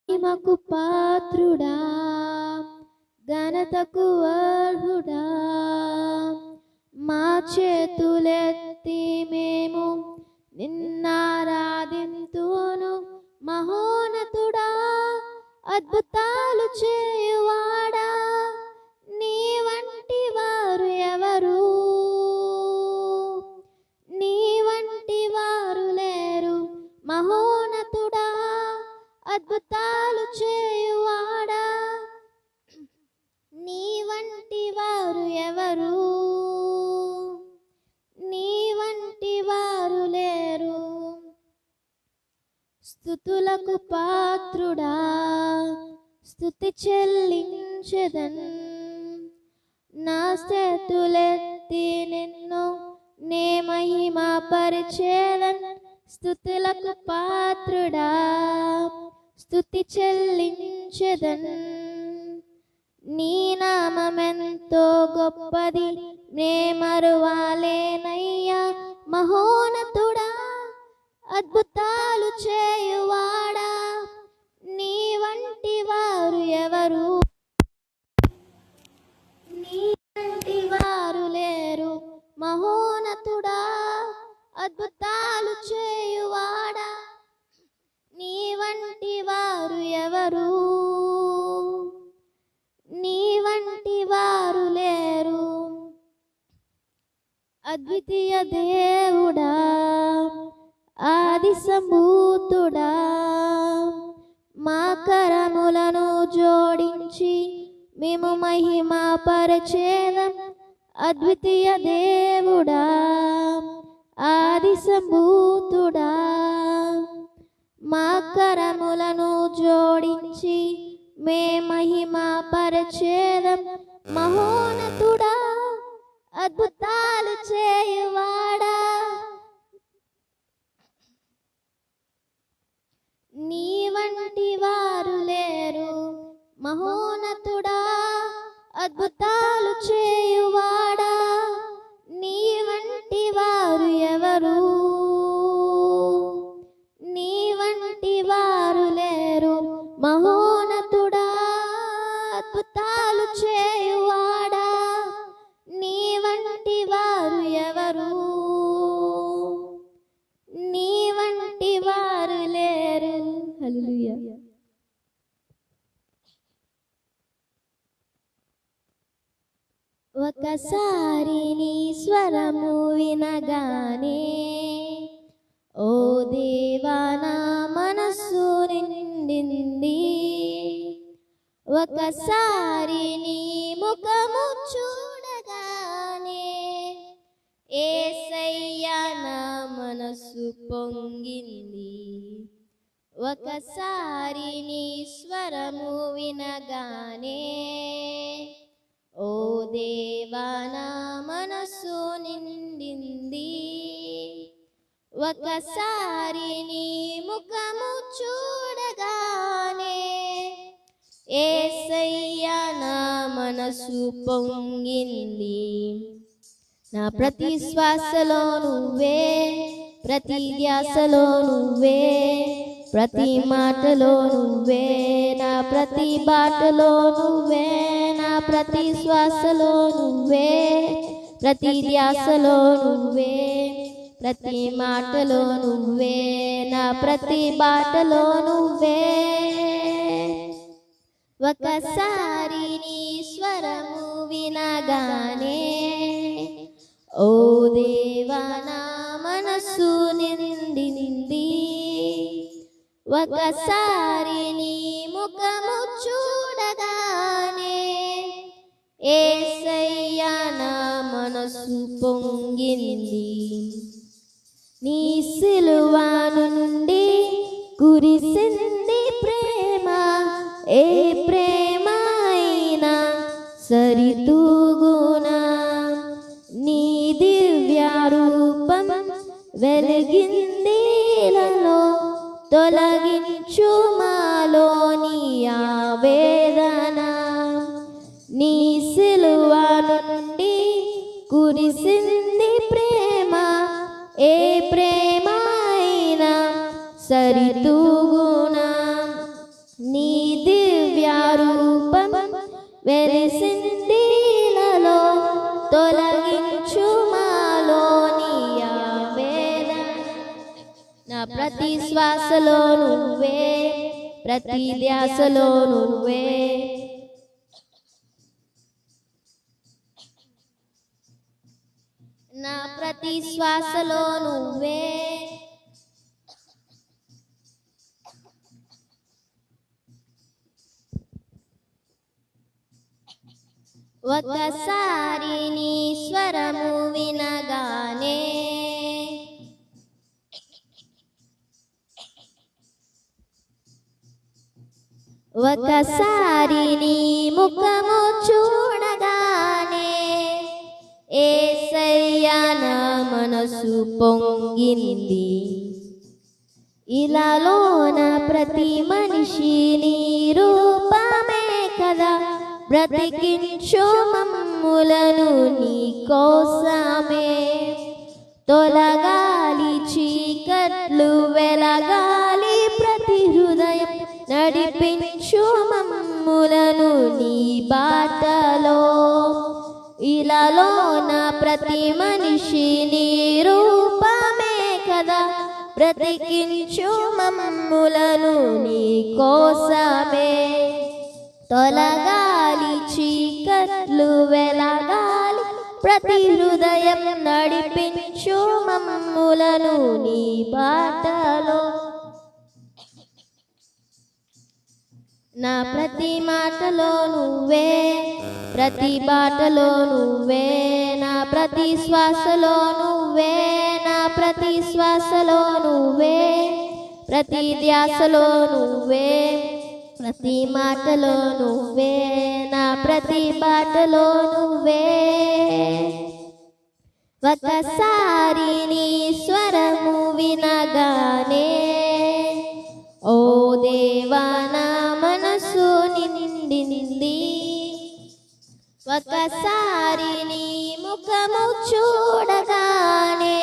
మహిమకు పాత్రుడా, ఘనతకు అర్హుడా, మా చేతులెత్తి మేము నిన్నారాధింతును. మహోన్నతుడా, అద్భుతాలు చేయువాడా, నీ వంటి వారు ఎవరు? నీ వంటి వారు లేరు. మహోన్నతుడా, అద్భుతాలు చేయువాడా, నీ వంటి వారు ఎవరు? నీ వంటి వారు లేరు. స్తుతులకు పాత్రుడా, స్తుతి చెల్లించెదన్. నా చేతులెత్తి నిన్ను నే మహిమ పరిచేదన్. స్తుతులకు పాత్రుడా, స్తుతి చెల్లించెదన్. నీ నామమెంతో గొప్పది, నే మరువాలేనయ్యా. మహోన్నతుడా, అద్భుతాలు చేయువాడా, నీ వంటి వారు ఎవరు? నీ వంటి వారు లేరు. మహోన్నతుడా, అద్భుతాలు చేయువాడా, నీ వంటి వారు ఎవరు? నీ వంటి వారు లేరు. అద్వితీయ దేవుడా, ఆది సంభూతుడా, మా కరములను జోడించి మేము మహిమ పరిచేదం. అద్వితీయ దేవుడా, ఆది సంభూతుడా, మా కరములను జోడించి మే మహిమ పరిచేదం. మహోన్నతుడా, అద్భుతాలు చేయువాడా, నీ వంటి వారు లేరు. మహోన్నతుడా, అద్భుతాలు చేయువాడా, నీ వంటి వారు ఎవరు? నీ వంటి వారు లేరు. మహోన్నతుడా, అద్భుతాలు చేయువాడా, నీ వంటి వారు ఎవరు? నీ వంటి వారు లేరు. హల్లెలూయా. ఒకసారి నీ స్వరము వినగానే, ఓ దేవా నా మనస్సు నిండింది. ఒకసారి నీ ముఖము చూడగానే, యేసయ్యా నా మనస్సు పొంగింది. ఒకసారి నీ స్వరము వినగానే, ఓ దేవా నా మనస్సు నిండింది. ఒకసారి నీ ముఖము చూడగానే, యేసయ్యా నా మనస్సు పొంగింది. నా ప్రతి శ్వాసలో నువ్వే, ప్రతి ధ్యాసలో నువ్వే, ప్రతి మాటలో నువ్వే, నా ప్రతి బాటలో నువ్వే, నా ప్రతి శ్వాసలో నువ్వే, ప్రతి ధ్యాసలో నువ్వే, ప్రతి మాటలో నువ్వే, నా ప్రతి బాటలో నువ్వే. ఒకసారి నీ స్వరము వినగానే, ఓ దేవా నా మనస్సు నిండింది. ఒకసారి నీ ముఖము చూడగానే, యేసయ్యా నా మనస్సు పొంగింది. నీ సిలువ నుండి కురిసింది ప్రేమ, ఏ ప్రేమ అయినా సరితూగునా. నీ దివ్య రూపం వెలిగిందిలలో, తొలగించు మాలోని ఆవేదన. నీ సిలువ నుండి కురిసింది ప్రేమ, ఏ ప్రేమ అయినా సరితూగునా. నీ వెలిసిందిలలో తొలగించు మాలోని ఆవేదన. నా ప్రతి శ్వాసలో నువ్వే, ప్రతి ధ్యాసలో నువ్వే, నా ప్రతి శ్వాసలో నువ్వే. ఒకసారి నీ స్వరము వినగానే ఒకసారి నీ ముఖము చూడగానే యేసయ్యా నా మనసు పొంగింది. ఇలాలోన ప్రతి మనిషి నీ రూపమే కదా, బ్రతికించు మమ్ములను నీ కోసమే. తొలగాలి చీకట్లు వెలగాలి ప్రతి హృదయం, నడిపించు మమ్ములను నీ బాటలో. ఇలాలోన ప్రతి మనిషి నీ రూపమే కదా, బ్రతికించు మమ్ములను నీ కోసమే. తొలగాలి చీకట్లు వెలగాలి ప్రతి హృదయం, నడిపించు మమ్ములను నీ బాటలో. నా ప్రతి మాటలో నువ్వే, ప్రతి బాటలో నువ్వే, నా ప్రతి శ్వాసలో నువ్వే, నా ప్రతి శ్వాసలో నువ్వే, ప్రతి ధ్యాసలో నువ్వే, ప్రతి మాటలో నువ్వే, నా ప్రతి బాటలో నువ్వే. ఒకసారి నీ స్వరము వినగానే ఓ దేవా నా మనసు నిండింది. ఒకసారి నీ ముఖము చూడగానే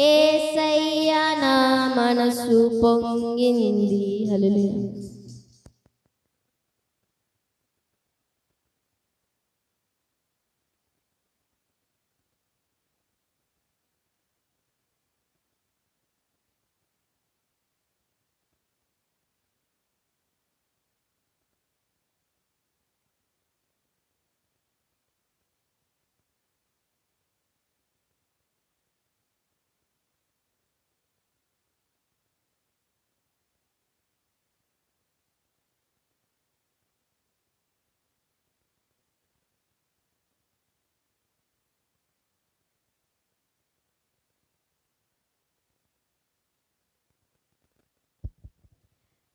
యేసయ్యా నా మనసు పొంగింది. హల్లెలూయా.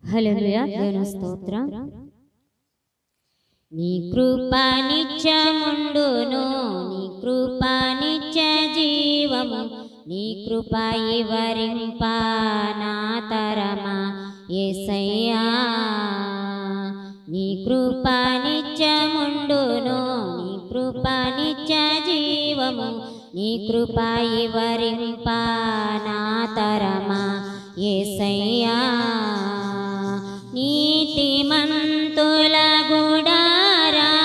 హల్లెలూయా. దేవుని స్తోత్రం. నీ కృప నిత్యముండును, నీ కృప నిత్య జీవము, నీ కృప ఇవరింప నా తరమా యేసయ్యా. నీ కృప నిత్యముండును, నీ కృప నిత్య జీవము, నీ కృప ఇవరింప నా తరమా యేసయ్యా. నీతిమంతుల గుడారాలలో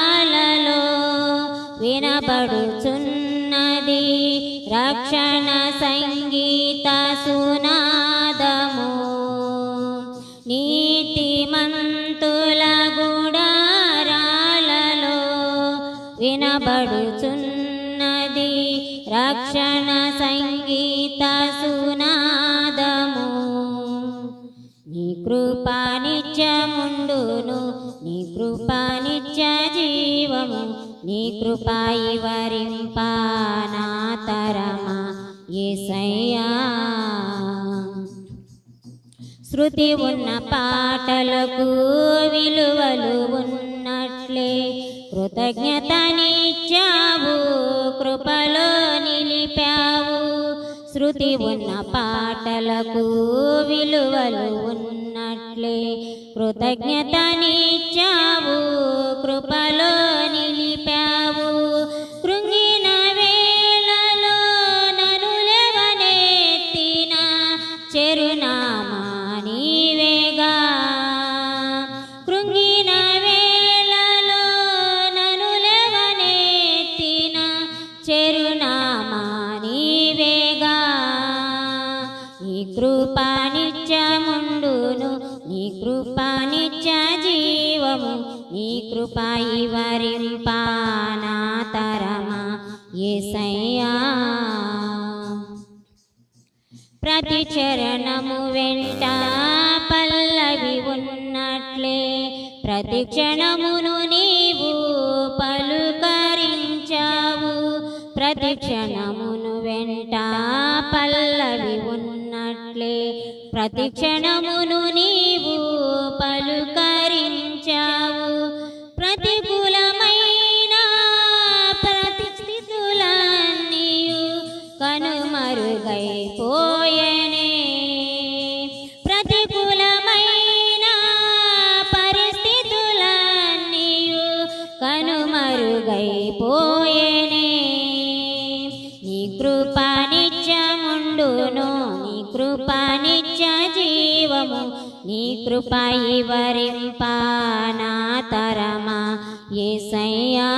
వినబడుచున్నది రక్షణ సంగీత సునాదము. నీతిమంతుల గుడారాలలో వినబడుచున్నది రక్షణ సంగీత సునాదము. నీ కృప నిత్యముండును, నీ కృప నిత్య జీవము, నీ కృప ఇవరింప నా తరమా యేసయ్యా. శృతి ఉన్న పాటలకు విలువలు ఉన్నట్లే కృతజ్ఞతనిచ్చావు, కృపలో నిలిపావు. శృతి ఉన్న పాటలకు విలువలు ఉన్నట్లే కృతజ్ఞతనిచ్చావు, కృపలో నిలిపావు. కృంగిన వేళలో నన్ను లేవనెత్తిన చెరునామా నీవేగా. కృంగిన వేళలో కృప నిత్య జీవము నీ కృప ఇవరింపానా తరమా యేసయ్యా ప్రతి చరణము వెంట పల్లవి ఉన్నట్లే ప్రతి క్షణమును నీవు పలుకరించావు ప్రతి క్షణమును వెంట పల్లవి ఉన్నట్లే ప్రతి క్షణమును నీవు పలుకరించావు ప్రతికూలమైన పరిస్థితులన్నీయు కనుమరుగైపోయేనే ప్రతికూలమైన పరిస్థితులన్నీయు కనుమరుగైపోయేనే నీ కృప నిత్యముండును నీ కృప నిత్య జీవము నీ కృప ఇవరింపానా తరమా యేసయ్యా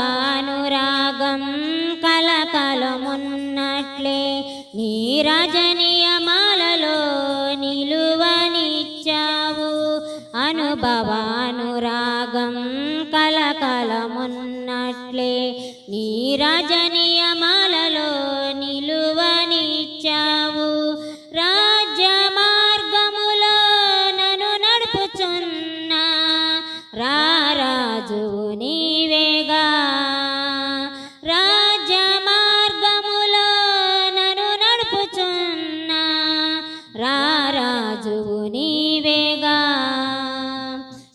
అనుభవానురాగం కలకలమున్నట్లే నీ రాజనియమాలలో నిలువనిచ్చావు అనుభవానురాగం కలకలమున్నట్లే నీ రాజనియమాలలో నిలువనిచ్చావు రాజ్య మార్గములో నన్ను నడుపుచున్నా రారాజువు నీవేగా రాజ్య మార్గములో నన్ను నడుపుచున్నా రారాజువు నీవేగా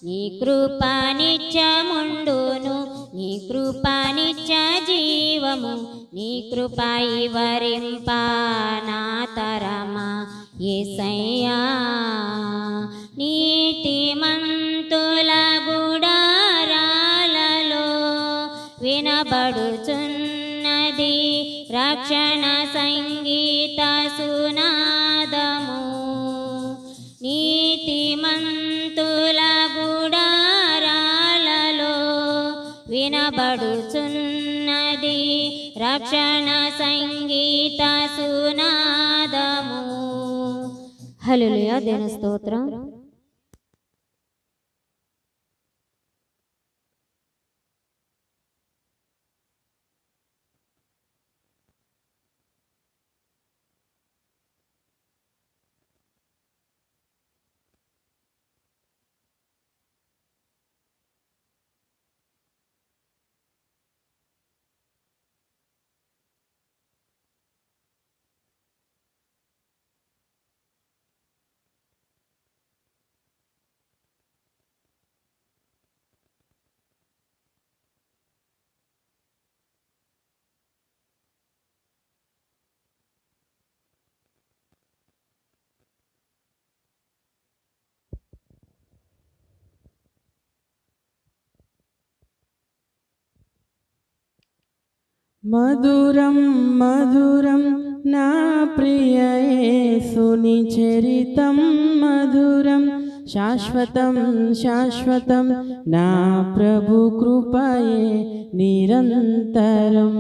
నీ కృప నిత్యముండును నీ కృప నిత్య జీవము నీ కృప ఇవరింపానా తరమా యేసయ్యా నీతిమంతుల గుడారాలలో వినబడుచున్నది రక్షణ సంగీత సునాదము నీతిమంతుల గుడారాలలో వినబడుచున్నది రక్షణ సంగీత సునాదము హల్లెలూయా దేవుని స్తోత్రం మధురం మధురం నా ప్రియ యేసుని చరితం మధురం శాశ్వతం శాశ్వతం నా ప్రభు కృపయే నిరంతరం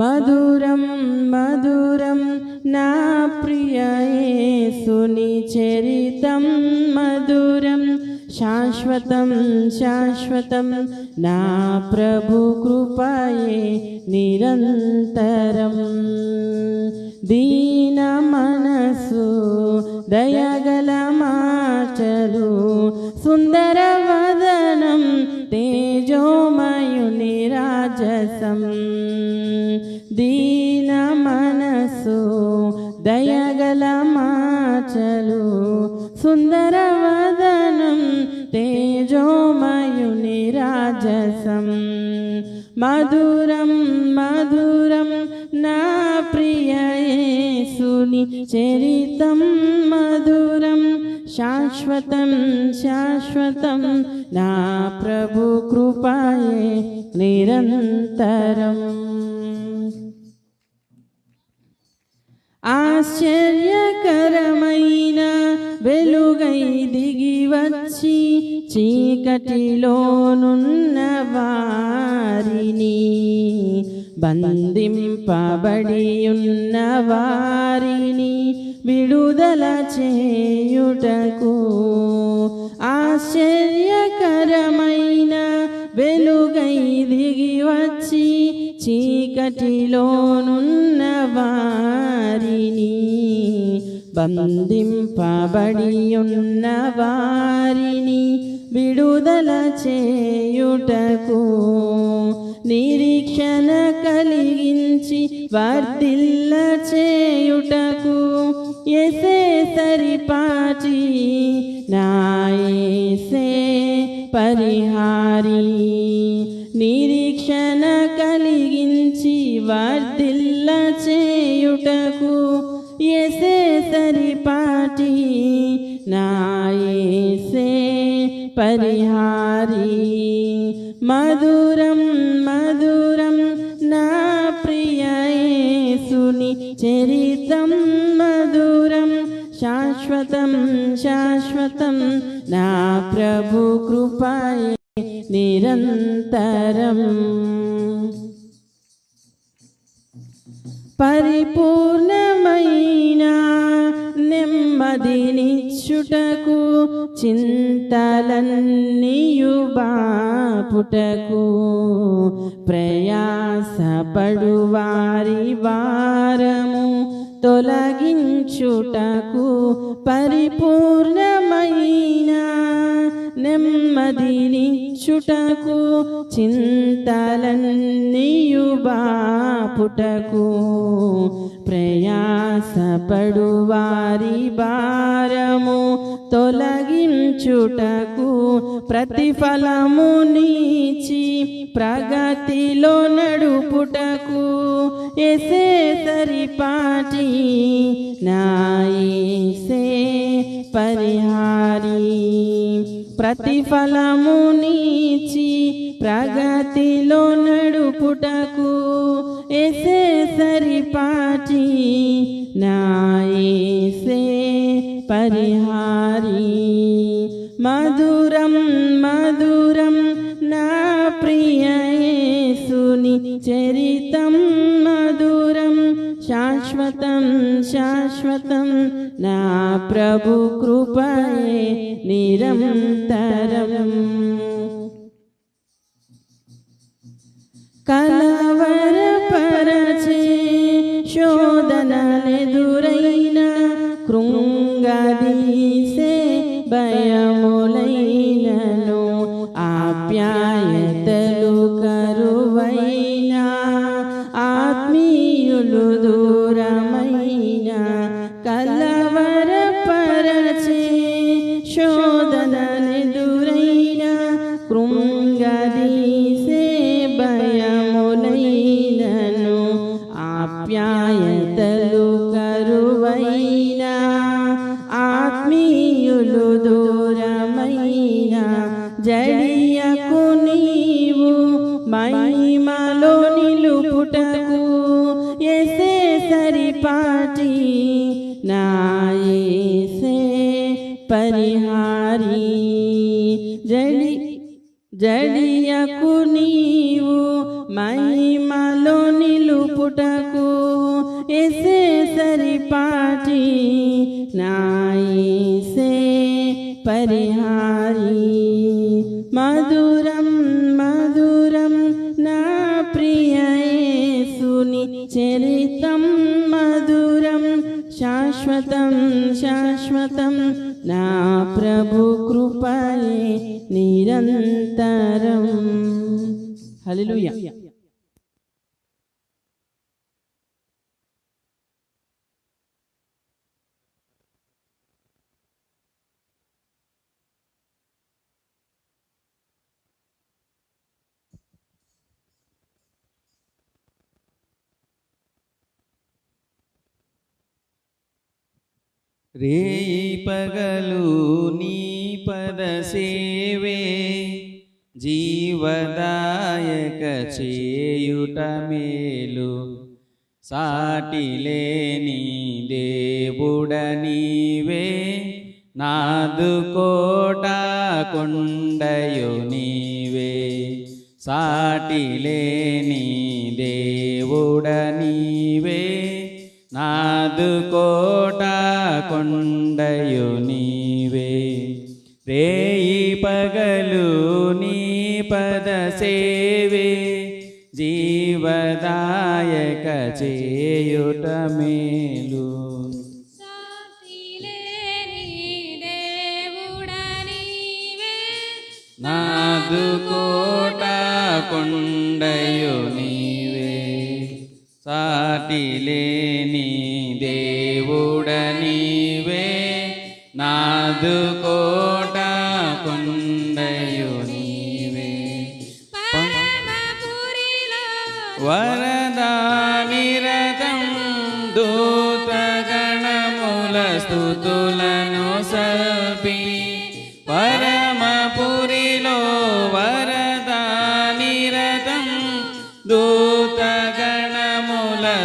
మధురం మధురం నా ప్రియ యేసుని చరితం మధురం శాశ్వతం శాశ్వతం నా ప్రభు కృపయే నిరంతరం దీన మనసు దయగల మాటలు సుందర వదనం తేజోమయుని రాజసం దీన మనసు దయగల మాటలు సుందర వదనం తేజోమయుని రాజసం మధురం మధురం నా ప్రియ యేసుని చరితం మధురం శాశ్వతం శాశ్వతం నా ప్రభు కృపయే నిరంతరం ఆశ్చర్యకరమైన వెలుగై దిగి వచ్చి చీకటిలోనున్న వారిని బంధింపబడి ఉన్న వారిని విడుదల చేయుటకు ఆశ్చర్యకరమైన వెలుగై దిగి వచ్చి చీకటిలోనున్న వారిని బంధింపబడి ఉన్న వారిని విడుదల చేయుటకు నిరీక్షణ కలిగించి వర్ధిల్ల చేయుటకు యేసే సరిపాటి నా యేసే పరిహారి నిరీక్షణ కలిగించి వర్ధిల్ల చేయుటకు యేసే సరిపాటి నా యేసే పరిహారి మధురం మధురం నా ప్రియ యేసుని చరితం మధురం శాశ్వతం శాశ్వతం నా ప్రభు కృపయే నిరంతరం పరిపూర్ణమైన నెమ్మదినిచ్చుటకు చింతలన్నీయు బాపుటకు ప్రయాసపడు వారి భారము తొలగించుటకు పరిపూర్ణమైన నెమ్మదినిచ్చుటకు చింతలన్నీయు బాపుటకు ప్రయాసపడు వారి భారము తొలగించుటకు ప్రతిఫలమునిచి ప్రగతిలో నడుపుటకు యేసే సరిపాటి నా యేసే పరిహారి ప్రతిఫలమునిచి ప్రగతిలో నడుపుటకు యేసే సరిపాటి నా యేసే పరిహారి మధురం మధురం నా ప్రియ యేసుని చరితం మధురం శాశ్వతం శాశ్వతం నా ప్రభు కృపయే నిరంతరం కలవరపరచే శోధనలెదురైన కృంగదీసే భయములైనను ఆప్యాయతలు కరువైన ఆత్మీయులు దూరమైన కలవరపరచే శోధనలెదురైన కృంగదీసే భయములైనను ఆప్యాయతలు కరువైన ఆత్మీయులు దూరమైన జడియకు నీవు మహిమలో నిలుపుటకు యేసే సరిపాటి నా యేసే పరిహారి జడియకు నీవు మహిమలో నిలుపుటకు యేసే సరిపాటి నా యేసే పరిహారి మధురం మధురం నా ప్రియ యేసుని చరితం మధురం శాశ్వతం శాశ్వతం నా ప్రభు కృపయే నిరంతరం హల్లెలూయా రేయి పగలు నీ పద సేవే జీవదాయక చేయుట మేలు సాటిలేని దేవుడ నీవే నాదు కోట కొండయు నీవే సాటిలేని దేవుడ నీవే నాదు కోట కొండయు నీవే రేయి పగలు నీ పద సేవే జీవదాయక చేయుట మేలు నాదు కోట కొండయు నీవే సాటి లేని దేవుడ నీవే నాదు కోట కొండయు నీవే వరదా నిరతం దూతగణముల స్తుతులను సల్పి పరమపురిలో వరదా నిరతం దూతగణముల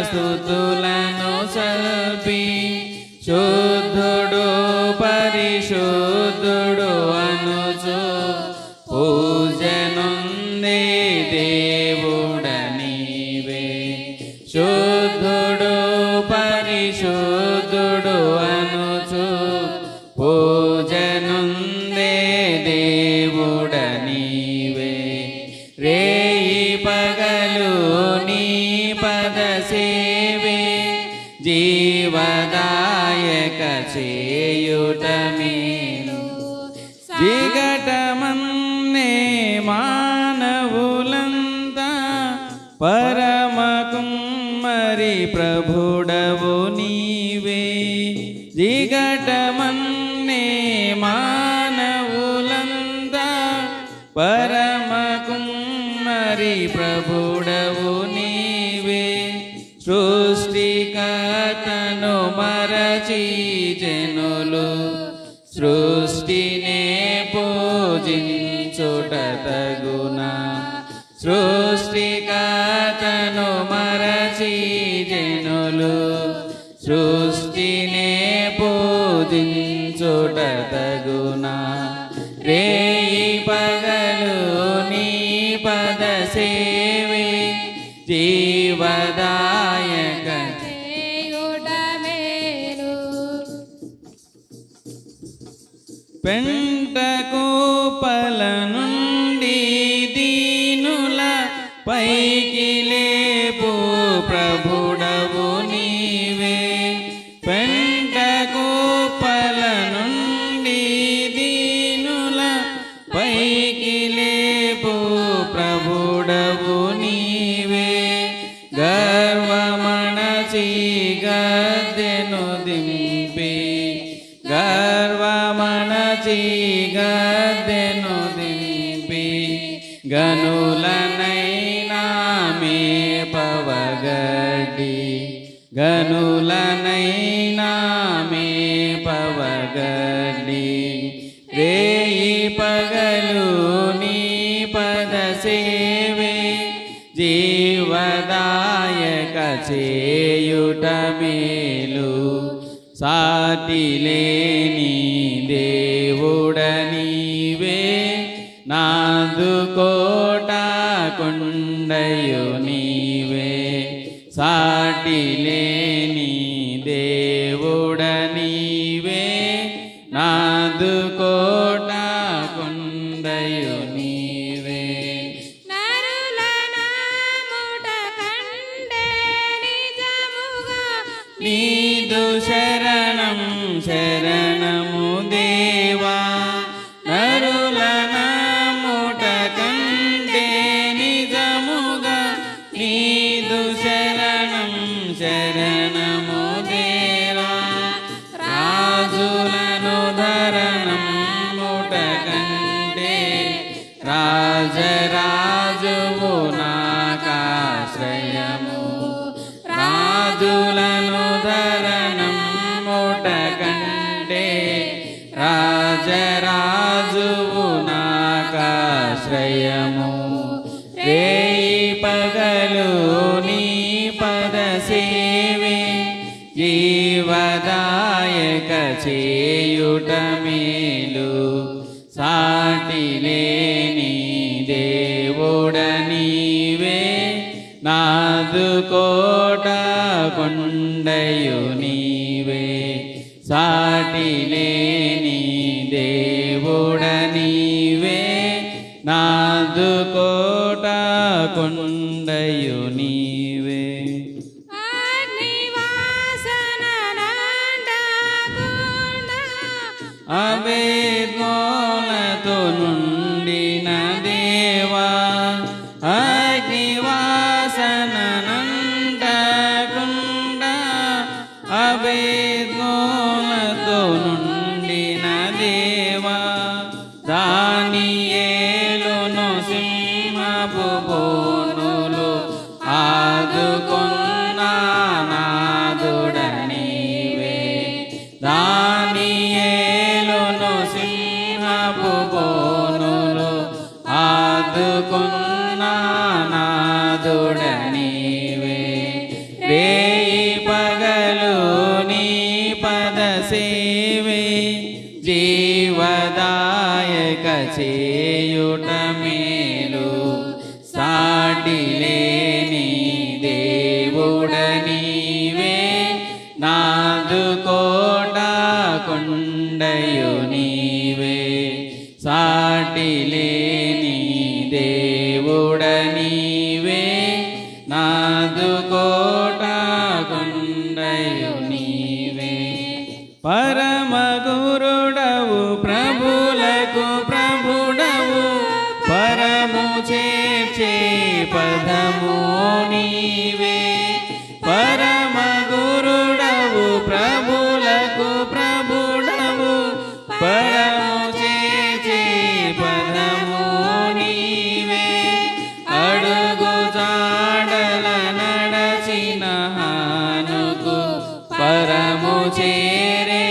స్తుతులను సల్పి శుద్ధుడు పరిశుద్ధుడు అనుచు పూజనుందే దేవుడ నీవే శుద్ధుడు పరిశుద్ధుడు అనుచు పూజనుందే దేవుడ నీవే రేయి పగలు నీ పద సేవే జీవదాయక చేయుట మేలు జిగటమన్నే మానవులంతా పరమ కుమ్మరి ప్రభుడవు నీవే జిగటమన్నే మానవులంతా పరమ కుమ్మరి ప్రభుడవు నీవే సృష్టికర్తను మరచి జనులు సృష్టినే పూజించుట తగునా సృష్టికర్తను మరచి జనులు సృష్టినే పూజించుట తగునా రేయి పగలు నీ పద సేవే జీవదాయక చేయుట మేలు పెంట కోపల నుండి దీనుల పైకి లేపు ప్రభుడవు నీవే పెంట కోపల నుండి దీనుల పైకి లేపు ప్రభుడవు నీవే గర్వమణచి గద్దెను దింపి గర్వమణచి గద్దెను దింపి గనులనైనా మే పవగడ్డి గనులనైనా మే పవగడ్డి రేయి పగలు నీ పద సేవే జీవదాయక చేయుట మేలు సాటి లేని దేవుడ నీవే నాదు కోట కొండయు నీవే సాటి లేని దేవుడ నీవే నాదు కోట కొండయు నీవే నీదు శరణం శరణము దేవా నరుల నాముట కంటే నిజముగా నీదు శరణం శరణము దేవా రాజులను ధరణం ముట కంటే రాజరాజువు నాకాశ్రయము రాజులను ధరణం ముట కంటే రాజరాజువు నాకాశ్రయము రేయి పగలు నీ పద సేవే జీవదాయక చేయుట మేలు సాటి లేని దేవుడ నీవే నాదు కోట కొండయు నీవే సాటి లేని దేవుడ నీవే నాదు కోట కొండయు నీవే అవేద్మోలతో నుండిన దేవా అగ్నివాసన నంటకుండా అవేద్మోలతో నుండిన దేవా దానియేలును సింహపు బోనులు ఆదుకొన్న నాదుడ నీవే దానియేలును సింహపు బోనులు ఆదుకొన్న నాదుడ నీవే రేయి పగలు నీ పద సేవే జీవదాయక చేయుట మేలు సాటి లేని దేవుడ నీవే నాదు కోట కొండయు నీవే సాటి లేని దేవుడ నీవే నాదు కోట కొండయు నీవే పరమ గురుడవు ప్రభులకు ప్రభుడవు పరము చేర్చే పదము నీవే పరమ గురుడవు ప్రభులకు ప్రభుడవు పరము చేర్చే పదము నీవే అడుగు జాడల నడచిన హానుకు పరము చేరే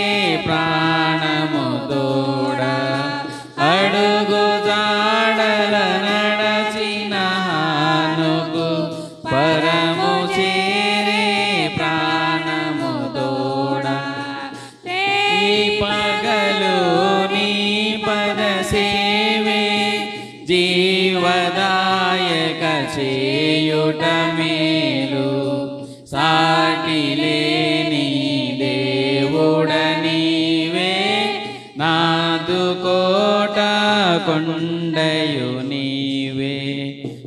ప్రాణము తోడ అడుగు జాడల నడచిన హానుకు పరము చేరే ప్రాణము తోడ ఈ పగలు నీ పద సేవే జీవదాయక చేయుట మేలు సాటి లేని దేవుడ నీవే నాదు కోట కొండయు నీవే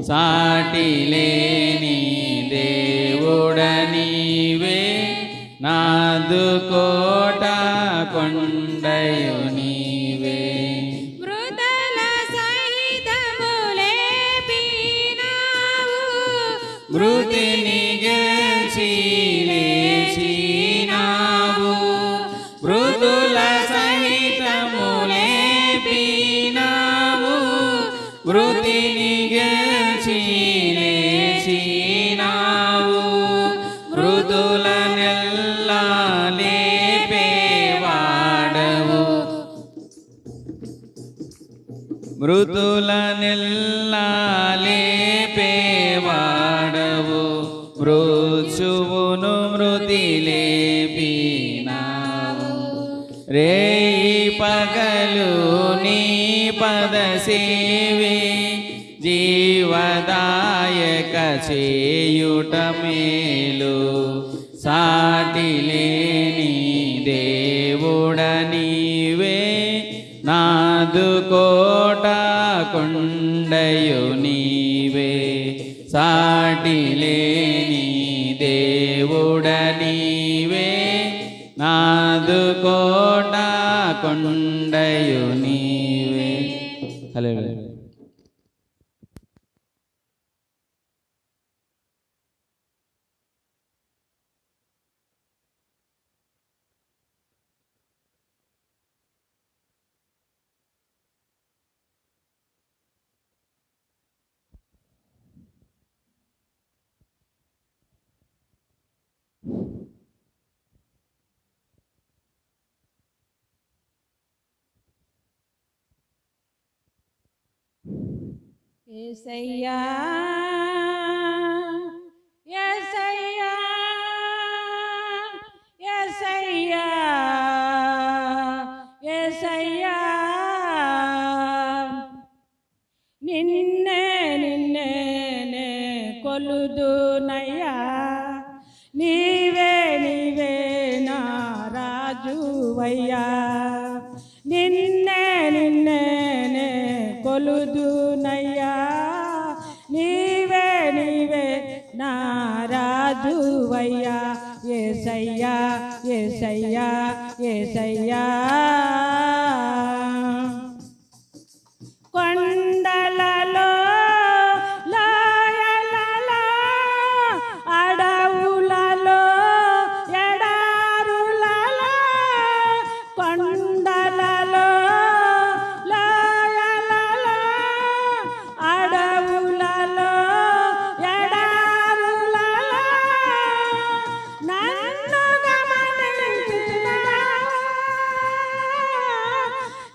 సాటి లేని దేవుడ నీవే నాదు కోట కొండయు నీవే మృదల సహితములే పీనావు మృతిని గెలిచి లేచినావు మృదుల సహితములే పీనావు మృతిని గెలిచి లేచినావు మృదుల నెల్లా లేపేవాడవు మృతుల నెల్లా లేపేవాడవు మృత్యువును మృతి లేపినావు రేయి పగలు నీ పద సేవే జీవదాయక చేయుట మేలు సాటి లేని దేవుడ నీవే నాదు కోట కొండయు నీవే సాటి లేని దేవుడ నీవే నాదు కోట కొండయు నీవే హల్లెలూయా యేసయ్యా యేసయ్యా యేసయ్యా యేసయ్యా నిన్నే నిన్నే నే కొలుదునయ్యా నీవే నీవే నా రాజు రాజువయ్యా నిన్నే నిన్నే నే కొలుదునయ్యా నీవే నీవే నా రాజువయ్యా యేసయ్యా యేసయ్యా యేసయ్యా కొండలలో లోయలలో అడవులలో ఎడారులలో కొండలలో లోయలలో అడవులలో ఎడారులలో నన్ను గమనించినావా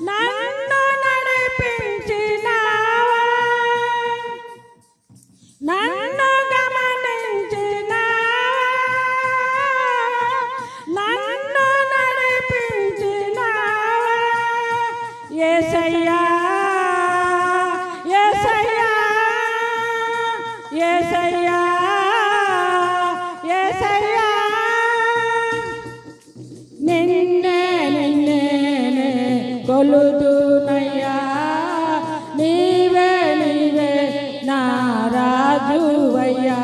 నన్ను నడిపించినావా నన్ను గమనించినావా నన్ను నడిపించినావా యేసయ్యా యేసయ్యా యేసయ్యా యేసయ్యా నిన్నే నిన్నే నే కొలుదునయ్యా నీవే నీవే నా రాజువయ్యా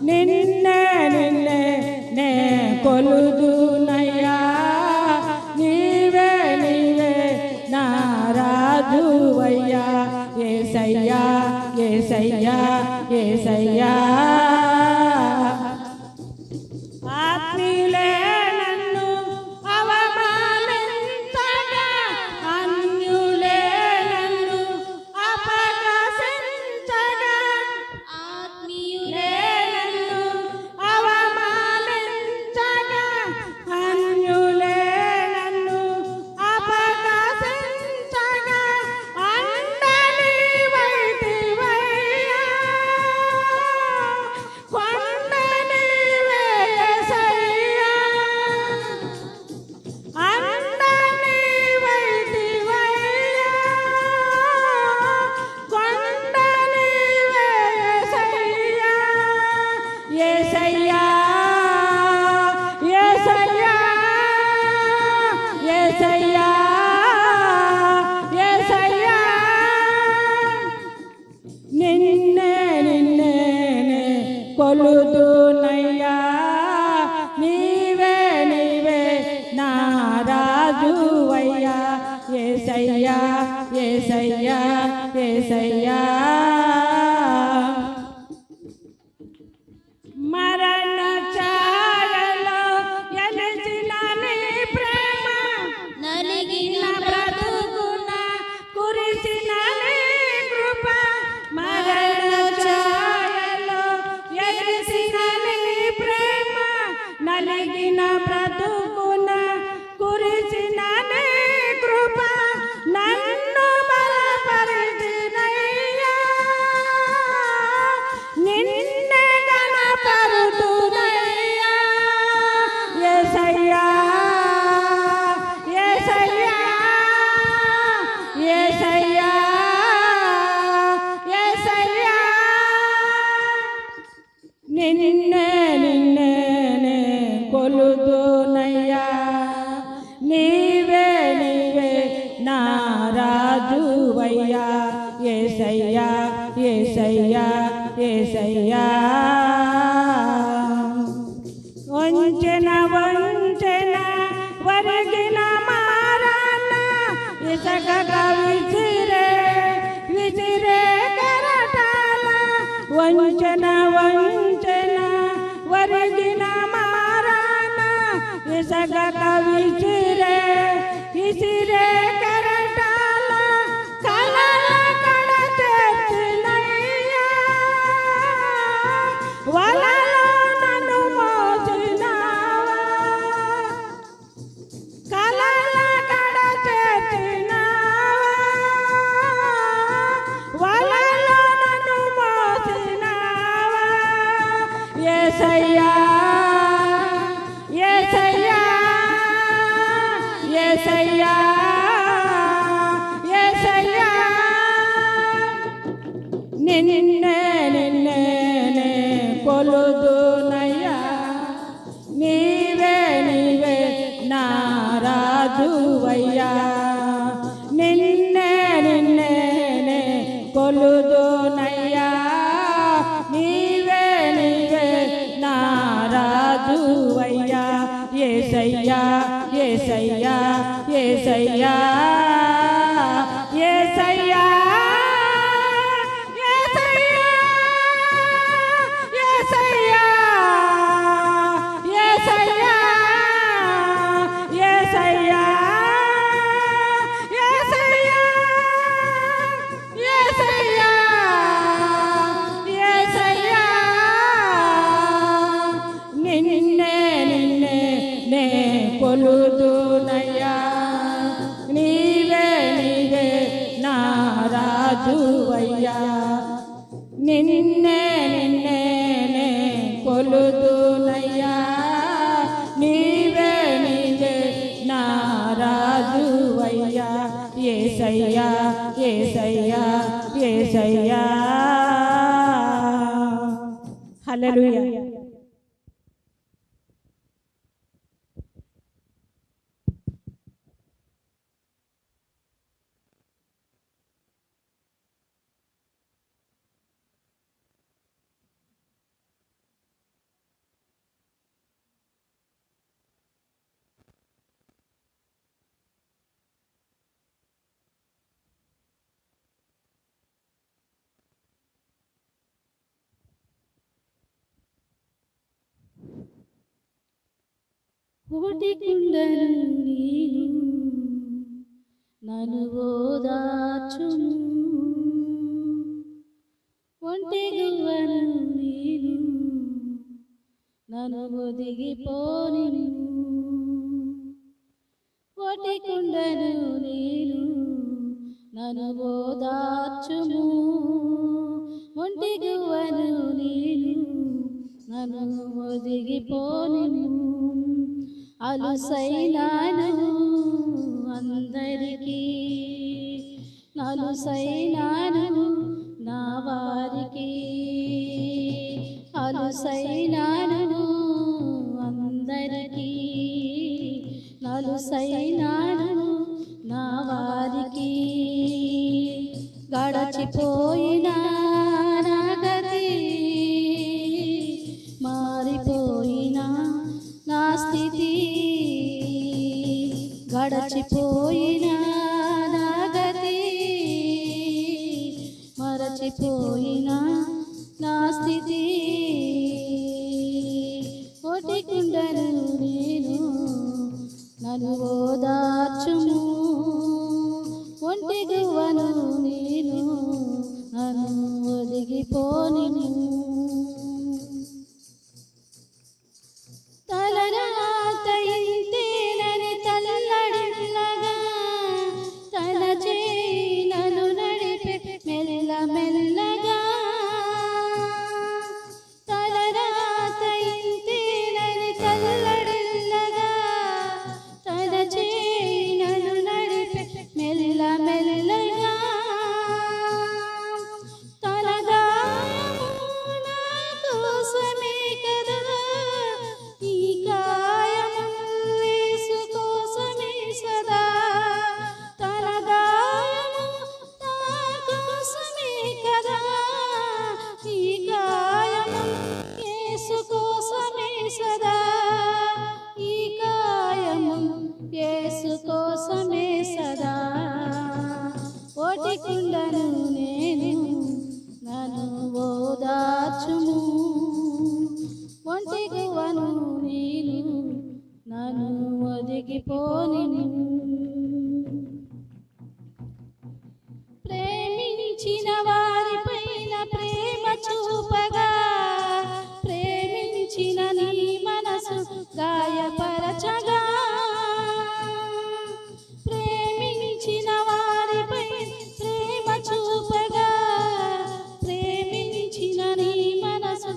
నిన్నే నిన్నే నే కొలుదునయ్యా నీవే నీవే నా రాజువయ్యా యేసయ్యా యేసయ్యా యేసయ్యా ఆత్మీయులే నన్ను అవమానించగా అన్యులే నన్ను అపహసించగా ఆత్మీయులే నన్ను అవమానించగా అన్యులే నన్ను అపహసించగా అండని వైటివయ్యా కొండని వేసయ్యా అండని వైటివయ్యా కొండని వేసయ్యా యేసయ్యా యేసయ్యా యేసయ్యా యేసయ్యా నిన్నే నిన్నే నే కొలుదునయ్యా నీవే నీవే నా రాజువయ్యా యేసయ్యా యేసయ్యా యేసయ్యా మరణ ఛాయలో ఎలిసిన నీ ప్రేమ నలిగిన బ్రతుకున కురిసిన నీ కృప మరణ ఛాయలో ఎలిసిన నీ ప్రేమ నలిగిన బ్రతుకున కురిసిన నీ కృప నన్ను బలపరిచినయ్యా నిన్నే గణపరుతునయ్యా యేసయ్యా యేసయ్యా యేసయ్యా యేసయ్యా నిన్నే నిన్నే నే కొలుదునయ్యా నీవే నీవే నా రాజువయ్యా యేసయ్యా యేసయ్యా యేసయ్యా వంచన వంచన వరిగిన మారాన ఇసక విసిరే విసిరే కరటాల వంచన వంచన వరిగిన మారాన ఇసక విసిరే విసిరే కరటాల కలల కడ చేర్చినయ్యా వలలో నన్ను మోసినావా కలల కడ చేర్చినావా వలలో నన్ను మోసినావా యేసయ్యా యేసయ్యా యేసయ్యా యేసయ్యా నిన్నే నిన్నే నే కొలుదునయ్యా నీవే నీవే నా రాజువయ్యా నిన్నే నిన్నే నే కొలుదునయ్యా నీవే నీవే నా రాజువయ్యా యేసయ్యా యేసయ్యా యేసయ్యా యేసయ్యా కొలుదునయ్యా నీవే నీవే నా రాజువయ్యా నిన్నే నిన్నే నే కొలుదునయ్యా నీవే నీవే నా రాజువయ్యా యేసయ్యా యేసయ్యా యేసయ్యా హల్లెలూయా. ఒకటి కుండను నేను నన్ను ఓదార్చును ఒంటి గువ్వను నేను నన్ను ఒదిగిపోనిను ఒకటి కుండను నేను నన్ను ఓదార్చును ఒంటి గువ్వను నేను నన్ను ఒదిగిపోనిను అలుసైనాను అందరికీ నలుసైనాను నా వారికి అలుసైనాను అందరికీ నలుసైనాను నా వారికి గడచిపోయిన నా గతి మారిపోయిన నా స్థితి గడచిపోయిన నా గతి మరచిపోయిన నా స్థితి ఒకటి కుండను నేను నన్ను ఓదార్చుము ఒంటి గువ్వను నేను నన్ను ఒదిగిపోనిను తలరాత ఇంతేనని తల్లడిల్లగా తన చేయి నన్ను నడిపే మెల్ల మెల్లగా తలరాత ఇంతేనని తల్లడిల్లగా తన చేయి నన్ను నడిపే మెల్ల మెల్లగా తన గాయము నా కోసమే కదా ఈ గాయము యేసు కోసమే సదా తన గాయము నా కోసమే కదా ఈ గాయము యేసు కోసమే సదా ఈ గాయము యేసు కోసమే సదా ఒకటి కుండను నేను నన్ను ఓదార్చుము ఒంటి గువ్వను నేను నన్ను ఒదిగిపోనిను ప్రేమించిన వారిపైన ప్రేమ చూపగా ప్రేమించిన నీ మనసు గాయపరచగా ప్రేమించిన వారిపై ప్రేమ చూపగా ప్రేమించిన నీ మనసు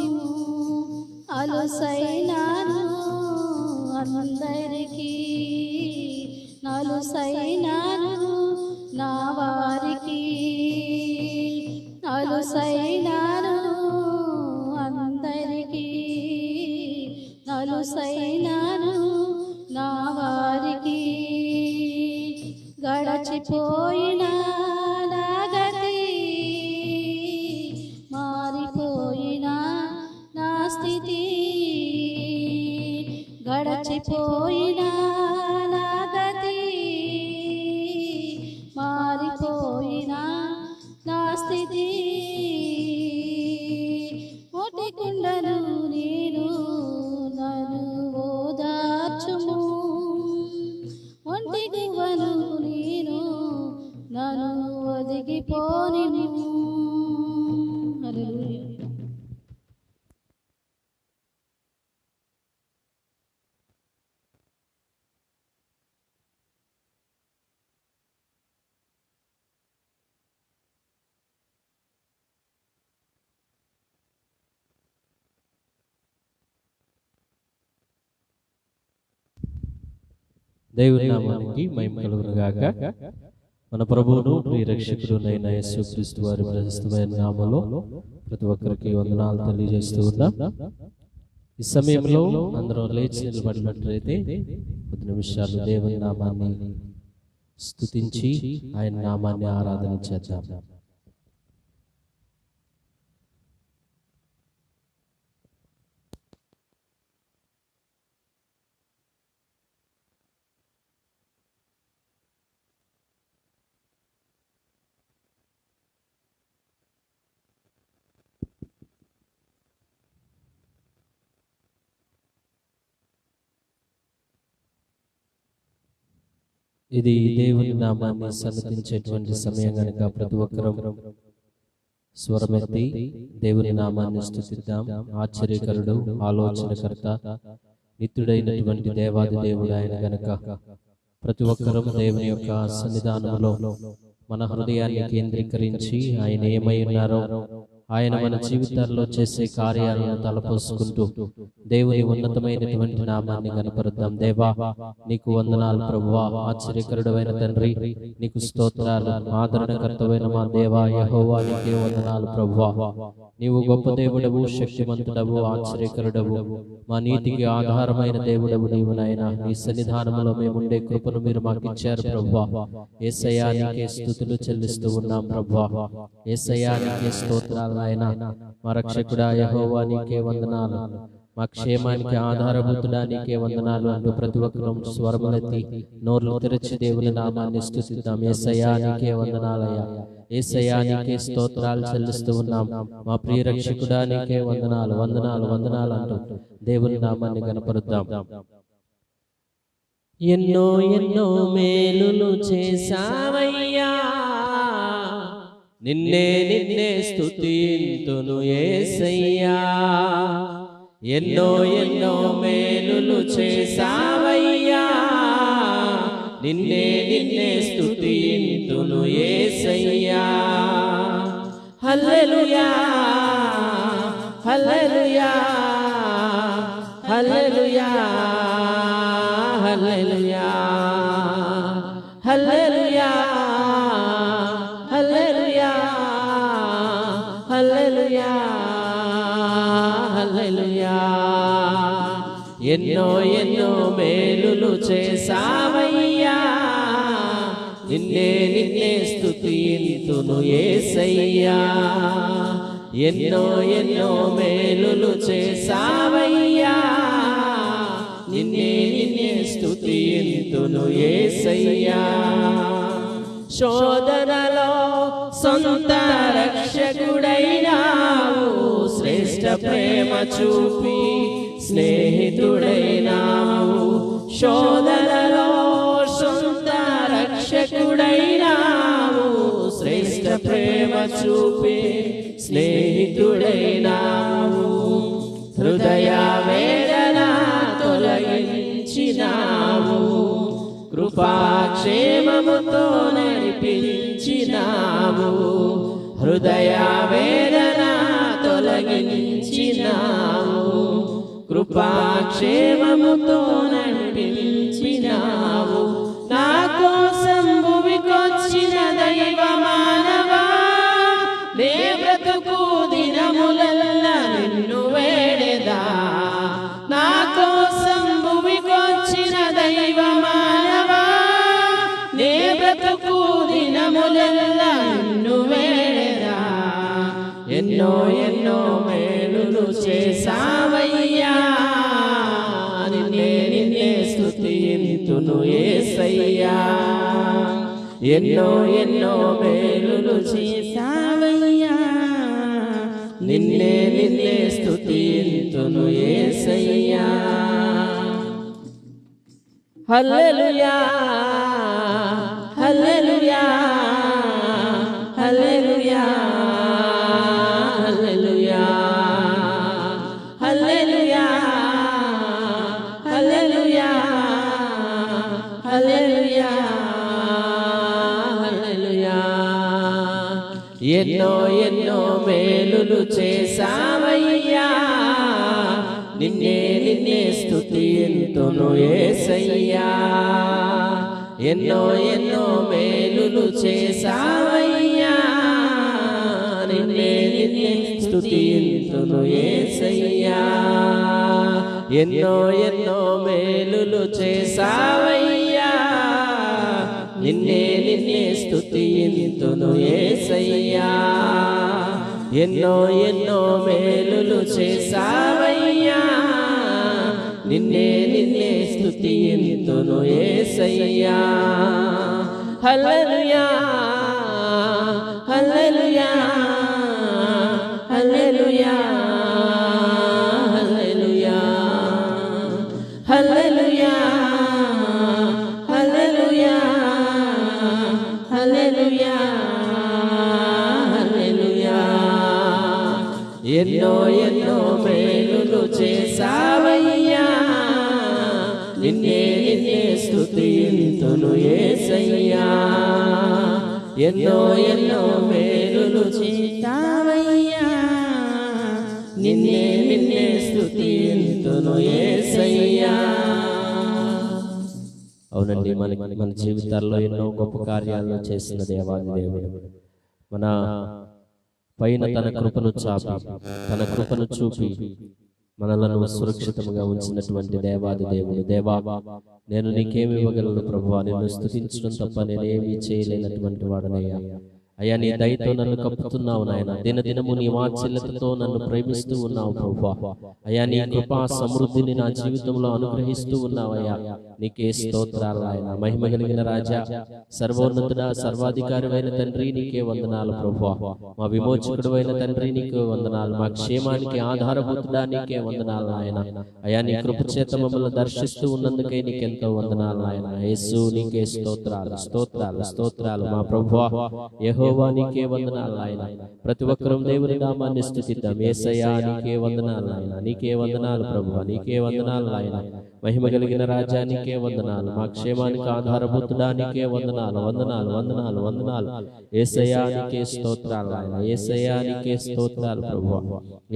పోనిము అలుసైనాను అందరికీ నలుసైనాను నా వారికి అలుసైనాను అందరికీ నలుసైనాను నా వారికి గడచిపోయిన నా గతి మారిపోయిన నా స్థితి గడచిపోయిన నా గతి మారిపోయిన నా స్థితి మొటి కుండను నేను నన్ను ఓదార్చుము ఒంటి గువ్వను నేను నన్ను ఒదిగిపోనిము. హల్లెలూయా. దేవుని నామానికి మహిమ కలుగును గాక. మన ప్రభువును ప్రియ రక్షకుడునైన యేసుక్రీస్తు వారి ప్రశస్తమైన నామములో ప్రతి ఒక్కరికి వందనాలు తెలియజేస్తూ ఉన్నాం. ఈ సమయంలో అందరం లేచి నిలబడినట్లయితే 10 నిమిషాలు దేవుని నామాన్ని స్తుతించి ఆయన నామాన్ని ఆరాధన చేద్దాం. ఇది దేవుని నామాన్ని సన్నతించేటువంటి సమయం కనుక ప్రతి ఒక్కరూ స్వరమెత్తి దేవుని నామాన్ని స్తుతిద్దాం. ఆశ్చర్యకరుడు, ఆలోచనకర్త, నిత్యుడైనటువంటి దేవాది దేవుడు ఆయన గనక ప్రతి ఒక్కరూ దేవుని యొక్క సన్నిధానంలో మన హృదయాన్ని కేంద్రీకరించి ఆయన ఏమై ఉన్నారో ఆయన మన జీవితాల్లో చేసే కార్యాలను తలపోసుకుంటూ దేవుని ఉన్నతమైనటువంటి నామాన్ని కనపరుద్దాం. దేవా నీకు వందనాలు ప్రభువా, ఆశ్చర్యకరుడైన తండ్రి నీకు స్తోత్రాలు. ఆదరణకర్తవైన మా దేవా యెహోవా నీకే వందనాలు ప్రభువా. నీవు గొప్ప దేవుడవు, శక్తిమంతుడవు, ఆశ్చర్యకరుడవు, మా నీతికి ఆధారమైన దేవుడవు నీవు నాయన. నీ సన్నిధానంలో మేముండే కృపను మీరు మాకు ఇచ్చారు ప్రభువా. యేసయ్యా నీకే స్తుతులు చెల్లిస్తూ ఉన్నాం ప్రభువా. యేసయ్యా నీకే స్తోత్రాలు నాయన. మా రక్షకుడా యెహోవా నీకే వందనాలు, మా క్షేమానికి ఆధారభూతుడా నీకే వందనాలు అంటూ ప్రతి ఒక్కరూ స్వరములెత్తి నోర్లు తెరచి దేవుని నామాన్ని స్తుతిద్దాం. యేసయ్యా నీకే వందనాలయ్యా, యేసయ్యా నీకే స్తోత్రాలు చెల్లిస్తూ ఉన్నాం. మా ప్రియ రక్షకుడా నీకే వందనాలు, వందనాలు, వందనాలు అంటూ దేవుని నామాన్ని కనపరుద్దాం. ఎన్నో ఎన్నో మేలులు చేసావయ్యా, నిన్నే నిన్నే స్తుతింతును యేసయ్యా. ఎన్నో ఎన్నో మేలులు చేసావయ్యా, నిన్నే నిన్నే స్తుతింతును యేసయ్యా. హల్లెలూయా, హల్లెలూయా, హల్లెలూయా, హల్లెలూయా, హల్లెలూయా, హల్లెలూయా, హల్లెలూయా, హల్లెలూయా. ఎన్నో ఎన్నో మేలులు చేసావయ్యా, నిన్నే నిన్నే స్తుతింతును యేసయ్యా. ఎన్నో ఎన్నో మేలులు చేసావయ్యా, నిన్నే నిన్నే స్తుతింతును యేసయ్యా. శోధనలో సొంత రక్షకుడైనావు, శ్రేష్ఠ ప్రేమ చూపి స్నేహితుడైనావు. శోధనలో సొంత రక్షకుడైనావు, శ్రేష్ఠ ప్రేమ చూపి స్నేహితుడైనావు. హృదయ వేదన తొలగించినావు, కృపాక్షేమముతో నడిపించినావు. హృదయ వేదన తొలగించినావు, తొలగించినావు, కృపాక్షేమముతో నడిపించినావు. నా కోసం భూమికొచ్చిన దైవ మానవా, నే బ్రతుకు దినములల్లా నిన్ను వేడెదా. నా కోసం భూమికొచ్చిన దైవ మానవా, నే బ్రతుకు దినములల్లా నిన్ను వేడెదా. ఎన్నో ఎన్నో మేలులు చేసావయ్యా, నిన్నే నిన్నే స్తుతింతును యేసయ్యా. ఎన్నో ఎన్నో మేలులు చేసావయ్యా, నిన్నే నిన్నే స్తుతింతును యేసయ్యా. హల్లెలూయా హల్లెలూయా హల్లెలూయా హల్లెలూయా హల్లెలూయా హల్లెలూయా హల్లెలూయా హల్లెలూయా. ఎన్నో ఎన్నో మేలులు చేసావయ్యా, నిన్నే నిన్నే స్తుతింతును యేసయ్యా. ఎన్నో ఎన్నో మేలులు చేసావయ్యా, నిన్నే నిన్నే స్తుతింతును యేసయ్యా. ఎన్నో ఎన్నో మేలులు చేసావయ్యా, నిన్నే నిన్నే స్తుతింతును యేసయ్యా. ఎన్నో ఎన్నో మేలులు చేసావయ్యా, నిన్నే నిన్నే స్తుతింతును యేసయ్యా. హల్లెలూయా హల్లెలూయా హల్లెలూయా హల్లెలూయా హల్లెలూయా హల్లెలూయా హల్లెలూయా హల్లెలూయా. ఎన్నో ఎన్నో మేలులు చేసావయ్యా, నిన్నే నిన్నే స్తుతింతును యేసయ్యా. ఎన్నో ఎన్నో మేలులు చేసావయ్యా, నిన్నే నిన్నే స్తుతింతును యేసయ్యా. అవునండి, మన జీవితాల్లో ఎన్నో గొప్ప కార్యాలను చేసిన దేవాది దేవుడు మన పైన తన కృపను చాపి, తన కృపను చూపి మనలను సురక్షితంగా ఉంచినటువంటి దేవాది దేవుడు. దేవా, నేను నీకేమి ఇవ్వగలను ప్రభువా, నిన్ను స్తుతించడం తప్ప నేనేమీ చేయలేనటువంటి వాడనయ్యా. అయ్యా, నీ దయతో నన్ను కప్పుతున్నావు నాయన. దినదినము నీ వాత్సల్యతతో నన్ను ప్రేమిస్తూ ఉన్నావు ప్రభువా. అయ్యా, నీ కృపా సమృద్ధిని నా జీవితంలో అనుగ్రహిస్తూ ఉన్నావయ్యా. నీకే స్తోత్రాలు ఆయన. మహిమ కలిగిన రాజా, సర్వోన్నతుడా, సర్వాధికారమైన తండ్రి, నీకే వందనాలు ప్రభువా. మా విమోచకుడు అయిన తండ్రి, నీకే వందనాలు. మా క్షేమానికి ఆధారభూతుడా, నీకే వందనాలు ఆయన. అయ్యా, నీ కృప చేత మమ్మల్ని దర్శిస్తూ ఉన్నందుకే నీకెంతో వందనాలు ఆయన. యేసు, నీకే స్తోత్రాలు స్తోత్రాలు స్తోత్రాలు. మా ప్రభువా యెహోవా, నీకే వందనాలు ఆయన. ప్రతి ఒక్కరూ దేవుని నామాన్ని స్తుతిద్దాం. యేసయ్యా, నీకే వందనాలు ఆయన. నీకే వందనాలు ప్రభువా, నీకే వందనాలు ఆయన. మహిమ కలిగిన రాజా, నీకే వందనాలు. మా క్షేమానికి ఆధారభూతుడా, నీకే వందనాలు వందనాలు వందనాలు వందనాలు. యేసయ్యా, నీకే స్తోత్రాలు ఆయన. యేసయ్యా, నీకే స్తోత్రాలు ప్రభువా.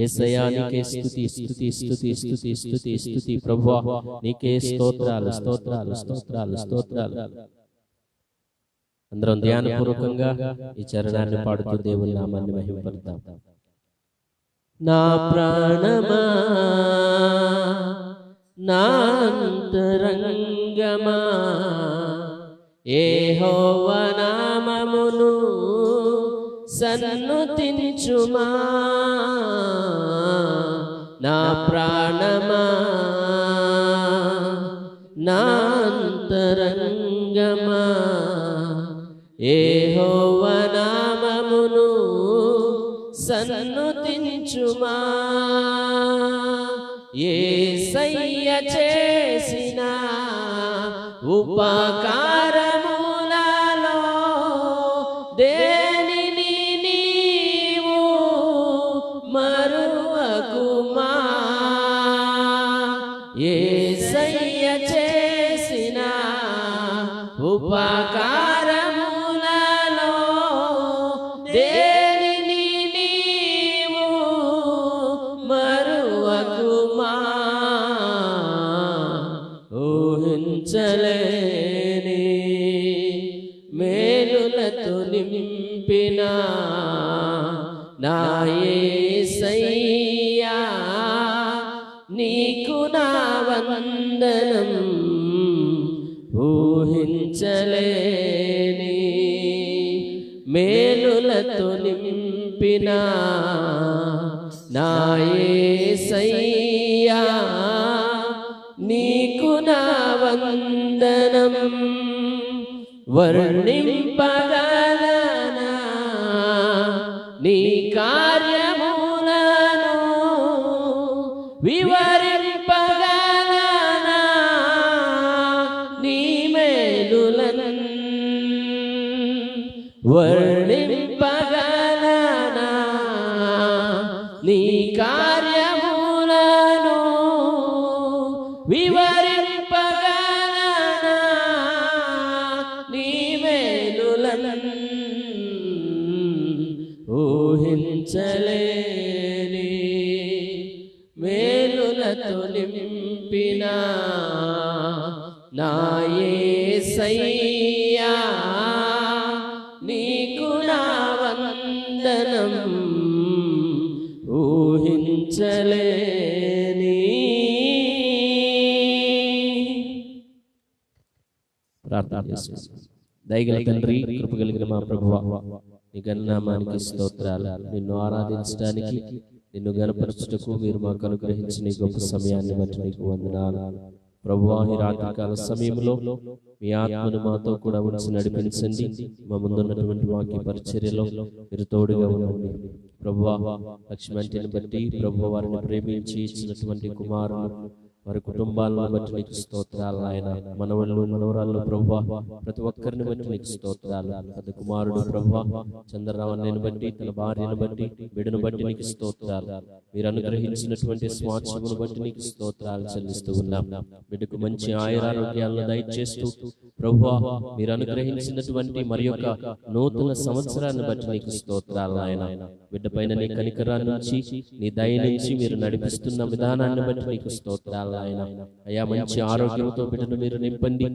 యేసయ్యా, నీకే స్తుతి స్తుతి స్తుతి స్తుతి స్తుతి స్తుతి ప్రభువా. నీకే స్తోత్రాలు స్తోత్రాలు స్తోత్రాలు స్తోత్రాలు. అందరం ధ్యానపూర్వకంగా ఈ చరణాన్ని పాడుతూ దేవుని నామాన్ని మహిమపడతాం. నా ప్రాణమా, నా అంతరంగమా, యెహోవా నామమును సన్నుతించుమా. నా ప్రాణమా, నా అంతరంగమా, యెహోవా నామమును సన్నుతించుమా. యేసయ్య చేసిన ఉపకారములలో దేనిని నీవు మరువకుమా. యేసయ్య చేసిన ఉపకారములలో దేనిని నీవు మరువకుమా ఊహించలేని మేలులతో నింపిన నా యేసయ్యా నీకు నా వందనం ఊహించలేని మేలులతో నింపిన నా యేసయ్యా నీకు నా వందనం వర్ణింపగలనా నీ కార్యములను వివరింపగలనా నీ మేలులను వర్ణింపగలనా నీ కార్యములను వివరింపగలనా నీ మేలులను ఊహించలేని మేలులతో నింపిన నా యేసయ్యా నీకు నా వందనం ఊహించలేని. ప్రార్థన చేసుకుందాం. దయగల తండ్రి, కృపగలిగిన మా ప్రభువా, నీ గణనామానికి స్తోత్రాలు. నిన్ను ఆరాధించడానికి, నిన్ను గణపరచుటకు మీరు మాకు అనుగ్రహించిన ఈ గొప్ప సమయాన్ని బట్టి నీకు వందనాలు ప్రభువా. ఈ రాత్రికాల సమయంలో మీ ఆత్మను మాతో కూడా ఉంచి నడిపించండి. మా ముందున్నటువంటి వాక్య పరిచర్యలో మీరు తోడుగా ఉండండి ప్రభువా. లక్ష్మణ్ని బట్టి ప్రభువా, వారిని ప్రేమించి ఇచ్చినటువంటి కుమారులు, వారి కుటుంబాలను బట్టి నీకు స్తోత్రాలు ఆయన. మనవళ్ళు మనవరాళ్ళు ప్రభువా, ప్రతి ఒక్కరిని బట్టి నీకు స్తోత్రాలు. పెద్ద కుమారుడు ప్రభువా చంద్రరావణ్ణిని బట్టి, తన భార్యను బట్టి, బిడ్డను బట్టి నీకు స్తోత్రాలు. మీరు అనుగ్రహించినటువంటి స్వాస్థ్యమును బట్టి నీకు స్తోత్రాలు చెల్లిస్తూ ఉన్నాం. బిడ్డకు మంచి ఆయురారోగ్యాలను దయచేస్తూ ప్రభువా, మీరు అనుగ్రహించినటువంటి మరి యొక్క నూతన సంవత్సరాన్ని బట్టి నీకు స్తోత్రాలు ఆయన. బిడ్డ పైన నీ కనికరాన్ని నుంచి, నీ దయ నుంచి మీరు నడిపిస్తున్న విధానాన్ని బట్టి నీకు స్తోత్రాలు ఆయన. అయా మంచి ఆరోగ్యంతో బిడ్డను మీరు నింపండి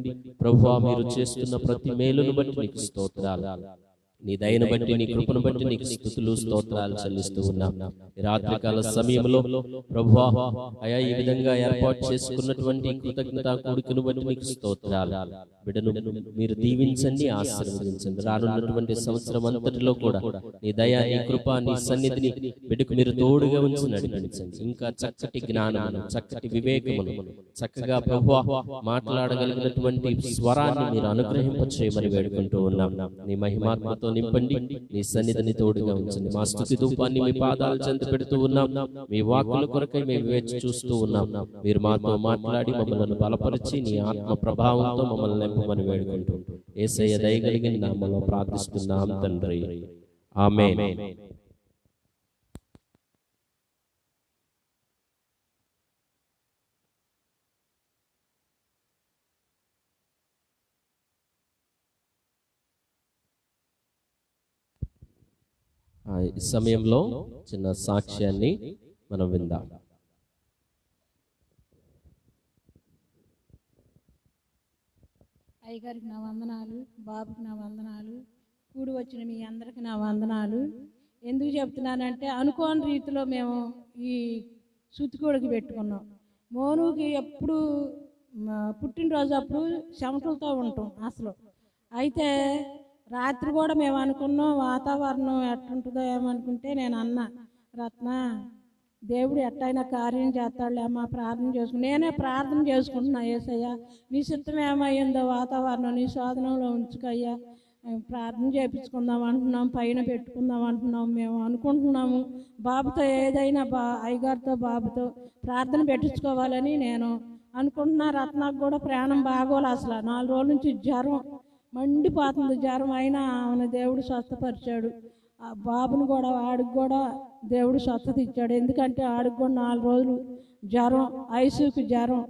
ప్రభువా. మీరు చేస్తున్న ప్రతి మేలును బట్టి నీకు స్తోత్రాలు. నీ దయను బట్టి, నీ కృపను బట్టి నీకు స్తుతులు స్తోత్రాలు చెల్లిస్తూ ఉన్నాం. ఈ రాత్రికాల సమయంలో ప్రభువా అయా ఈ విధంగా ఏర్పాటు చేసుకున్నటువంటి కృతజ్ఞత కూడికను బట్టి నీకు స్తోత్రాలు. బిడ్డను మీరు దీవించండి, ఆశీర్వదించండి. రానున్నటువంటి సంవత్సరం అంతటిలో కూడా నీ దయ, నీ కృప, నీ సన్నిధిని బిడ్డకు మీరు తోడుగా ఉంచి నడిపించండి. ఇంకా చక్కటి జ్ఞానమును, చక్కటి వివేకమును, చక్కగా ప్రభువా మాట్లాడగలిగినటువంటి స్వరాన్ని మీరు అనుగ్రహింపచేయమని వేడుకుంటూ ఉన్నాం. నీ మహిమాత్మతో నింపండి, నీ సన్నిధిని తోడుగా ఉంచండి. మా స్తుతి ధూపాన్ని మీ పాదాల చెంత పెడుతూ ఉన్నాం. మీ వాక్కుల కొరకై మేము వేచి చూస్తూ ఉన్నాం. మీరు మాతో మాట్లాడి మమ్మల్ని బలపరిచి నీ ఆత్మ ప్రభావంతో మమ్మల్ని నింపమని వేడుకుంటూ యేసయ్య దయగలిగిన నామములో ప్రార్థిస్తున్నాం తండ్రి, ఆమేన్. ఈ సమయంలో చిన్న సాక్ష్యాన్ని మనం విందాం. అయ్యగారికి నా వందనాలు, బాబుకి నా వందనాలు, కూడి వచ్చిన మీ అందరికి నా వందనాలు. ఎందుకు చెప్తున్నానంటే అనుకోని రీతిలో మేము ఈ సుతికోడికి పెట్టుకున్నాం. మోనుకి ఎప్పుడు పుట్టినరోజు అప్పుడు చెమటలతో ఉంటాం అసలు. అయితే రాత్రి కూడా మేము అనుకున్నాం వాతావరణం ఎట్లుంటుందో ఏమనుకుంటే నేను అన్నా, రత్న దేవుడు ఎట్టయినా కార్యం చేస్తాడులే అమ్మా, ప్రార్థన చేసుకుని నేనే ప్రార్థన చేసుకుంటున్నా. యేసయ్య నీ చిత్తం ఏమయ్యిందో వాతావరణం నీ శోధనంలో ఉంచుకయ్యా, ప్రార్థన చేయించుకుందాం అంటున్నాం, పైన పెట్టుకుందాం అంటున్నాం. మేము అనుకుంటున్నాము బాబుతో ఏదైనా అయ్యగారితో బాబుతో ప్రార్థన పెట్టించుకోవాలని నేను అనుకుంటున్నా. రత్నాకు కూడా ప్రాణం బాగోలు అసలు. 4 రోజుల నుంచి జ్వరం మండిపోతుంది. జ్వరం అయినా ఆమెను దేవుడు స్వస్థపరిచాడు. ఆ బాబును కూడా ఆడికి కూడా దేవుడు స్వస్థత ఇచ్చాడు. ఎందుకంటే ఆడికి కూడా 4 రోజులు జ్వరం, ఐసీయూకి జ్వరం,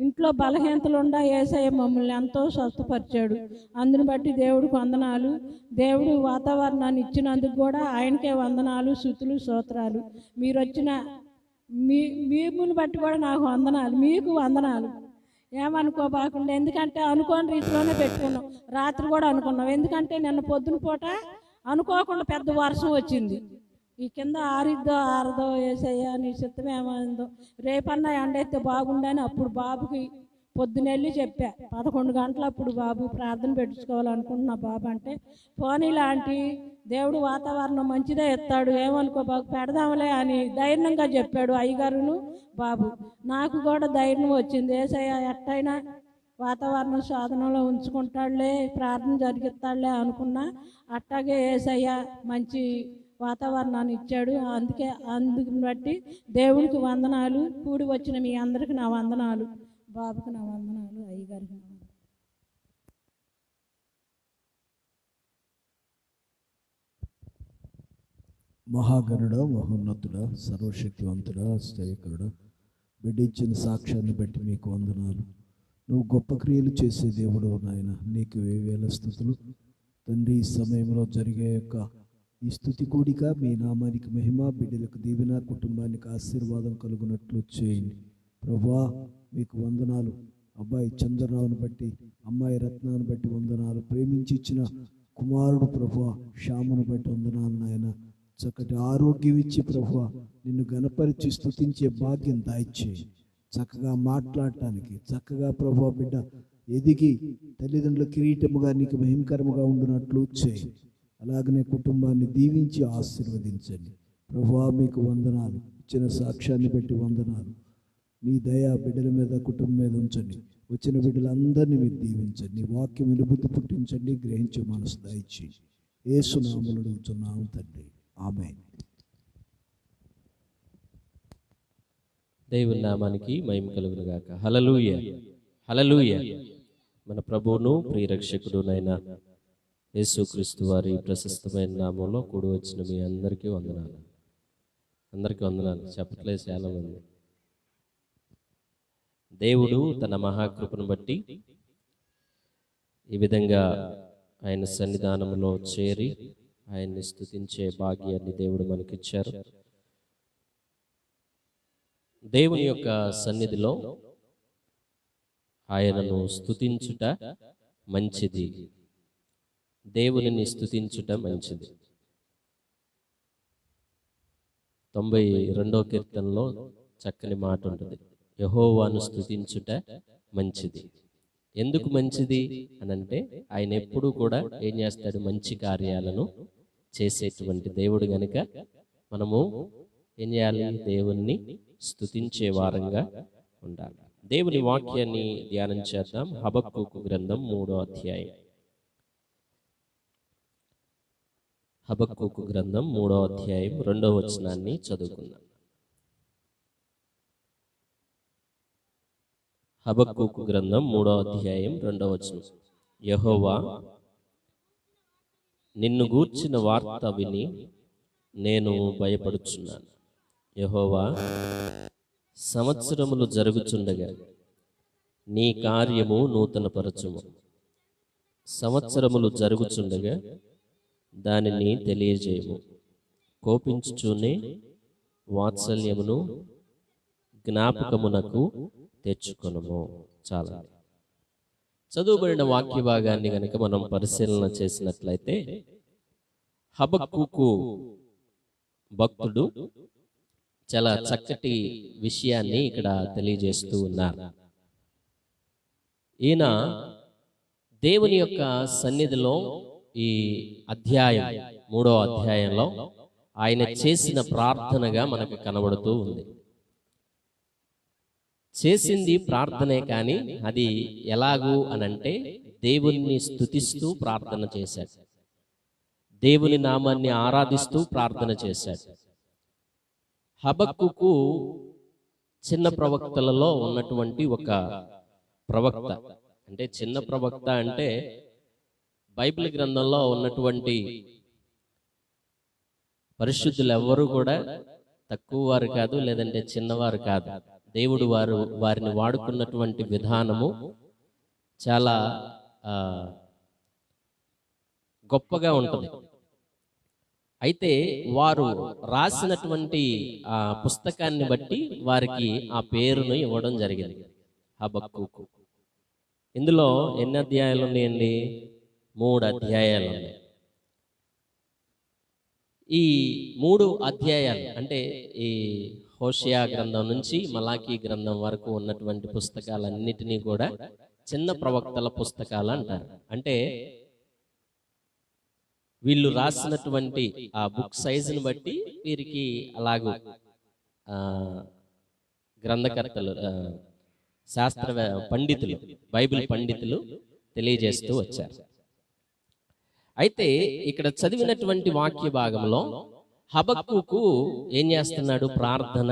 ఇంట్లో బలహీనతలు ఉండా యేసయ్య మమ్మల్ని ఎంతో స్వస్థపరిచాడు. అందుని బట్టి దేవుడికి వందనాలు. దేవుడు వాతావరణాన్ని ఇచ్చినందుకు కూడా ఆయనకే వందనాలు, స్తుతులు, స్తోత్రాలు. మీరు వచ్చిన మిమ్మల్ని బట్టి కూడా నాకు వందనాలు, మీకు వందనాలు. ఏమనుకోబాకుండా, ఎందుకంటే అనుకోని రీతిలోనే పెట్టుకున్నాం. రాత్రి కూడా అనుకున్నాం, ఎందుకంటే నిన్న పొద్దున పూట అనుకోకుండా పెద్ద వర్షం వచ్చింది. ఈ కింద ఆరిద్దో ఆరదో వేసయ్యా నీ చిత్తం ఏమైందో, రేపన్నా ఎండైతే బాగుండని అప్పుడు బాబుకి పొద్దునెళ్ళి చెప్పా. 11 గంటలు అప్పుడు బాబు ప్రార్థన పెట్టించుకోవాలనుకుంటున్నా. బాబు అంటే పోనీ లాంటి దేవుడు వాతావరణం మంచిదే ఇస్తాడు, ఏమనుకో బాబు పెడదాంలే అని ధైర్యంగా చెప్పాడు అయ్యగారును బాబు. నాకు కూడా ధైర్యం వచ్చింది, ఏసయ్య ఎట్టయినా వాతావరణం సాధనలో ఉంచుకుంటాడులే, ప్రార్థన జరిగిస్తాడులే అనుకున్నా. అట్టాగే ఏసయ్య మంచి వాతావరణాన్ని ఇచ్చాడు. అందుకు బట్టి దేవునికి వందనాలు. కూడి వచ్చిన మీ అందరికి నా వందనాలు, బాబుకి నా వందనాలు, అయ్యగారికి నా వందనాలు. మహాగణుడ, మహోన్నతుడ, సర్వశక్తివంతుడ, స్థైర్యకరుడ, బిడ్డ ఇచ్చిన సాక్ష్యాన్ని బట్టి మీకు వందనాలు. నువ్వు గొప్ప క్రియలు చేసే దేవుడు నాయన, నీకు వేవేల స్తుతులు తండ్రి. ఈ సమయంలో జరిగే యొక్క ఈ స్తుతి కూడిక మీ నామానికి మహిమ, బిడ్డలకు దీవెన, కుటుంబానికి ఆశీర్వాదం కలుగునట్లు చేయండి ప్రభువా. మీకు వందనాలు. అబ్బాయి చంద్రరావును బట్టి, అమ్మాయి రత్నాన్ని బట్టి వందనాలు. ప్రేమించి ఇచ్చిన కుమారుడు ప్రభువా శ్యామును బట్టి వందనాలు నాయన. చక్కటి ఆరోగ్యం ఇచ్చి ప్రభువా నిన్ను గణపరిచి స్తుతించే భాగ్యం దాయిచ్చేయి. చక్కగా మాట్లాడటానికి, చక్కగా ప్రభువా బిడ్డ ఎదిగి తల్లిదండ్రుల కిరీటముగా నీకు మహిమకరముగా ఉండునట్లు చేయి. అలాగనే కుటుంబాన్ని దీవించి ఆశీర్వదించండి ప్రభువా. మీకు వందనాలు. ఇచ్చిన సాక్ష్యాన్ని బట్టి వందనాలు. నీ దయ బిడ్డల మీద, కుటుంబం మీద ఉంచండి. వచ్చిన బిడ్డలందరినీ మీరు దీవించండి. నీ వాక్యం వినుబుద్ధి పుట్టించండి, గ్రహించే మనసు దయచి యేసు నామములో అడుగుతున్నాము తండ్రి, ఆమేన్. దేవుని నామానికి మహిమ కలుగును గాక. హల్లెలూయా, హల్లెలూయా. మన ప్రభువును ప్రియరక్షకుడునైన యేసుక్రీస్తు వారి ప్రశస్తమైన నామంలో కూడి వచ్చిన మీ అందరికీ వందనాలు. అందరికీ వందనాలు చెప్పట్లేదు చాలా మంది. దేవుడు తన మహాకృపను బట్టి ఈ విధంగా ఆయన సన్నిధానంలో చేరి ఆయన్ని స్తుతించే భాగ్యాన్ని దేవుడు మనకిచ్చారు. దేవుని యొక్క సన్నిధిలో ఆయనను స్తుతించుట మంచిది, దేవునిని స్తుతించుట మంచిది. 92వ కీర్తనలో చక్కని మాట ఉంటుంది, యెహోవాను స్తుతించుట మంచిది. ఎందుకు మంచిది అనంటే ఆయన ఎప్పుడూ కూడా ఏం చేస్తాడు, మంచి కార్యాలను చేసేటువంటి దేవుడు గనుక మనము ఏం చేయాలి, దేవుణ్ణి స్తుతించే వారంగా ఉండాలి. దేవుని వాక్యాన్ని ధ్యానం చేద్దాం. హబక్కూకు గ్రంథం 3వ అధ్యాయం. హబక్కూకు గ్రంథం 3వ అధ్యాయం 2వ వచనాన్ని చదువుకుందాం. హబక్కూకు గ్రంథం 3వ అధ్యాయం 2వ వచనం. యెహోవా, నిన్ను గూర్చిన వార్త విని నేను భయపడుచున్నాను. యెహోవా, సంవత్సరములు జరుగుచుండగా నీ కార్యము నూతనపరచుము. సంవత్సరములు జరుగుచుండగా దానిని తెలియజేయము. కోపించుచూనే వాత్సల్యమును జ్ఞాపకమునకు తెచ్చుకొనుము. చాలా చదువుబడిన వాక్య భాగాన్ని గనుక మనం పరిశీలన చేసినట్లయితే హబక్కూకు భక్తుడు చాలా చక్కటి విషయాన్ని ఇక్కడ తెలియజేస్తూ ఉన్నారు. ఈయన దేవుని యొక్క సన్నిధిలో ఈ అధ్యాయం 3వ అధ్యాయంలో ఆయన చేసిన ప్రార్థనగా మనకు కనబడుతూ ఉంది. చేసింది ప్రార్థనే, కానీ అది ఎలాగూ అనంటే దేవుణ్ణి స్తుతిస్తూ ప్రార్థన చేశాడు, దేవుని నామాన్ని ఆరాధిస్తూ ప్రార్థన చేశాడు. హబక్కూకు చిన్న ప్రవక్తలలో ఉన్నటువంటి ఒక ప్రవక్త. అంటే చిన్న ప్రవక్త అంటే బైబిల్ గ్రంథంలో ఉన్నటువంటి పరిశుద్ధులు ఎవ్వరూ కూడా తక్కువ వారు కాదు, లేదంటే చిన్నవారు కాదు. దేవుడు వారిని వాడుకున్నటువంటి విధానము చాలా గొప్పగా ఉంటుంది. అయితే వారు రాసినటువంటి ఆ పుస్తకాన్ని బట్టి వారికి ఆ పేరును ఇవ్వడం జరిగింది, హబక్కూకు. ఇందులో ఎన్ని అధ్యాయాలు ఉన్నాయండి? 3 అధ్యాయాలు ఉన్నాయి. ఈ 3 అధ్యాయాలు అంటే ఈ హోషేయ గ్రంథం నుంచి మలాకీ గ్రంథం వరకు ఉన్నటువంటి పుస్తకాలన్నిటినీ కూడా చిన్న ప్రవక్తల పుస్తకాలు అంటారు. అంటే వీళ్ళు రాసినటువంటి ఆ బుక్ సైజుని బట్టి వీరికి అలాగూ గ్రంథకర్తలు, శాస్త్ర పండితులు, బైబిల్ పండితులు తెలియజేస్తూ వచ్చారు. అయితే ఇక్కడ చదివినటువంటి వాక్య భాగంలో హబక్కూకు ఏం చేస్తున్నాడు? ప్రార్థన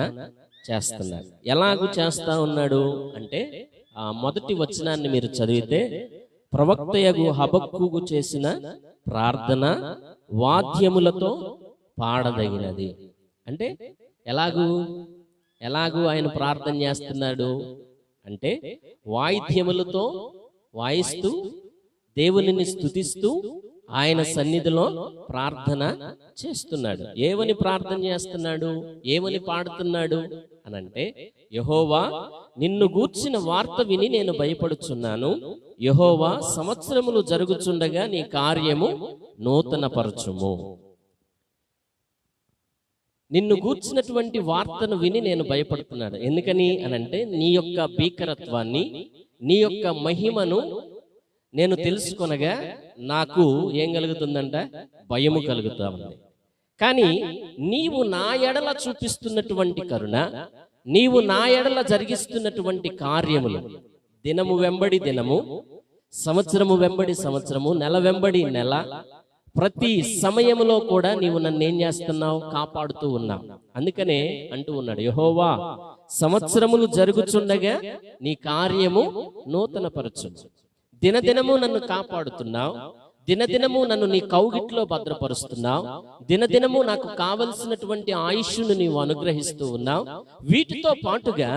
చేస్తున్నాడు. ఎలాగూ చేస్తా ఉన్నాడు అంటే ఆ మొదటి వచనాన్ని మీరు చదివితే, ప్రవక్తయగు హబక్కూకు చేసిన ప్రార్థన వాద్యములతో పాడదగినది. అంటే ఎలాగూ ఆయన ప్రార్థన చేస్తున్నాడు అంటే వాయిద్యములతో వాయిస్తూ దేవునిని స్తుతిస్తూ ఆయన సన్నిధిలో ప్రార్థన చేస్తున్నాడు. ఏమని ప్రార్థన చేస్తున్నాడు? ఏమని పాడుతున్నాడు అనంటే, యెహోవా నిన్ను గూర్చిన వార్త విని నేను భయపడుచున్నాను. యెహోవా సంవత్సరములు జరుగుచుండగా నీ కార్యము నూతనపరచుము. నిన్ను గూర్చినటువంటి వార్తను విని నేను భయపడుతున్నాను. ఎందుకని అనంటే, నీ యొక్క భీకరత్వాన్ని, నీ యొక్క మహిమను నేను తెలుసుకొనగా నాకు ఏం కలుగుతుందంట? భయము కలుగుతా ఉంది. కానీ నీవు నా ఎడల చూపిస్తున్నటువంటి కరుణ, నీవు నా ఎడల జరిగిస్తున్నటువంటి కార్యములు, దినము వెంబడి దినము, సంవత్సరము వెంబడి సంవత్సరము, నెల వెంబడి నెల, ప్రతి సమయములో కూడా నీవు నన్ను ఏం చేస్తున్నావు? కాపాడుతూ ఉన్నావు. అందుకనే అంటూ ఉన్నాడు, యెహోవా సంవత్సరములు జరుగుచుండగా నీ కార్యము నూతనపరచు. దినదినము నన్ను కాపాడుతున్నావు, దినదినము నన్ను నీ కౌగిట్లో భద్రపరుస్తున్నావు, దినదినము నాకు కావలసినటువంటి ఆయుష్ను నీవు అనుగ్రహిస్తూ ఉన్నావు. వీటితో పాటుగా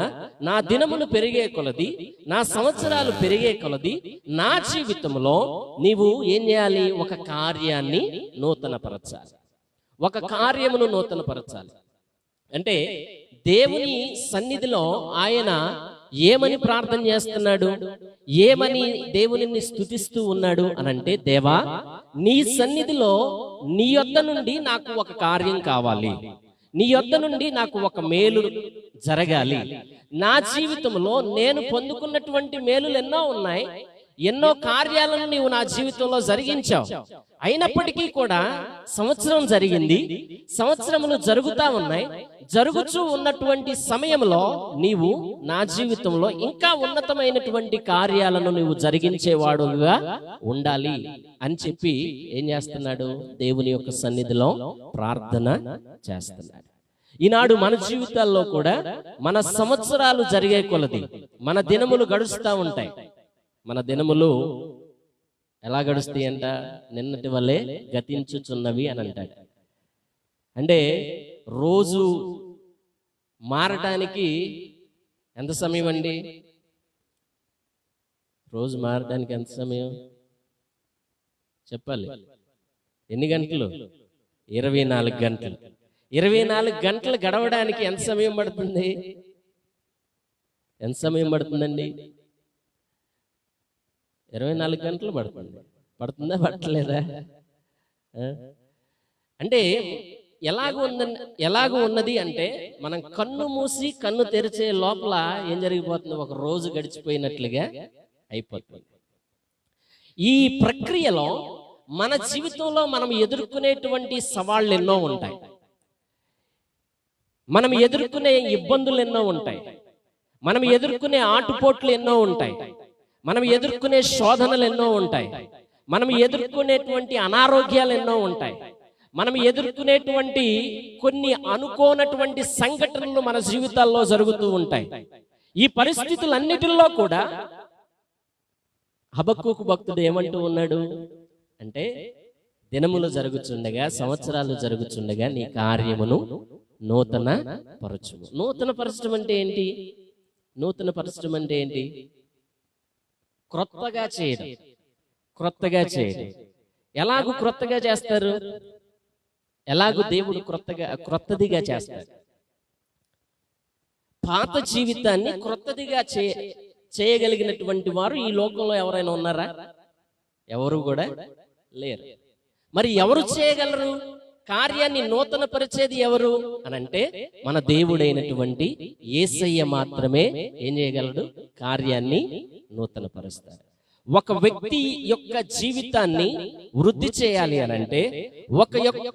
నా దినములు పెరిగే కొలది, నా సంవత్సరాలు పెరిగే కొలది నా జీవితంలో నీవు ఏం చేయాలి? ఒక కార్యాన్ని నూతనపరచాలి, ఒక కార్యమును నూతనపరచాలి. అంటే దేవుని సన్నిధిలో ఆయన ఏమని ప్రార్థన చేస్తున్నాడు? ఏమని దేవునిని స్తుతిస్తూ ఉన్నాడు అనంటే, దేవా నీ సన్నిధిలో నీ యొద్ద నుండి నాకు ఒక కార్యం కావాలి, నీ యొద్ద నుండి నాకు ఒక మేలు జరగాలి. నా జీవితంలో నేను పొందుకున్నటువంటి మేలులు ఎన్నో ఉన్నాయి, ఎన్నో కార్యాలను నీవు నా జీవితంలో జరిగించావు. అయినప్పటికీ కూడా సంవత్సరం జరిగింది, సంవత్సరములు జరుగుతా ఉన్నాయి. జరుగుతూ ఉన్నటువంటి సమయంలో నీవు నా జీవితంలో ఇంకా ఉన్నతమైనటువంటి కార్యాలను నీవు జరిగించేవాడుగా ఉండాలి అని చెప్పి ఏం చేస్తున్నాడు? దేవుని యొక్క సన్నిధిలో ప్రార్థన చేస్తున్నాడు. ఈనాడు మన జీవితాల్లో కూడా మన సంవత్సరాలు జరిగే కొలది మన దినములు గడుస్తూ ఉంటాయి. మన దినములు ఎలా గడుస్తాయి అంట? నిన్నటి వల్లే గతించుచున్నవి అని అంటాడు. అంటే రోజు మారటానికి ఎంత సమయం అండి? రోజు మారటానికి ఎంత సమయం చెప్పాలి? ఎన్ని గంటలు? 24 గంటలు. 24 గంటలు గడవడానికి ఎంత సమయం పడుతుంది? ఎంత సమయం పడుతుందండి? 24 గంటలు పడుతుంది. పడుతుందా? పట్టలేదా? అంటే ఎలాగూ ఉన్నది అంటే, మనం కన్ను మూసి కన్ను తెరిచే లోపల ఏం జరిగిపోతుంది? ఒక రోజు గడిచిపోయినట్లుగా అయిపోతుంది. ఈ ప్రక్రియలో మన జీవితంలో మనం ఎదుర్కొనేటువంటి సవాళ్ళు ఎన్నో ఉంటాయి, మనం ఎదుర్కొనే ఇబ్బందులు ఎన్నో ఉంటాయి, మనం ఎదుర్కొనే ఆటుపోట్లు ఎన్నో ఉంటాయి, మనం ఎదుర్కొనే శోధనలు ఎన్నో ఉంటాయి, మనం ఎదుర్కొనేటువంటి అనారోగ్యాలు ఎన్నో ఉంటాయి, మనం ఎదుర్కొనేటువంటి కొన్ని అనుకోనటువంటి సంఘటనలు మన జీవితాల్లో జరుగుతూ ఉంటాయి. ఈ పరిస్థితులన్నిటిలో కూడా హబక్కూకు భక్తుడు ఏమంటూ ఉన్నాడు అంటే, దినములు జరుగుచుండగా, సంవత్సరాలు జరుగుచుండగా నీ కార్యమును నూతన పరచుము. నూతన పరచడం అంటే ఏంటి? నూతన పరచడం అంటే ఏంటి? క్రొత్తగా చేయడం. క్రొత్తగా చేయడం. ఎలాగూ క్రొత్తగా చేస్తారు? ఎలాగూ దేవుడు క్రొత్తదిగా చేస్తాడు. పాత జీవితాన్ని క్రొత్తదిగా చేయగలిగినటువంటి వారు ఈ లోకంలో ఎవరైనా ఉన్నారా? ఎవరు కూడా లేరు. మరి ఎవరు చేయగలరు? కార్యాన్ని నూతన పరిచేది ఎవరు అనంటే మన దేవుడైనటువంటి యేసయ్య మాత్రమే ఏం చేయగలడు? కార్యాన్ని నూతన పరుస్తాడు. ఒక వ్యక్తి యొక్క జీవితాన్ని వృద్ధి చేయాలి అనంటే,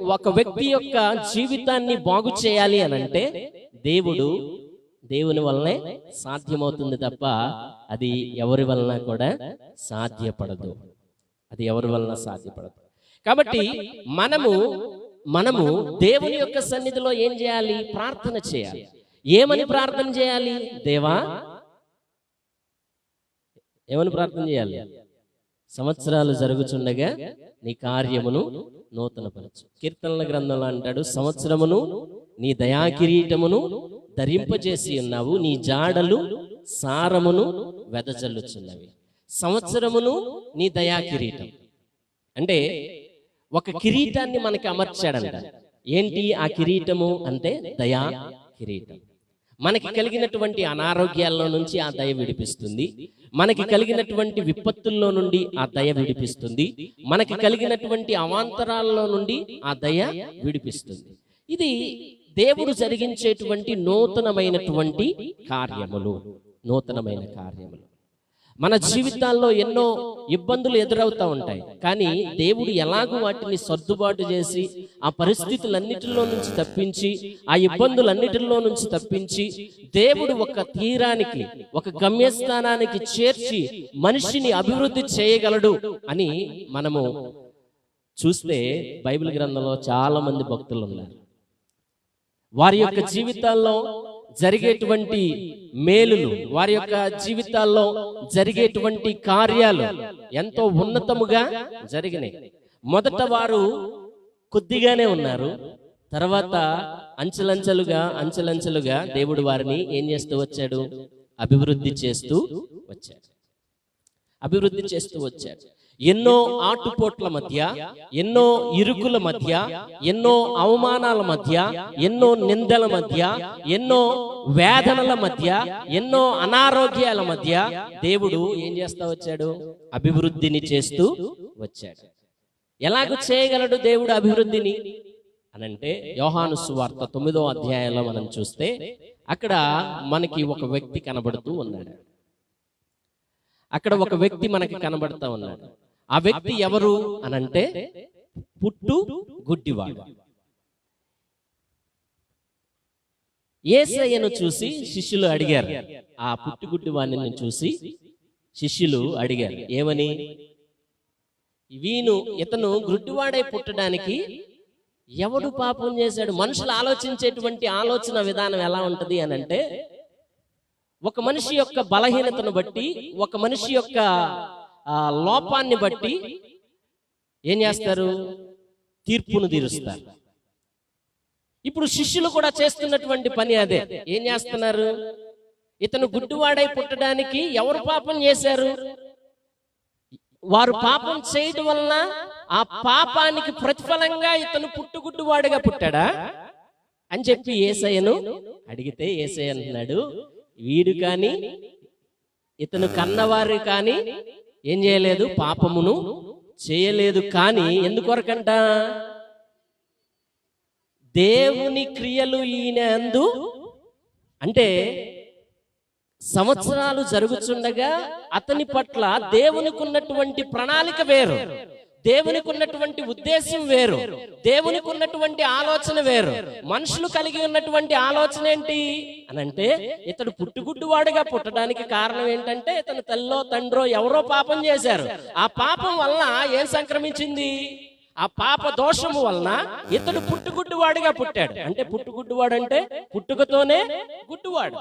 ఒక వ్యక్తి యొక్క జీవితాన్ని బాగు చేయాలి అనంటే దేవుని వల్లనే సాధ్యమవుతుంది తప్ప అది ఎవరి వలన కూడా సాధ్యపడదు. అది ఎవరి వలన సాధ్యపడదు. కాబట్టి మనము దేవుని యొక్క సన్నిధిలో ఏం చేయాలి? ప్రార్థన చేయాలి. ఏమని ప్రార్థన చేయాలి? దేవా, ఏమని ప్రార్థన చేయాలి? సంవత్సరాలు జరుగుచుండగా నీ కార్యమును నూతనపరచు. కీర్తనల గ్రంథంలో అంటాడు, సంవత్సరమును నీ దయాకిరీటమును ధరింపజేసి ఉన్నావు, నీ జాడలు సారమును వెదజల్లుచున్నవి. సంవత్సరమును నీ దయాకిరీటం అంటే ఒక కిరీటాన్ని మనకి అమర్చాడంట. ఏంటి ఆ కిరీటము అంటే? దయా కిరీటం. మనకి కలిగినటువంటి అనారోగ్యాల్లో నుంచి ఆ దయ విడిపిస్తుంది. మనకి కలిగినటువంటి విపత్తుల్లో నుండి ఆ దయ విడిపిస్తుంది. మనకి కలిగినటువంటి అవాంతరాల్లో నుండి ఆ దయ విడిపిస్తుంది. ఇది దేవుడు జరిగించేటువంటి నూతనమైనటువంటి కార్యములు. మన జీవితాల్లో ఎన్నో ఇబ్బందులు ఎదురవుతూ ఉంటాయి. కానీ దేవుడు ఎలాగూ వాటిని సర్దుబాటు చేసి ఆ పరిస్థితులన్నిటిలో నుంచి తప్పించి, ఆ ఇబ్బందులన్నిటిలో నుంచి తప్పించి, దేవుడు ఒక తీరానికి, ఒక గమ్యస్థానానికి చేర్చి మనిషిని అభివృద్ధి చేయగలడు అని మనము చూస్తే బైబిల్ గ్రంథంలో చాలా మంది భక్తులు ఉన్నారు. వారి యొక్క జీవితాల్లో జరిగేటువంటి మేలులు, వారి యొక్క జీవితాల్లో జరిగేటువంటి కార్యాలు ఎంతో ఉన్నతముగా జరిగినాయి. మొదట వారు కొద్దిగానే ఉన్నారు. తర్వాత అంచెలంచెలుగా దేవుడు వారిని ఏం చేస్తూ వచ్చాడు? అభివృద్ధి చేస్తూ వచ్చాడు. ఎన్నో ఆటుపోట్ల మధ్య, ఎన్నో ఇరుకుల మధ్య, ఎన్నో అవమానాల మధ్య, ఎన్నో నిందల మధ్య, ఎన్నో వేదనల మధ్య, ఎన్నో అనారోగ్యాల మధ్య దేవుడు ఏం చేస్తా వచ్చాడు? అభివృద్ధిని చేస్తూ వచ్చాడు. ఎలాగ చేయగలడు దేవుడు అభివృద్ధిని అనంటే, యోహాను సువార్త 9వ అధ్యాయంలో మనం చూస్తే అక్కడ మనకి ఒక వ్యక్తి కనబడుతూ ఉన్నాడు. అక్కడ ఒక వ్యక్తి మనకి కనబడుతూ ఉన్నాడు. ఆ వ్యక్తి ఎవరు అనంటే పుట్టు గుడ్డివాడు. యేసయ్యను చూసి శిష్యులు అడిగారు. ఆ పుట్టు గుడ్డివాడిని చూసి శిష్యులు అడిగారు, ఏమని? ఇతను గుడ్డివాడై పుట్టడానికి ఎవడు పాపం చేశాడు? మనుషులు ఆలోచించేటువంటి ఆలోచన విధానం ఎలా ఉంటది అనంటే, ఒక మనిషి యొక్క బలహీనతను బట్టి, ఒక మనిషి యొక్క లోపాన్ని బట్టి ఏం చేస్తారు? తీర్పును తీరుస్తారు. ఇప్పుడు శిష్యులు కూడా చేస్తున్నటువంటి పని అదే. ఏం చేస్తున్నారు? ఇతను గుడ్డివాడై పుట్టడానికి ఎవరు పాపం చేశారు? వారు పాపం చేయడం వలన ఆ పాపానికి ప్రతిఫలంగా ఇతను పుట్టుగుడ్డివాడుగా పుట్టాడా అని చెప్పి యేసయ్యను అడిగితే, యేసయ్య అంటున్నాడు, వీడు కానీ ఇతను కన్నవారు కానీ ఏం చేయలేదు? పాపమును చేయలేదు. కానీ ఎందుకొరకంట? దేవుని క్రియలు ఈయన యందు, అంటే సంవత్సరాలు జరుగుతుండగా అతని పట్ల దేవునికి ఉన్నటువంటి ప్రణాళిక వేరు, దేవునికి ఉన్నటువంటి ఉద్దేశం వేరు, దేవునికి ఉన్నటువంటి ఆలోచన వేరు. మనుషులు కలిగి ఉన్నటువంటి ఆలోచన ఏంటి అనంటే, ఇతడు పుట్టుగుడ్డువాడుగా పుట్టడానికి కారణం ఏంటంటే, ఇతను తల్లో తండ్రో ఎవరో పాపం చేశారు. ఆ పాపం వలన ఏం సంక్రమించింది? ఆ పాప దోషము వలన ఇతడు పుట్టుగుడ్డువాడుగా పుట్టాడు. అంటే పుట్టుగుడ్డువాడు అంటే పుట్టుకతోనే గుడ్డువాడు.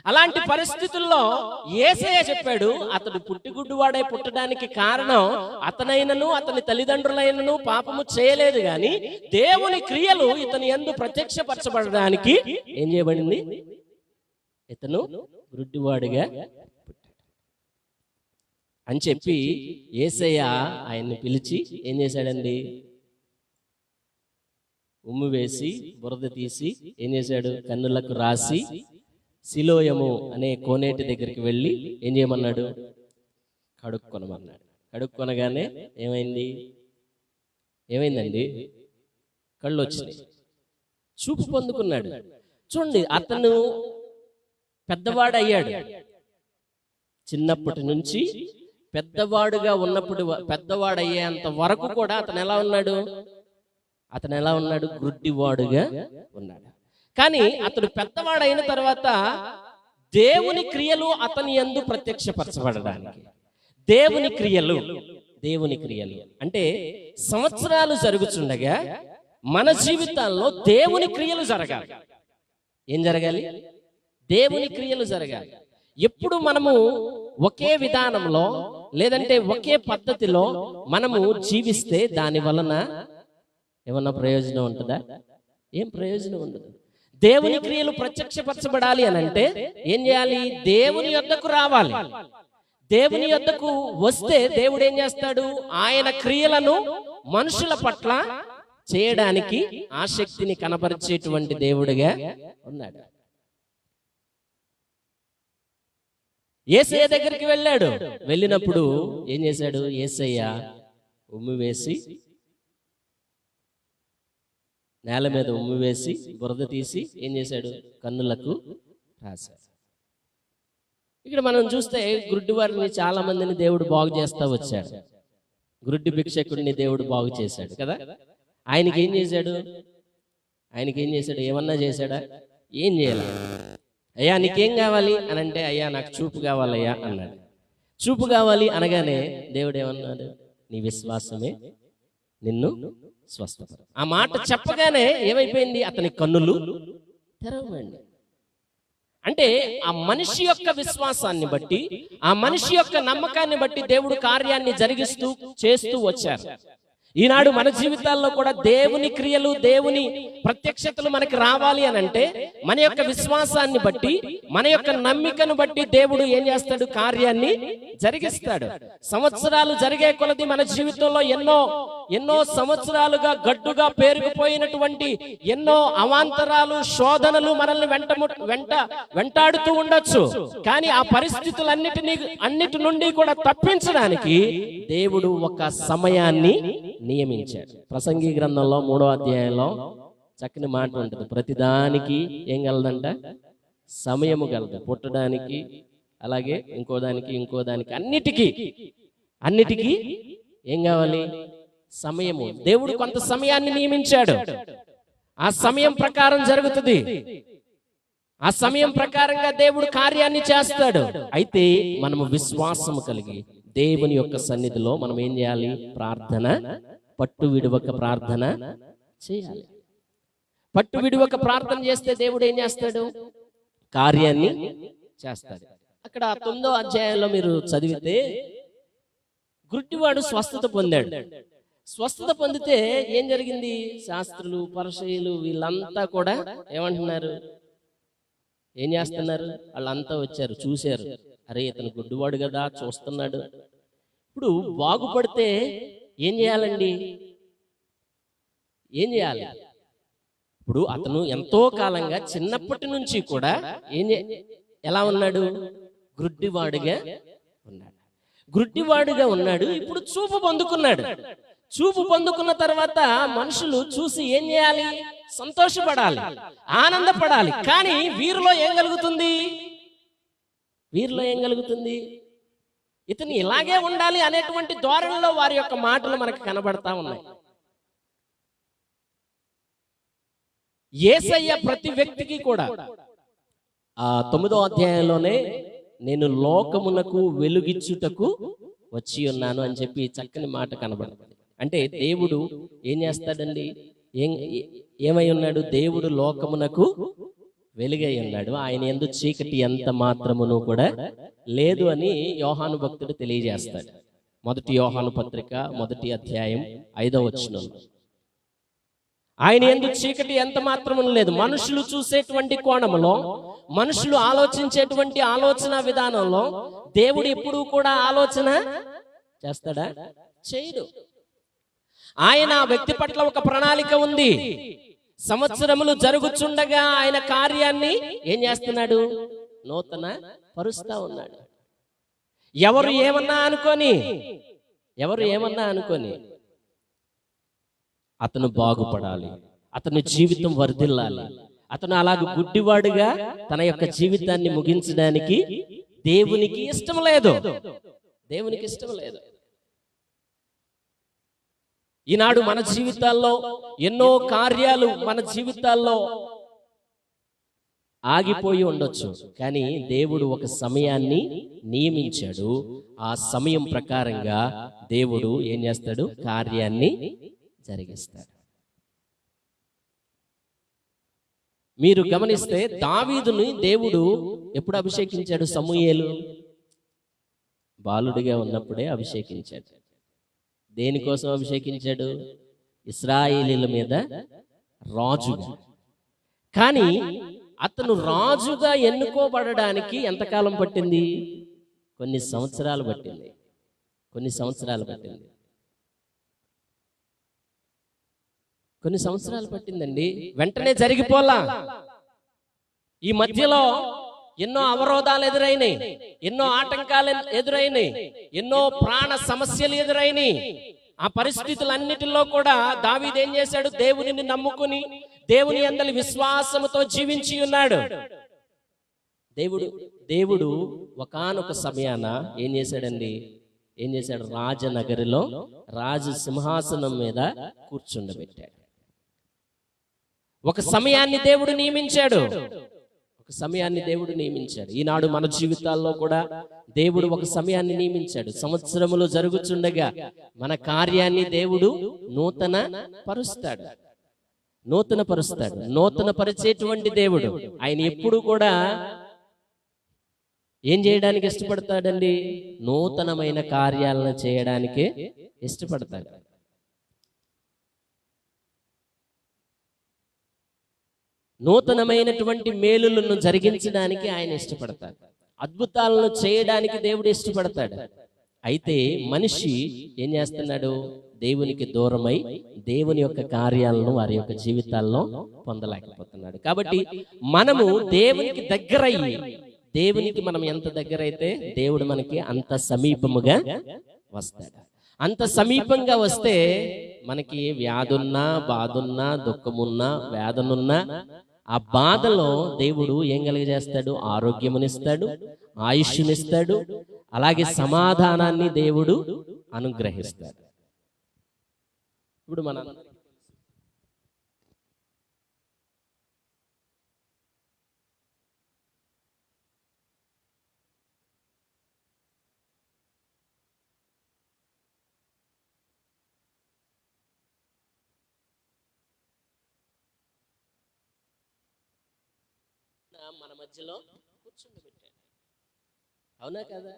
అలాంటి పరిస్థితుల్లో యేసయ్య చెప్పాడు, అతడు పుట్టుగుడ్డువాడై పుట్టడానికి కారణం అతనైనను అతని తల్లిదండ్రులైనను పాపము చేయలేదు, గాని దేవుని క్రియలు ఇతని యందు ప్రత్యక్షపరచబడడానికి ఏం చేయబడింది? ఇతను గుడ్డివాడుగా అని చెప్పి యేసయ్య ఆయన్ని పిలిచి ఏం చేశాడండి? ఉమ్ము వేసి బురద తీసి ఏం చేశాడు? కన్నులకు రాసి సిలోయము అనే కోనేటి దగ్గరికి వెళ్ళి ఏం చేయమన్నాడు? కడుక్కొనమన్నాడు. కడుక్కొనగానే ఏమైందండి? కళ్ళు వచ్చినాయి, చూపు పొందుకున్నాడు. చూడండి, అతను పెద్దవాడయ్యాడు. చిన్నప్పటి నుంచి పెద్దవాడుగా ఉన్నప్పుడు, పెద్దవాడయ్యేంత వరకు కూడా అతను ఎలా ఉన్నాడు? గుడ్డివాడుగా ఉన్నాడు. కానీ అతడు పెద్దవాడైన తర్వాత దేవుని క్రియలు అతని యందు ప్రత్యక్షపరచబడడానికి, దేవుని క్రియలు అంటే సంవత్సరాలు జరుగుతుండగా మన జీవితాల్లో దేవుని క్రియలు జరగాలి. ఏం జరగాలి? దేవుని క్రియలు జరగాలి. ఎప్పుడు మనము ఒకే విధానంలో లేదంటే ఒకే పద్ధతిలో మనము జీవిస్తే దాని వలన ఏమన్నా ప్రయోజనం ఉంటుందా? ఏం ప్రయోజనం ఉండదు. దేవుని క్రియలు ప్రత్యక్షపరచబడాలి అని అంటే ఏం చేయాలి? దేవుని యొద్దకు రావాలి. దేవుని యొద్దకు వస్తే దేవుడు ఏం చేస్తాడు? ఆయన క్రియలను మనుషుల పట్ల చేయడానికి ఆసక్తిని కనపరిచేటువంటి దేవుడిగా ఉన్నాడు. యేసయ్య దగ్గరికి వెళ్ళాడు. వెళ్ళినప్పుడు ఏం చేశాడు? యేసయ్య ఉమ్మి వేసి, నేల మీద ఉమ్మి వేసి బురద తీసి ఏం చేశాడు? కన్నులకు రాశాడు. ఇక్కడ మనం చూస్తే గుడ్డి వారిని చాలా మందిని దేవుడు బాగు చేస్తా వచ్చాడు. గుడ్డి భిక్షకుడిని దేవుడు బాగు చేశాడు కదా. ఆయనకి ఏం చేశాడు? ఏమన్నా చేశాడా? ఏం చేయాలి? అయ్యా నీకేం కావాలి అని అంటే, అయ్యా నాకు చూపు కావాలయ్యా అన్నాడు. చూపు కావాలి అనగానే దేవుడు ఏమన్నాడు? నీ విశ్వాసమే నిన్ను స్వస్థపరచు. ఆ మాట చెప్పగానే ఏమైపోయింది? అతని కన్నులు తెరవండి. అంటే ఆ మనిషి యొక్క విశ్వాసాన్ని బట్టి, ఆ మనిషి యొక్క నమ్మకాన్ని బట్టి దేవుడు కార్యాన్ని చేస్తూ వచ్చారు. ఈనాడు మన జీవితాల్లో కూడా దేవుని క్రియలు, దేవుని ప్రత్యక్షతలు మనకి రావాలి అని అంటే మన యొక్క విశ్వాసాన్ని బట్టి, మన యొక్క నమ్మికను బట్టి దేవుడు ఏం చేస్తాడు? కార్యాన్ని జరిగిస్తాడు. సంవత్సరాలు జరిగే కొలది మన జీవితంలో ఎన్నో సంవత్సరాలుగా గడ్డుగా పేరుకుపోయినటువంటి ఎన్నో అవాంతరాలు, శోధనలు మనల్ని వెంటాడుతూ ఉండొచ్చు. కానీ ఆ పరిస్థితులన్నిటి నుండి కూడా తప్పించడానికి దేవుడు ఒక సమయాన్ని నియమించాడు. ప్రసంగి గ్రంథంలో 3వ అధ్యాయంలో చక్కని మాట ఉంటుంది. ప్రతిదానికి ఏం గలదంట? సమయము గలదు. పుట్టడానికి, అలాగే ఇంకో దానికి అన్నిటికీ ఏం కావాలి? సమయము. దేవుడు కొంత సమయాన్ని నియమించాడు. ఆ సమయం ప్రకారం జరుగుతుంది. ఆ సమయం ప్రకారంగా దేవుడు కార్యాన్ని చేస్తాడు. అయితే మనము విశ్వాసము కలిగి దేవుని యొక్క సన్నిధిలో మనం ఏం చేయాలి? ప్రార్థన, పట్టు విడువక ప్రార్థన చేయాలి. పట్టు విడువక ప్రార్థన చేస్తే దేవుడు ఏం చేస్తాడు? కార్యాన్ని చేస్తాడు. అక్కడ 9వ అధ్యాయంలో మీరు చదివితే గుడ్డివాడు స్వస్థత పొందాడు. స్వస్థత పొందితే ఏం జరిగింది? శాస్త్రులు, పరిసయ్యులు వీళ్ళంతా కూడా ఏమంటున్నారు? ఏం చేస్తున్నారు? వాళ్ళంతా వచ్చారు, చూశారు. అరే ఇతను గుడ్డివాడు కదా, చూస్తున్నాడు. ఇప్పుడు బాగుపడితే ఏం చేయాలండి? ఏం చేయాలి? ఇప్పుడు అతను ఎంతో కాలంగా చిన్నప్పటి నుంచి కూడా ఎలా ఉన్నాడు? గుడ్డివాడుగా ఉన్నాడు. ఇప్పుడు చూపు పొందుకున్నాడు. చూపు పొందుకున్న తర్వాత మనుషులు చూసి ఏం చేయాలి? సంతోషపడాలి, ఆనందపడాలి. కానీ వీరిలో ఏం కలుగుతుంది? ఇతను ఇలాగే ఉండాలి అనేటువంటి ధోరణిలో వారి యొక్క మాటలు మనకు కనబడతా ఉన్నాయి. యేసయ్య ప్రతి వ్యక్తికి కూడా ఆ 9వ అధ్యాయంలోనే నేను లోకమునకు వెలుగిచ్చుటకు వచ్చి ఉన్నాను అని చెప్పి చక్కని మాట కనబడుతుంది. అంటే దేవుడు ఏం చేస్తాడండి? ఏమై ఉన్నాడు? దేవుడు లోకమునకు వెలుగై ఉన్నాడు. ఆయన యందు చీకటి ఎంత మాత్రమును కూడా లేదు అని యోహాను భక్తుడు తెలియజేస్తాడు. 1 యోహాను పత్రిక 1వ అధ్యాయం 5వ వచనం. ఆయన యందు చీకటి ఎంత మాత్రమును లేదు. మనుషులు చూసేటువంటి కోణంలో, మనుషులు ఆలోచించేటువంటి ఆలోచన విధానంలో దేవుడు ఎప్పుడూ కూడా ఆలోచన చేస్తాడా? చేయడు. ఆయన వ్యక్తి పట్ల ఒక ప్రణాళిక ఉంది. సంవత్సరములు జరుగుచుండగా ఆయన కార్యాన్ని ఏం చేస్తున్నాడు? నూతన పరుస్తా ఉన్నాడు. ఎవరు ఏమన్నా అనుకొని అతను బాగుపడాలి, అతని జీవితం వర్ధిల్లాలి, అతను అలాగ గుడ్డివాడుగా తన యొక్క జీవితాన్ని ముగించడానికి దేవునికి ఇష్టం లేదు. ఈనాడు మన జీవితాల్లో ఎన్నో కార్యాలు మన జీవితాల్లో ఆగిపోయి ఉండొచ్చు, కానీ దేవుడు ఒక సమయాన్ని నియమించాడు. ఆ సమయం ప్రకారంగా దేవుడు ఏం చేస్తాడు? కార్యాన్ని జరిగిస్తాడు. మీరు గమనిస్తే దావీదుని దేవుడు ఎప్పుడు అభిషేకించాడు? సమూయేలు బాలుడిగా ఉన్నప్పుడే అభిషేకించాడు. దేనికోసం అభిషేకించాడు? ఇశ్రాయేలీల మీద రాజుగా. కానీ అతను రాజుగా ఎన్నుకోబడడానికి ఎంతకాలం పట్టింది? కొన్ని సంవత్సరాలు పట్టిందండి. వెంటనే జరిగిపోలా. ఈ మధ్యలో ఎన్నో అవరోధాలు ఎదురైనాయి, ఎన్నో ఆటంకాలు ఎదురైనాయి, ఎన్నో ప్రాణ సమస్యలు ఎదురైనాయి. ఆ పరిస్థితులన్నిటిలో కూడా దావీదు ఏం చేశాడు? దేవునిని నమ్ముకుని దేవుని యందలి విశ్వాసముతో జీవించి ఉన్నాడు. దేవుడు ఒకానొక సమయాన ఏం చేశాడు? రాజనగరిలో రాజు సింహాసనం మీద కూర్చుండబెట్టాడు. ఒక సమయాన్ని దేవుడు నియమించాడు. ఈనాడు మన జీవితాల్లో కూడా దేవుడు ఒక సమయాన్ని నియమించాడు. సంవత్సరములు జరుగుచుండగా మన కార్యాన్ని దేవుడు నూతన పరిచేటువంటి దేవుడు. ఆయన ఎప్పుడు కూడా ఏం చేయడానికి ఇష్టపడతాడండి? నూతనమైన కార్యాలను చేయడానికే ఇష్టపడతాడు. నూతనమైనటువంటి మేలులను జరిగించడానికి ఆయన ఇష్టపడతాడు. అద్భుతాలను చేయడానికి దేవుడు ఇష్టపడతాడు. అయితే మనిషి ఏం చేస్తున్నాడు? దేవునికి దూరమై దేవుని యొక్క కార్యాలను వారి యొక్క జీవితాల్లో పొందలేకపోతున్నాడు. కాబట్టి మనము దేవునికి దగ్గరయ్యి, దేవునికి మనం ఎంత దగ్గరైతే దేవుడు మనకి అంత సమీపముగా వస్తాడు. అంత సమీపంగా వస్తే మనకి వ్యాధున్నా, బాధున్నా, దుఃఖమున్నా, వేదనున్నా ఆ బాధలో దేవుడు ఏం కలిగజేస్తాడు? ఆరోగ్యమునిస్తాడు, ఆయుష్నిస్తాడు, అలాగే సమాధానాన్ని దేవుడు అనుగ్రహిస్తాడు. ఇప్పుడు మన మధ్యలో కూర్చుండబెట్టాడు. అవునా కదా?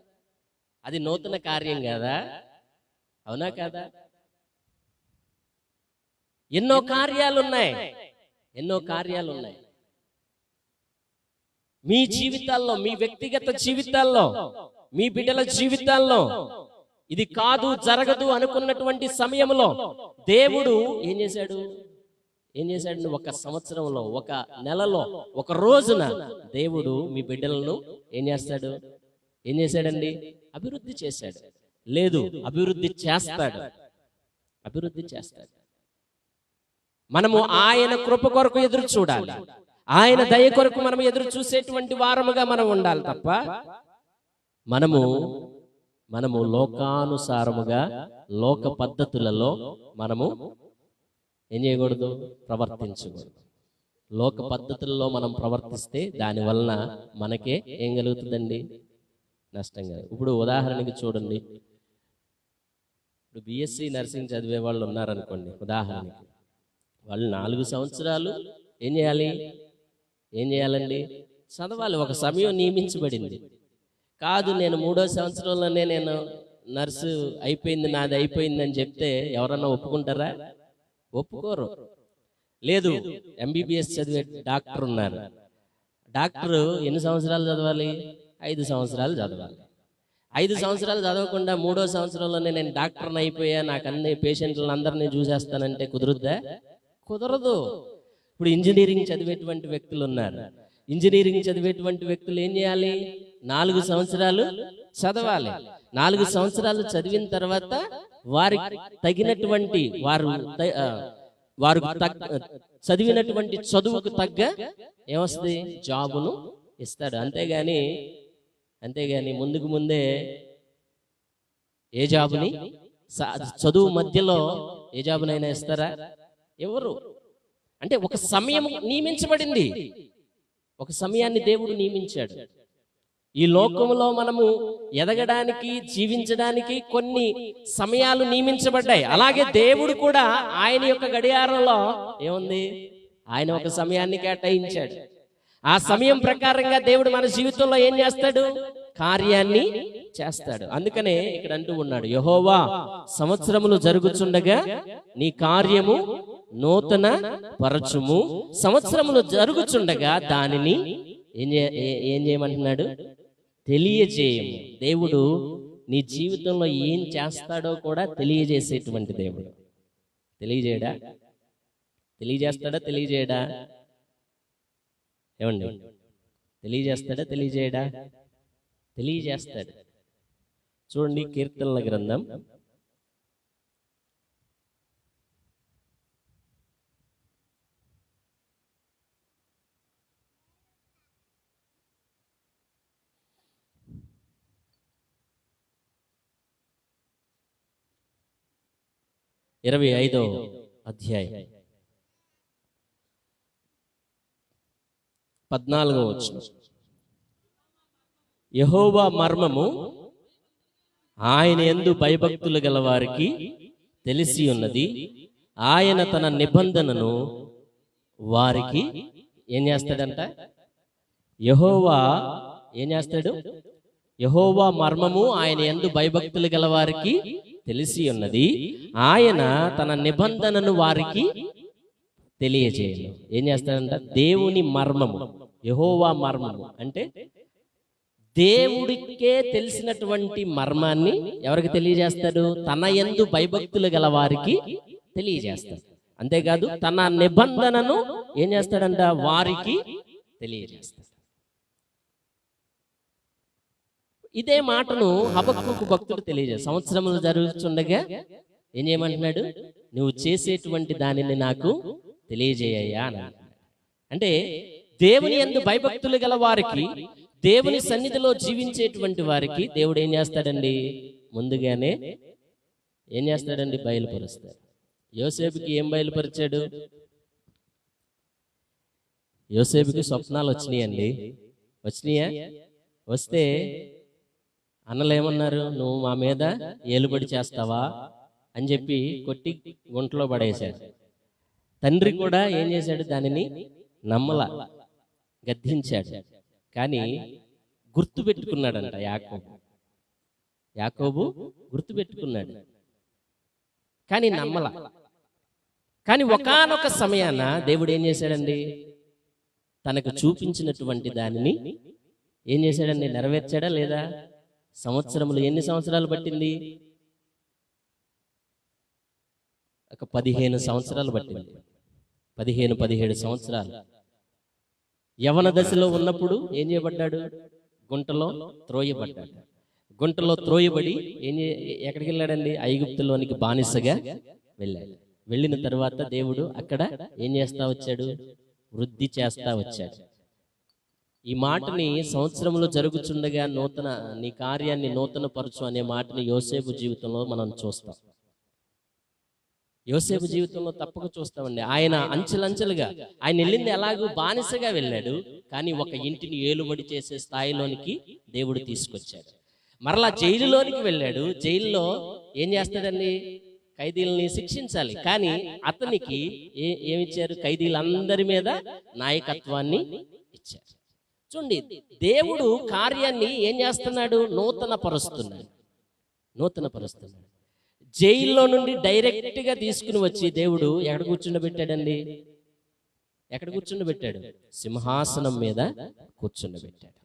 అది నూతన కార్యం కదా? అవునా కదా? ఎన్నో కార్యాలు ఉన్నాయి. మీ జీవితాల్లో, మీ వ్యక్తిగత జీవితాల్లో, మీ బిడ్డల జీవితాల్లో ఇది కాదు, జరగదు అనుకున్నటువంటి సమయంలో దేవుడు ఏం చేశాడు? ఒక సంవత్సరంలో, ఒక నెలలో, ఒక రోజున దేవుడు మీ బిడ్డలను ఏం చేశాడండి? అభివృద్ధి చేశాడు. లేదు, అభివృద్ధి చేస్తాడు. మనము ఆయన కృప కొరకు ఎదురు చూడాలి. ఆయన దయ కొరకు మనం ఎదురు చూసేటువంటి వారముగా మనం ఉండాలి తప్ప మనము లోకానుసారముగా, లోక పద్ధతులలో మనము ఏం చేయకూడదు? ప్రవర్తించకూడదు. లోక పద్ధతుల్లో మనం ప్రవర్తిస్తే దాని వలన మనకే ఏం కలుగుతుందండి? నష్టం కలుగుతుంది. ఇప్పుడు ఉదాహరణకి చూడండి, ఇప్పుడు బిఎస్సి నర్సింగ్ చదివే వాళ్ళు ఉన్నారనుకోండి. ఉదాహరణకి వాళ్ళు 4 సంవత్సరాలు ఏం చేయాలండి? చదవాలి. ఒక సమయం నియమించబడింది. కాదు, నేను 3వ సంవత్సరంలోనే నేను నర్సు అయిపోయింది, నాది అయిపోయింది అని చెప్తే ఎవరన్నా ఒప్పుకుంటారా? ఒప్పుకోరు. లేదు, ఎంబీబీఎస్ చదివే డాక్టర్ ఉన్నారు. డాక్టర్ ఎన్ని సంవత్సరాలు చదవాలి? 5 సంవత్సరాలు చదవాలి. 5 సంవత్సరాలు చదవకుండా 3వ సంవత్సరంలోనే నేను డాక్టర్ని అయిపోయా, నాకు అన్ని పేషెంట్లను అందరినీ చూసేస్తానంటే కుదురుద్దా? కుదరదు. ఇప్పుడు ఇంజనీరింగ్ చదివేటువంటి వ్యక్తులు ఉన్నారు. ఇంజనీరింగ్ చదివేటువంటి వ్యక్తులు ఏం చేయాలి? 4 సంవత్సరాలు చదవాలి. 4 సంవత్సరాలు చదివిన తర్వాత వారికి తగినటువంటి వారు చదివినటువంటి చదువుకు తగ్గ ఏమొస్తుంది? జాబును ఇస్తాడు. అంతేగాని ముందుకు ముందే ఏ జాబుని, చదువు మధ్యలో ఏ జాబునైనా ఇస్తారా? ఎవరు? అంటే ఒక సమయం నియమించబడింది, ఒక సమయాన్ని దేవుడు నియమించాడు. ఈ లోకంలో మనము ఎదగడానికి, జీవించడానికి కొన్ని సమయాలు నియమించబడ్డాయి. అలాగే దేవుడు కూడా ఆయన యొక్క గడియారంలో ఏముంది? ఆయన ఒక సమయాన్ని కేటాయించాడు. ఆ సమయం ప్రకారంగా దేవుడు మన జీవితంలో ఏం చేస్తాడు? కార్యాన్ని చేస్తాడు. అందుకనే ఇక్కడ అంటూ ఉన్నాడు, యెహోవా సంవత్సరములు జరుగుచుండగా నీ కార్యము నూతన పరచుము. సంవత్సరములు జరుగుచుండగా దానిని ఏం చేయమంటున్నాడు? తెలియజేయము. దేవుడు నీ జీవితంలో ఏం చేస్తాడో కూడా తెలియజేసేటువంటి దేవుడు. తెలియజేయడా? తెలియజేస్తాడా? తెలియజేయడా? ఏమండి? తెలియజేస్తాడా? తెలియజేయడా? తెలియజేస్తాడు. చూడండి, కీర్తనల గ్రంథం 25వ అధ్యాయం 14వ వచనం. యెహోవా మర్మము ఆయన యందు భయభక్తులు గల వారికి తెలిసి ఉన్నది. ఆయన తన నిబంధనను వారికి ఏం చేస్తాడంట? యెహోవా ఏం చేస్తాడు? యెహోవా మర్మము ఆయన యందు భయభక్తులు గల వారికి తెలిసి ఉన్నది. ఆయన తన నిబంధనను వారికి తెలియజేయను. ఏం చేస్తాడంట? దేవుని మర్మము, యెహోవా మర్మము అంటే దేవుడికే తెలిసినటువంటి మర్మాన్ని ఎవరికి తెలియజేస్తాడు? తన యందు భయభక్తులు గల వారికి తెలియజేస్తాడు. అంతేకాదు తన నిబంధనను ఏం చేస్తాడంట? వారికి తెలియజేస్తాడు. ఇదే మాటను హబక్కూకు భక్తుడు తెలియజేస్తాడు. సంవత్సరములు జరుగుతుండగా ఏం చేయమంటున్నాడు? నువ్వు చేసేటువంటి దానిని నాకు తెలియజేయ్యా అని. అంటే దేవుని యందు భయభక్తులు గల వారికి, దేవుని సన్నిధిలో జీవించేటువంటి వారికి దేవుడు ఏం చేస్తాడండి? ముందుగానే ఏం చేస్తాడండి? బయలుపరుస్తాడు. యోసేపుకి ఏం బయలుపరిచాడు? యోసేపుకి స్వప్నాలు వచ్చినాయండి. వచ్చినాయా? వస్తే అన్నలు ఏమన్నారు? నువ్వు మా మీద ఏలుబడి చేస్తావా అని చెప్పి కొట్టి గుంటలో పడేశాడు. తండ్రి కూడా ఏం చేశాడు? దానిని నమ్మల, గద్దించాడు. కానీ గుర్తు పెట్టుకున్నాడంట యాకోబు గుర్తు పెట్టుకున్నాడు, కానీ నమ్మల. కానీ ఒకానొక సమయాన దేవుడు ఏం చేశాడండి? తనకు చూపించినటువంటి దానిని ఏం చేశాడండి? నెరవేర్చాడా లేదా? సంవత్సరములు, ఎన్ని సంవత్సరాలు పట్టింది? ఒక 15 సంవత్సరాలు పట్టింది. 17 సంవత్సరాలు. యవన దశలో ఉన్నప్పుడు ఏం చేయబడ్డాడు? గుంటలో త్రోయబడ్డాడు. గుంటలో త్రోయబడి ఎక్కడికి వెళ్ళాడండి? ఐగుప్తులోనికి బానిసగా వెళ్ళాడు. వెళ్ళిన తర్వాత దేవుడు అక్కడ ఏం చేస్తా వచ్చాడు? వృద్ధి చేస్తా వచ్చాడు. ఈ మాటని సంవత్సరములు జరుగుచుండగా నీ కార్యాన్ని నూతన పరచు అనే మాటని యోసేపు జీవితంలో మనం చూస్తాం. యోసేపు జీవితంలో తప్పక చూస్తామండి. ఆయన అంచెలంచెలుగా ఆయన వెళ్ళింది ఎలాగూ బానిసగా వెళ్ళాడు, కానీ ఒక ఇంటిని ఏలుబడి చేసే స్థాయిలోనికి దేవుడు తీసుకొచ్చాడు. మరలా జైలులోనికి వెళ్ళాడు. జైల్లో ఏం చేస్తాడండి? ఖైదీలని శిక్షించాలి. కానీ అతనికి ఏమిచ్చారు? ఖైదీలందరి మీద నాయకత్వాన్ని ఇచ్చారు. చూడండి, దేవుడు కార్యాన్ని ఏం చేస్తున్నాడు? నూతన పరుస్తున్నాడు. జైల్లో నుండి డైరెక్ట్ గా తీసుకుని వచ్చి దేవుడు ఎక్కడ కూర్చుండబెట్టాడండి? ఎక్కడ కూర్చుండబెట్టాడు? సింహాసనం మీద కూర్చుండబెట్టాడు.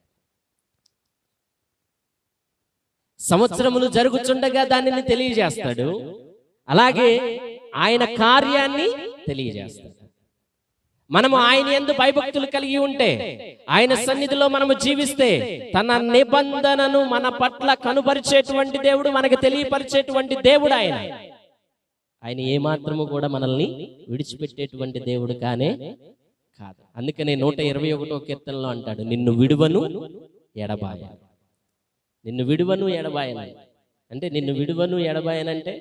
సంవత్సరములు జరుగుచుండగా దానిని తెలియజేస్తాడు. అలాగే ఆయన కార్యాన్ని తెలియజేస్తాడు. మనము ఆయన యందు భయభక్తులు కలిగి ఉంటే, ఆయన సన్నిధిలో మనము జీవిస్తే, తన నిబంధనను మన పట్ల కనుపరిచేటువంటి దేవుడు, మనకు తెలియపరిచేటువంటి దేవుడు ఆయన. ఆయన ఏమాత్రము కూడా మనల్ని విడిచిపెట్టేటువంటి దేవుడు కానే కాదు. అందుకనే 121వ కీర్తనలో అంటాడు, నిన్ను విడువను ఎడబాయను. నిన్ను విడువను ఎడబాయను అంటే, నిన్ను విడువను ఎడబాయనంటే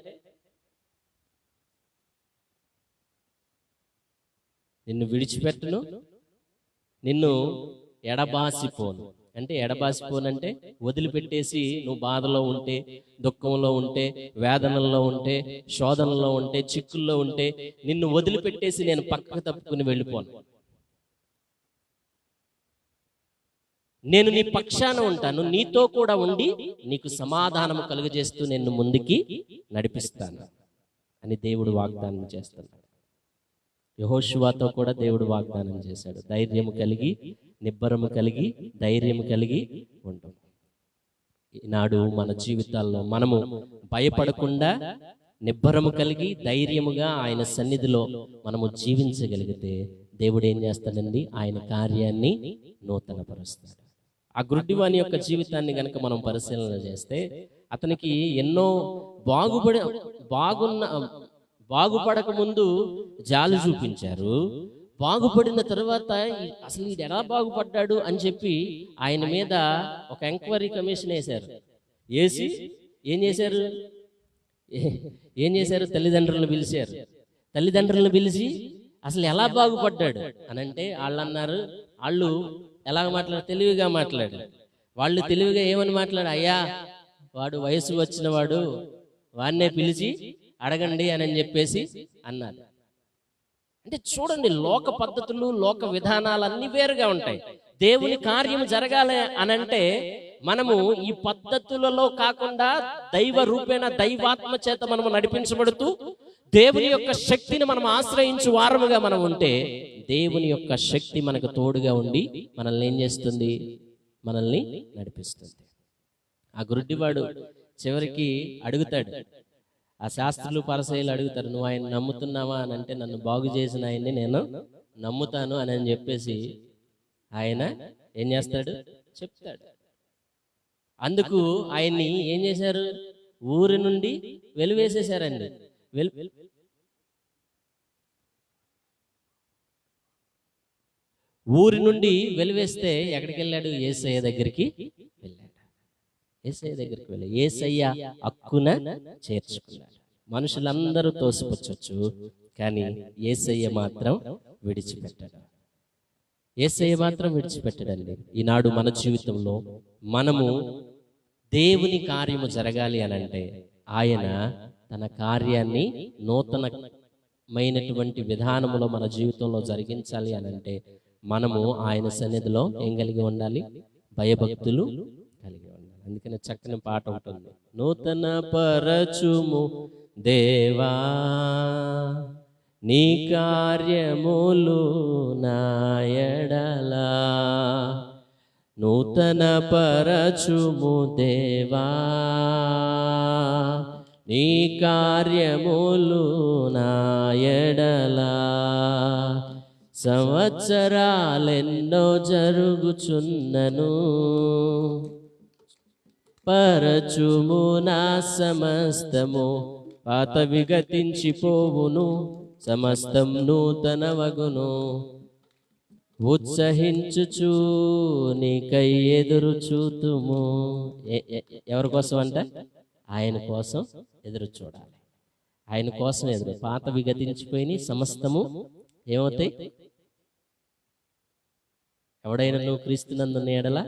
నిన్ను విడిచిపెట్టను, నిన్ను ఎడబాసిపోను. అంటే ఎడబాసిపోనంటే వదిలిపెట్టేసి నువ్వు బాధలో ఉంటే, దుఃఖంలో ఉంటే, వేదనల్లో ఉంటే, శోధనలో ఉంటే, చిక్కుల్లో ఉంటే నిన్ను వదిలిపెట్టేసి నేను పక్కకు తప్పుకుని వెళ్ళిపోను. నేను నీ పక్షాన ఉంటాను, నీతో కూడా ఉండి నీకు సమాధానము కలుగజేస్తూ నిన్ను ముందుకి నడిపిస్తాను అని దేవుడు వాగ్దానం చేస్తున్నాడు. యెహోషువతో కూడా దేవుడు వాగ్దానం చేశాడు, ధైర్యము కలిగి, నిబ్బరము కలిగి, ధైర్యము కలిగి ఉంటాం. ఈనాడు మన జీవితాల్లో మనము భయపడకుండా, నిబ్బరము కలిగి, ధైర్యముగా ఆయన సన్నిధిలో మనము జీవించగలిగితే దేవుడు ఏం చేస్తాడండి? ఆయన కార్యాన్ని నూతనపరుస్తాడు. ఆ గుడ్డివాని యొక్క జీవితాన్ని గనక మనం పరిశీలన చేస్తే, అతనికి ఎన్నో బాగుపడక ముందు జాలి చూపించారు. బాగుపడిన తర్వాత అసలు ఇది ఎలా బాగుపడ్డాడు అని చెప్పి ఆయన మీద ఒక ఎంక్వైరీ కమిషన్ వేశారు. వేసి ఏం చేశారు? తల్లిదండ్రులను పిలిచారు. తల్లిదండ్రులను పిలిచి అసలు ఎలా బాగుపడ్డాడు అని అంటే, వాళ్ళు అన్నారు, వాళ్ళు ఎలా మాట్లాడారు? తెలివిగా మాట్లాడారు. వాళ్ళు తెలివిగా ఏమని మాట్లాడారు? అయ్యా, వాడు వయసు వచ్చిన వాడు, వాడినే పిలిచి అడగండి అని చెప్పేసి అన్నారు. అంటే చూడండి, లోక పద్ధతులు, లోక విధానాలు అన్ని వేరుగా ఉంటాయి. దేవుని కార్యం జరగాలి అనంటే మనము ఈ పద్ధతులలో కాకుండా దైవ రూపేణ, దైవాత్మ చేత మనము నడిపించబడుతూ దేవుని యొక్క శక్తిని మనం ఆశ్రయించు వారముగా మనం ఉంటే, దేవుని యొక్క శక్తి మనకు తోడుగా ఉండి మనల్ని ఏం చేస్తుంది? మనల్ని నడిపిస్తుంది. ఆ గురుడివాడు చివరికి అడుగుతాడు, ఆ శాస్త్రులు పరిసయ్యులు అడుగుతారు, నువ్వు ఆయన నమ్ముతున్నావా అని అంటే, నన్ను బాగు చేసిన ఆయన్ని నేను నమ్ముతాను అని చెప్పేసి ఆయన ఏం చేస్తాడు? చెప్తాడు. అందుకు ఆయన్ని ఏం చేశారు? ఊరి నుండి వెలివేసేశారండి. ఊరి నుండి వెలివేస్తే ఎక్కడికి వెళ్ళాడు? యేసయ్య దగ్గరికి వెళ్ళాడు. యేసయ్య దగ్గరికి వెళ్ళాడు. యేసయ్య హక్కున చేర్చుకున్నాడు. మనుషులందరూ తోసిపుచ్చొచ్చు, కానీ యేసయ్య మాత్రం విడిచిపెట్టాడు. యేసయ్య మాత్రం విడిచిపెట్టాడండి. ఈనాడు మన జీవితంలో మనము దేవుని కార్యము జరగాలి అనంటే, ఆయన తన కార్యాన్ని నూతనమైనటువంటి విధానములో మన జీవితంలో జరిగించాలి అనంటే, మనము ఆయన సన్నిధిలో ఏం కలిగి ఉండాలి? భయభక్తులు కలిగి ఉండాలి. అందుకని చక్కని పాట ఉంటుంది, నూతన పరచుము దేవా నీ కార్యములు నా యెడల, నూతన పరచుము దేవా నీ కార్యములు నా యెడల, సంవత్సరాలెన్నో జరుగుచున్నను పరచుము నా సమస్తము, పాతవి గతించిపోవును సమస్తం నూతన వగును, ఉత్సహించుచు నీకై ఎదురు చూతుము. ఎవరి కోసం అంట? ఆయన కోసం ఎదురు చూడాలి. ఆయన కోసం ఎదురు. పాతవి గతించిపోయి సమస్తము ఏమవుతాయి? ఎవడైనా నువ్వు క్రీస్తునందున్న యెడల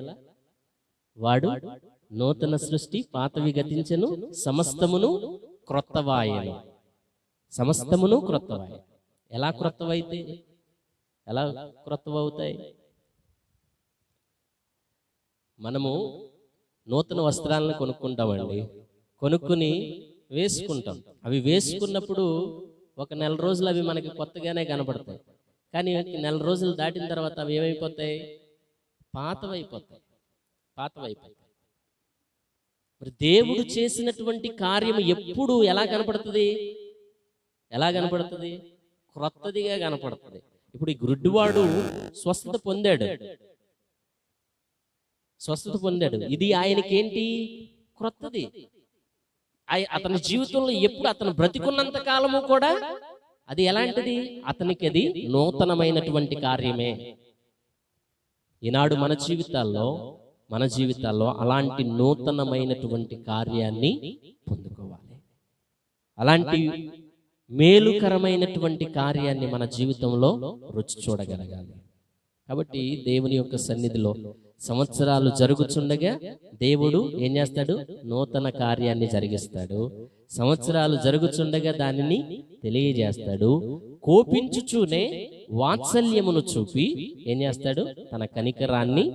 వాడు నూతన సృష్టి, పాతవి గతించెను సమస్తమును క్రొత్తవాయెను. సమస్తమును క్రొత్తవాయెను. ఎలా క్రొత్తవైతే ఎలా క్రొత్తవవుతాయి? మనము నూతన వస్త్రాలను కొనుక్కుంటామండి. కొనుక్కుని వేసుకుంటాం. అవి వేసుకున్నప్పుడు ఒక నెల రోజులు అవి మనకి కొత్తగానే కనపడతాయి. కానీ నెల రోజులు దాటిన తర్వాత అవి ఏమైపోతాయి? పాతవైపోతాయి. మరి దేవుడు చేసినటువంటి కార్యం ఎప్పుడు ఎలా కనపడుతుంది? క్రొత్తదిగా కనపడుతుంది. ఇప్పుడు ఈ గుడ్డివాడు స్వస్థత పొందాడు, ఇది ఆయనకేంటి? క్రొత్తది. అతని జీవితంలో ఎప్పుడు అతను బ్రతికున్నంత కాలము కూడా అది ఎలాంటిది? అతనికి అది నూతనమైనటువంటి కార్యమే. ఈనాడు మన జీవితాల్లో అలాంటి నూతనమైనటువంటి కార్యాన్ని పొందుకోవాలి. అలాంటి మేలుకరమైనటువంటి కార్యాన్ని మన జీవితంలో రుచి చూడగలగాలి. కాబట్టి దేవుని యొక్క సన్నిధిలో సంవత్సరాలు జరుగుతుండగా దేవుడు ఏం చేస్తాడు? నూతన కార్యాన్ని జరిగిస్తాడు. సంవత్సరాలు జరుగుతుండగా దానిని తెలియజేస్తాడు. కోపించుచూనే వాత్సల్యమును చూపి ఏం చేస్తాడు? తన కనికరాన్ని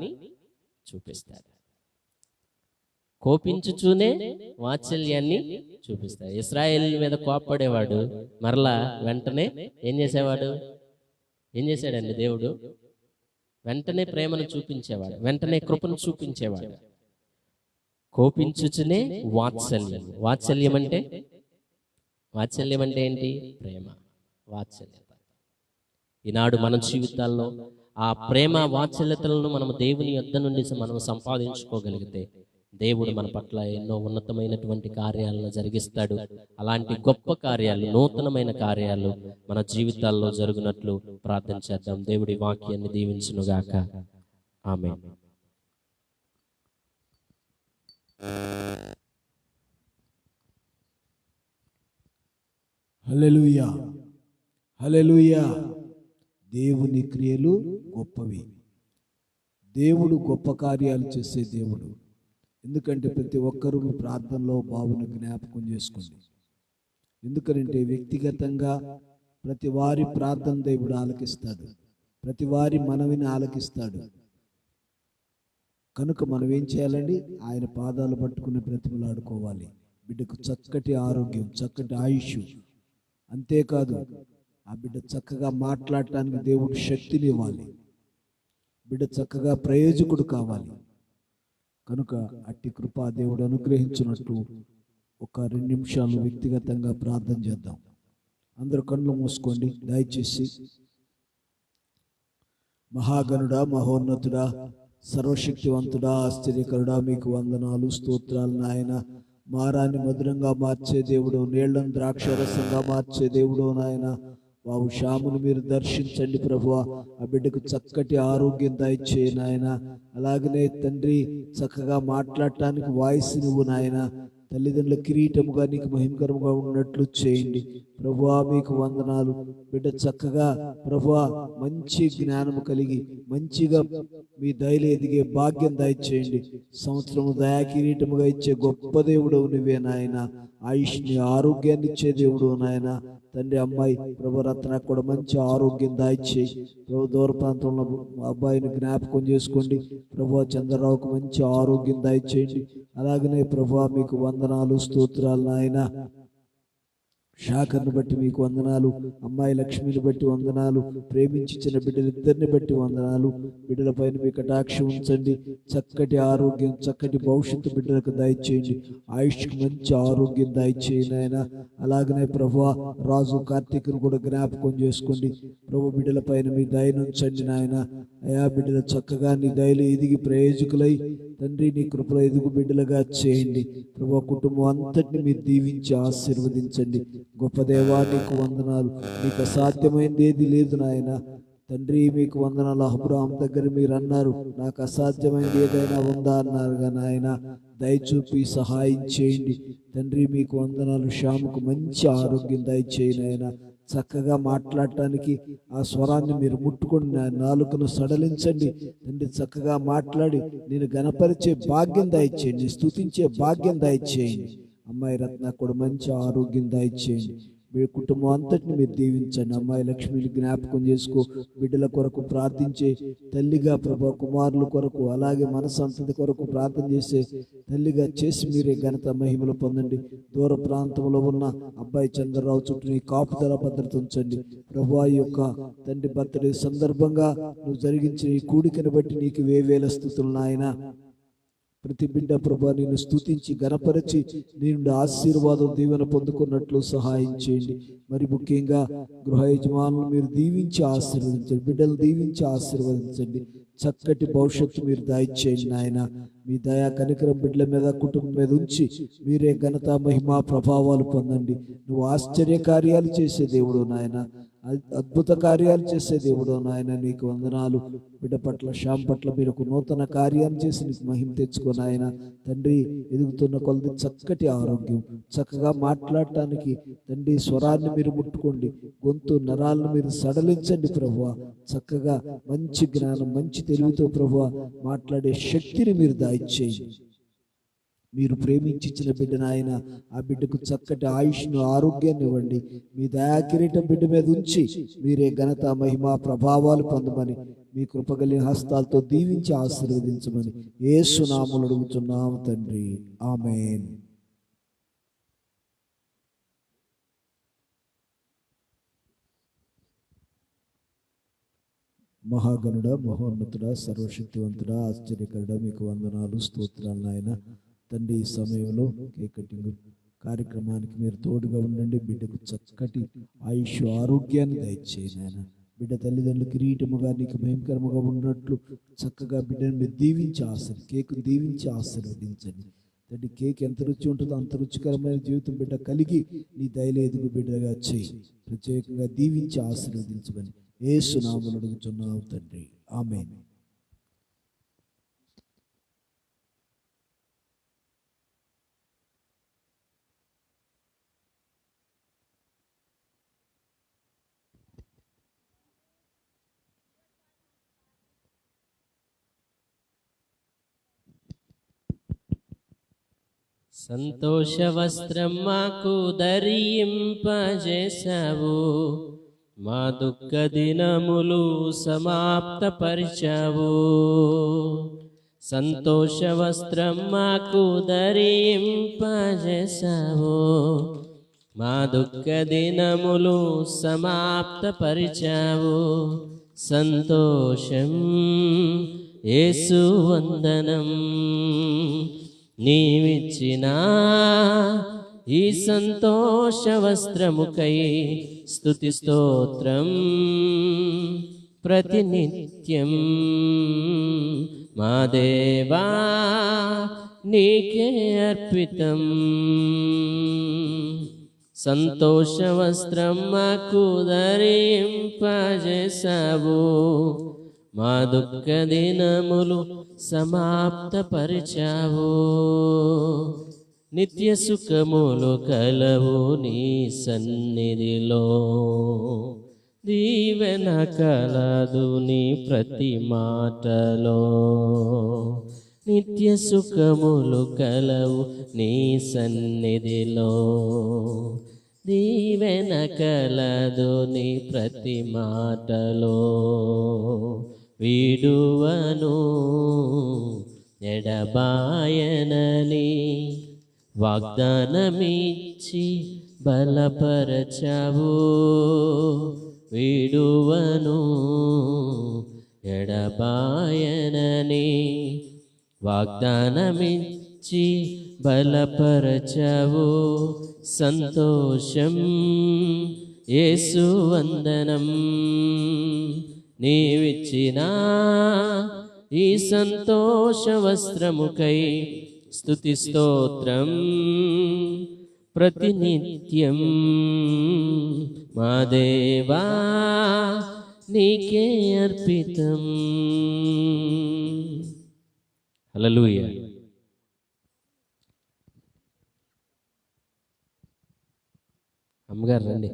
చూపిస్తాడు. కోపించుచూనే వాత్సల్యాన్ని చూపిస్తాడు. ఇశ్రాయేల్ మీద కోప్పడేవాడు మరలా వెంటనే ఏం చేశాడండి దేవుడు? వెంటనే ప్రేమను చూపించేవాడు, వెంటనే కృపను చూపించేవాడు. కోపించుచునే వాత్సల్యం అంటే ఏంటి? ప్రేమ, వాత్సల్యత. ఈనాడు మన జీవితాల్లో ఆ ప్రేమ వాత్సల్యతలను మనం దేవుని యొద్ద నుండి మనం సంపాదించుకోగలిగితే దేవుడు మన పట్ల ఎన్నో ఉన్నతమైనటువంటి కార్యాలను జరిగిస్తాడు. అలాంటి గొప్ప కార్యాలు, నూతనమైన కార్యాలు మన జీవితాల్లో జరుగునట్లు ప్రార్థన చేద్దాం. దేవుడి వాక్యాన్ని దీవించునుగాక. ఆమేన్. హల్లెలూయా, హల్లెలూయా. దేవుని క్రియలు గొప్పవి. దేవుడు గొప్ప కార్యాలు చేసే దేవుడు. ఎందుకంటే ప్రతి ఒక్కరూ మీ ప్రార్థనలో బాబుని జ్ఞాపకం చేసుకోండి. ఎందుకంటే వ్యక్తిగతంగా ప్రతి వారి ప్రార్థన దేవుడు ఆలకిస్తాడు, ప్రతి వారి మనవిని ఆలకిస్తాడు. కనుక మనం ఏం చేయాలండి? ఆయన పాదాలు పట్టుకుని బ్రతిమలాడుకోవాలి. బిడ్డకు చక్కటి ఆరోగ్యం, చక్కటి ఆయుష్, అంతేకాదు ఆ బిడ్డ చక్కగా మాట్లాడటానికి దేవుడు శక్తిని ఇవ్వాలి. బిడ్డ చక్కగా ప్రయోజకుడు కావాలి. కనుక అట్టి కృప దేవుడు అనుగ్రహించినట్టు ఒక 2 నిమిషాలు వ్యక్తిగతంగా ప్రార్థన చేద్దాం. అందరూ కళ్ళు మూసుకోండి దయచేసి. మహాగణుడా, మహోన్నతుడా, సర్వశక్తివంతుడా, ఆశ్చర్యకరుడా, మీకు వందనాలు, స్తోత్రాలు నాయన. మారాన్ని మధురంగా మార్చే దేవుడు, నీళ్లను ద్రాక్షరసంగా మార్చే దేవుడు నాయన. బాబు శ్యామును మీరు దర్శించండి ప్రభువా. ఆ బిడ్డకు చక్కటి ఆరోగ్యం దయచేయి నాయన. అలాగనే తండ్రి చక్కగా మాట్లాడటానికి వాయిస్ నువ్వు నాయన. తల్లిదండ్రుల కిరీటముగా నీకు మహిమకరముగా ఉన్నట్లు చేయండి ప్రభువా. మీకు వందనాలు. బిడ్డ చక్కగా ప్రభువా మంచి జ్ఞానము కలిగి మంచిగా మీ దయలు ఎదిగే భాగ్యం దయచేయండి. సంవత్సరము దయా కిరీటముగా ఇచ్చే గొప్ప దేవుడు నువ్వే నాయన. ఆయుష్ని, ఆరోగ్యాన్ని ఇచ్చే దేవుడు నాయన. తండ్రి అమ్మాయి ప్రభు రత్న కూడా మంచి ఆరోగ్యం దాయిచ్చేయి ప్రభు. దూర ప్రాంతంలో అబ్బాయిని జ్ఞాపకం చేసుకోండి ప్రభు. చంద్రరావుకు మంచి ఆరోగ్యం దాయిచ్చేయండి. అలాగనే ప్రభు మీకు వందనాలు, స్తోత్రాలు నాయన. శాఖను బట్టి మీకు వందనాలు, అమ్మాయి లక్ష్మిని బట్టి వందనాలు, ప్రేమించిన బిడ్డలిద్దరిని బట్టి వందనాలు. బిడ్డల పైన మీ కటాక్షం ఉంచండి. చక్కటి ఆరోగ్యం, చక్కటి భవిష్యత్తు బిడ్డలకు దయచేయండి. ఆయుష్కి మంచి ఆరోగ్యం దయచేయండి ఆయన. అలాగనే ప్రభువా రాజు కార్తీకును కూడా జ్ఞాపకం చేసుకోండి ప్రభు. బిడ్డల పైన మీ దయనుంచండి నాయన. అయా బిడ్డలు చక్కగా నీ దయలు ఎదిగి ప్రయోజకులై తండ్రి నీ కృపలో ఎదుగు బిడ్డలుగా చేయండి ప్రభు. కుటుంబం అంతటిని మీరు దీవించి ఆశీర్వదించండి. గొప్ప దేవా నీకు వందనాలు. నీకు అసాధ్యమైనది ఏది లేదు నాయన. తండ్రి మీకు వందనాలు. అబ్రాహాం దగ్గర మీరు అన్నారు నాకు అసాధ్యమైనది ఏదైనా ఉందా అన్నారుగా నాయన. దయచూపి సహాయం చేయండి తండ్రి. మీకు వందనాలు. శ్యాముకు మంచి ఆరోగ్యం దయచేయండి నాయన. చక్కగా మాట్లాడటానికి ఆ స్వరాన్ని మీరు ముట్టుకొని నాలుకను సడలించండి తండ్రి. చక్కగా మాట్లాడి నేను గణపరిచే భాగ్యం దయచేయండి, స్తుతించే భాగ్యం దయచేయండి. అమ్మాయి రత్న కూడా మంచి ఆరోగ్యం దయచేయండి. మీ కుటుంబం అంతటిని మీరు దీవించండి. అమ్మాయి లక్ష్మిని జ్ఞాపకం చేసుకో. బిడ్డల కొరకు ప్రార్థించే తల్లిగా ప్రభా, కుమారుల కొరకు అలాగే మన సంతతి కొరకు ప్రార్థన చేసే తల్లిగా చేసి మీరే ఘనత మహిమలు పొందండి. దూర ప్రాంతంలో ఉన్న అబ్బాయి చంద్రరావు చుట్టూ నీ కాపుదల భద్రత ఉంచండి ప్రభా. ఈ యొక్క తండ్రి బర్త్డే సందర్భంగా నువ్వు జరిగించిన ఈ కూడికను బట్టి నీకు వేవేల స్తుతులు నాయన ప్రతి బిడ్డ ప్రభా నేను స్తుతించి గణపరిచి నీ నుండి ఆశీర్వాదం దీవెన పొందుకున్నట్లు సహాయం చేయండి. మరి ముఖ్యంగా గృహ యజమానులు మీరు దీవించి ఆశీర్వదించండి, బిడ్డలు దీవించి ఆశీర్వదించండి. చక్కటి భవిష్యత్తు మీరు దయచేయండి నాయన. మీ దయా కనికరం బిడ్డల మీద, కుటుంబం మీద ఉంచి మీరే ఘనత మహిమ ప్రభావాలు పొందండి. నువ్వు ఆశ్చర్య కార్యాలు చేసే దేవుడు నాయన, అద్భుత కార్యాలు చేసే దేవుడు నాయన. నీకు వందనాలు. బిడ్డ పట్ల, శ్యామ్ పట్ల మీరు ఒక నూతన కార్యాలు చేసి నీకు మహిమ తెచ్చుకొని ఆయన తండ్రి, ఎదుగుతున్న కొలది చక్కటి ఆరోగ్యం, చక్కగా మాట్లాడటానికి తండ్రి స్వరాన్ని మీరు ముట్టుకోండి, గొంతు నరాలను మీరు సడలించండి ప్రభువా. చక్కగా మంచి జ్ఞానం, మంచి తెలివితో ప్రభువా మాట్లాడే శక్తిని మీరు దయచేయండి. మీరు ప్రేమించిన బిడ్డను ఆయన, ఆ బిడ్డకు చక్కటి ఆయుష్ను, ఆరోగ్యాన్ని ఇవ్వండి. మీ దయాకిరీటం బిడ్డ మీద ఉంచి మీరే ఘనత మహిమ ప్రభావాలు పొందమని మీ కృపగలిగిన హస్తాలతో దీవించి ఆశీర్వదించమని యేసు నామములో అడుగుతున్నాము తండ్రి, ఆమేన్. మహాగణుడ, మహోన్నతుడ, సర్వశక్తివంతుడ, ఆశ్చర్యకరుడ, మీకు వందనాలు, స్తోత్రాలు నాయన. తండ్రి, ఈ సమయంలో కేక్ కటింగ్ కార్యక్రమానికి మీరు తోడుగా ఉండండి. బిడ్డకు చక్కటి ఆయుష్, ఆరోగ్యాన్ని దయచేయండి నాయన. బిడ్డ తల్లిదండ్రులు కిరీటముగా నీకు భయంకరముగా ఉన్నట్లు చక్కగా బిడ్డను మీరు దీవించి కేకును దీవించి ఆశీర్వదించండి తండ్రి. కేక్ ఎంత రుచి ఉంటుందో అంత రుచికరమైన జీవితం బిడ్డ కలిగి నీ దయలో ఎదుగు బిడ్డగా చేయి. ప్రత్యేకంగా దీవించి ఆశీర్వదించమని యేసు నామములో అడుగుతున్నాము తండ్రి, ఆమేన్. సంతోష వస్త్రం మాకు ధరింపజేశావు, మా దుఃఖ దినములు సమాప్తపరిచావు. సంతోష వస్త్రం మాకు ధరింపజేశావు, మా దుఃఖ దినములు సమాప్తపరిచావు. సంతోషం యేసు వందనం, నీవిచ్చిన ఈ సంతోష వస్త్రముకై స్తుతి స్తోత్రం ప్రతినిత్యం. మా దేవా నీకే అర్పితం. సంతోష వస్త్రం మాకు ధరింపజేశావు, మా దుఃఖ దినములు సమాప్తపరిచావు. నిత్య సుఖములు కలవు నీ సన్నిధిలో, దీవెన కలదు నీ ప్రతి మాటలో. నిత్య సుఖములు కలవు నీ సన్నిధిలో, దీవెన కలదు నీ ప్రతి మాటలో. వీడువను ఎడబాయనని వాగ్దానమిచ్చి బలపరచావు. వీడువను ఎడబాయనని వాగ్దానమిచ్చి బలపరచావు. సంతోషం యేసు వందనం, నీవిచ్చిన ఈ సంతోష వస్త్రముకై స్తుతి స్తోత్రం ప్రతినిత్యం. మా దేవా నీకే అర్పితం. హల్లెలూయా. అమ్మగారు రండి.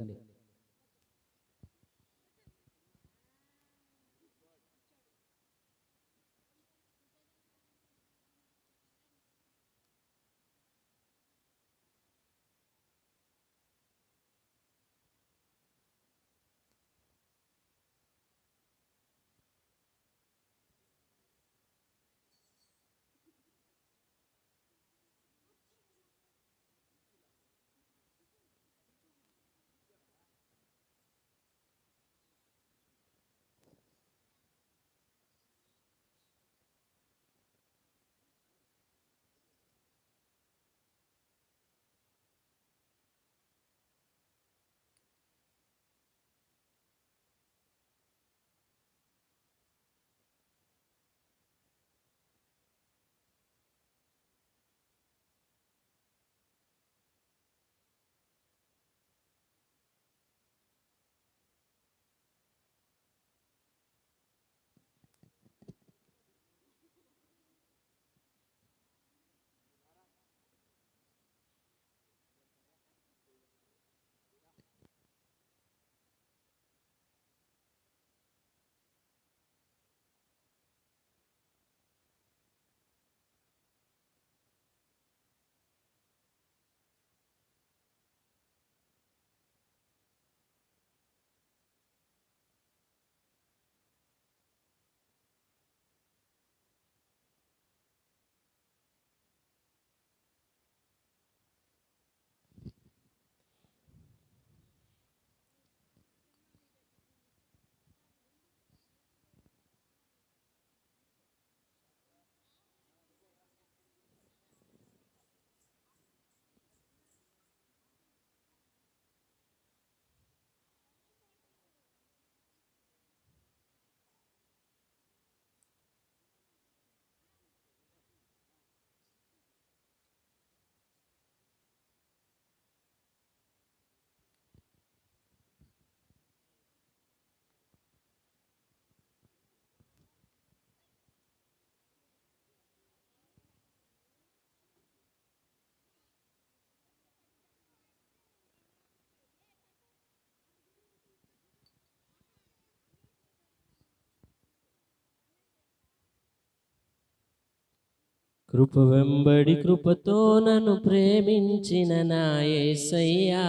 కృప వెంబడి కృపతో నన్ను ప్రేమించిన నా యేసయ్యా,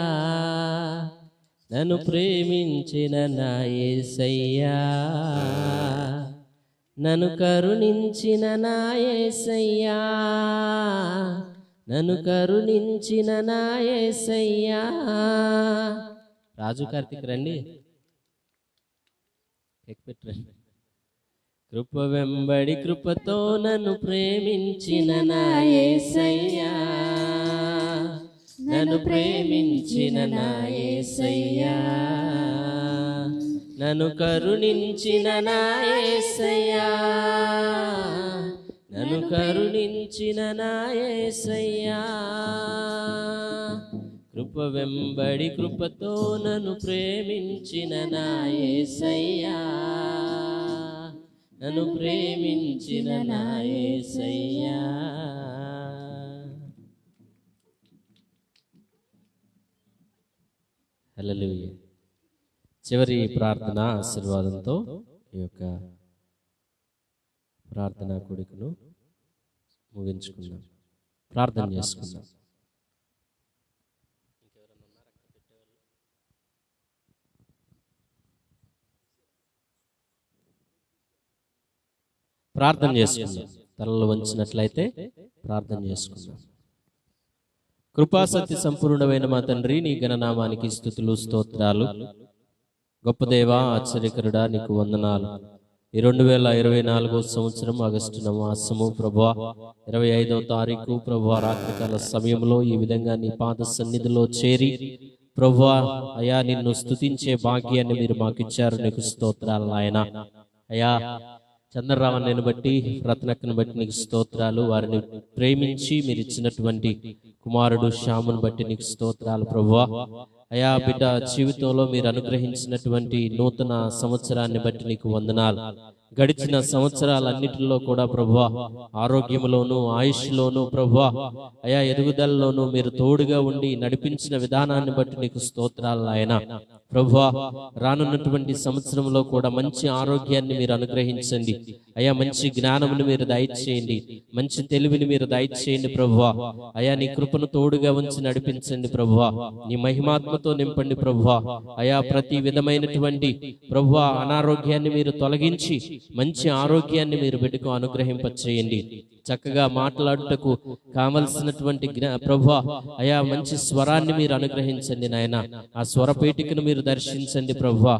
నన్ను ప్రేమించిన నా యేసయ్యా, నన్ను కరుణించిన నా యేసయ్యా, నన్ను కరుణించిన నా యేసయ్యా. రాజు కార్తిక్ రండి, ఎక్పెట్టండి. కృప వెంబడి కృపతో నన్ను ప్రేమించిన నా యేసయ్యా, నన్ను ప్రేమించిన నా యేసయ్యా, నన్ను కరుణించిన నా యేసయ్యా, నన్ను కరుణించిన నా యేసయ్యా. కృప వెంబడి కృపతో నన్ను ప్రేమించిన నా యేసయ్యా, నన్ను ప్రేమించిన నా యేసయ్యా. హల్లెలూయా. చివరి ప్రార్థన ఆశీర్వాదంతో ఈ యొక్క ప్రార్థనా కూడికను ముగించుకుందాం. ప్రార్థన చేసుకుందాం. ప్రార్థన చేసుకుందాం. తలలు వంచినట్లయితే ప్రార్థన చేసుకుందాం. కృపాసత్య సంపూర్ణమైన మా తండ్రి, నీ ఘననామానికి స్తుతులు స్తోత్రాలు. గొప్ప దేవా, ఆశ్చర్యకరుడా, నీకు వందనాలు. ఈ 2024 సంవత్సరం ఆగస్టు మాసము ప్రభువా 25వ తారీఖు ప్రభువా రాత్రికాల సమయంలో ఈ విధంగా నీ పాద సన్నిధిలో చేరి ప్రభువా అయా నిన్ను స్తుతించే భాగ్యాన్ని మీరు మాకు ఇచ్చారు. నీకు స్తోత్రాలు నాయన. అయా చంద్రరావణ్ణిని బట్టి, రత్నక్కను బట్టి నీకు స్తోత్రాలు. వారిని ప్రేమించి మీరు ఇచ్చినటువంటి కుమారుడు శ్యామును బట్టి నీకు స్తోత్రాలు ప్రభువా. అయా బిడ్డ జీవితంలో మీరు అనుగ్రహించినటువంటి నూతన సంవత్సరాన్ని బట్టి నీకు వందనాలు. గడిచిన సంవత్సరాలన్నిటిలో కూడా ప్రభువా ఆరోగ్యంలోను ఆయుష్లోను ప్రభువా అయా ఎదుగుదలలోను మీరు తోడుగా ఉండి నడిపించిన విధానాన్ని బట్టి నీకు స్తోత్రాలు నాయన. ప్రభువా రానున్నటువంటి సంవత్సరంలో కూడా మంచి ఆరోగ్యాన్ని మీరు అనుగ్రహించండి అయా. మంచి జ్ఞానమును మీరు దయచేయండి, మంచి తెలివిని మీరు దయచేయండి ప్రభువా. అయా నీ కృపను తోడుగా ఉంచి నడిపించండి ప్రభువా. నీ మహిమాత్మతో నింపండి ప్రభువా. అయా ప్రతి విధమైనటువంటి ప్రభువా అనారోగ్యాన్ని మీరు తొలగించి మంచి ఆరోగ్యాన్ని మీరు బిడ్డకు అనుగ్రహింపచేయండి. చక్కగా మాట్లాడుటకు కావలసినటువంటి ప్రభువా అయా మంచి స్వరాన్ని మీరు అనుగ్రహించండి నాయన. ఆ స్వరపేటికను మీరు దర్శించండి ప్రభువా.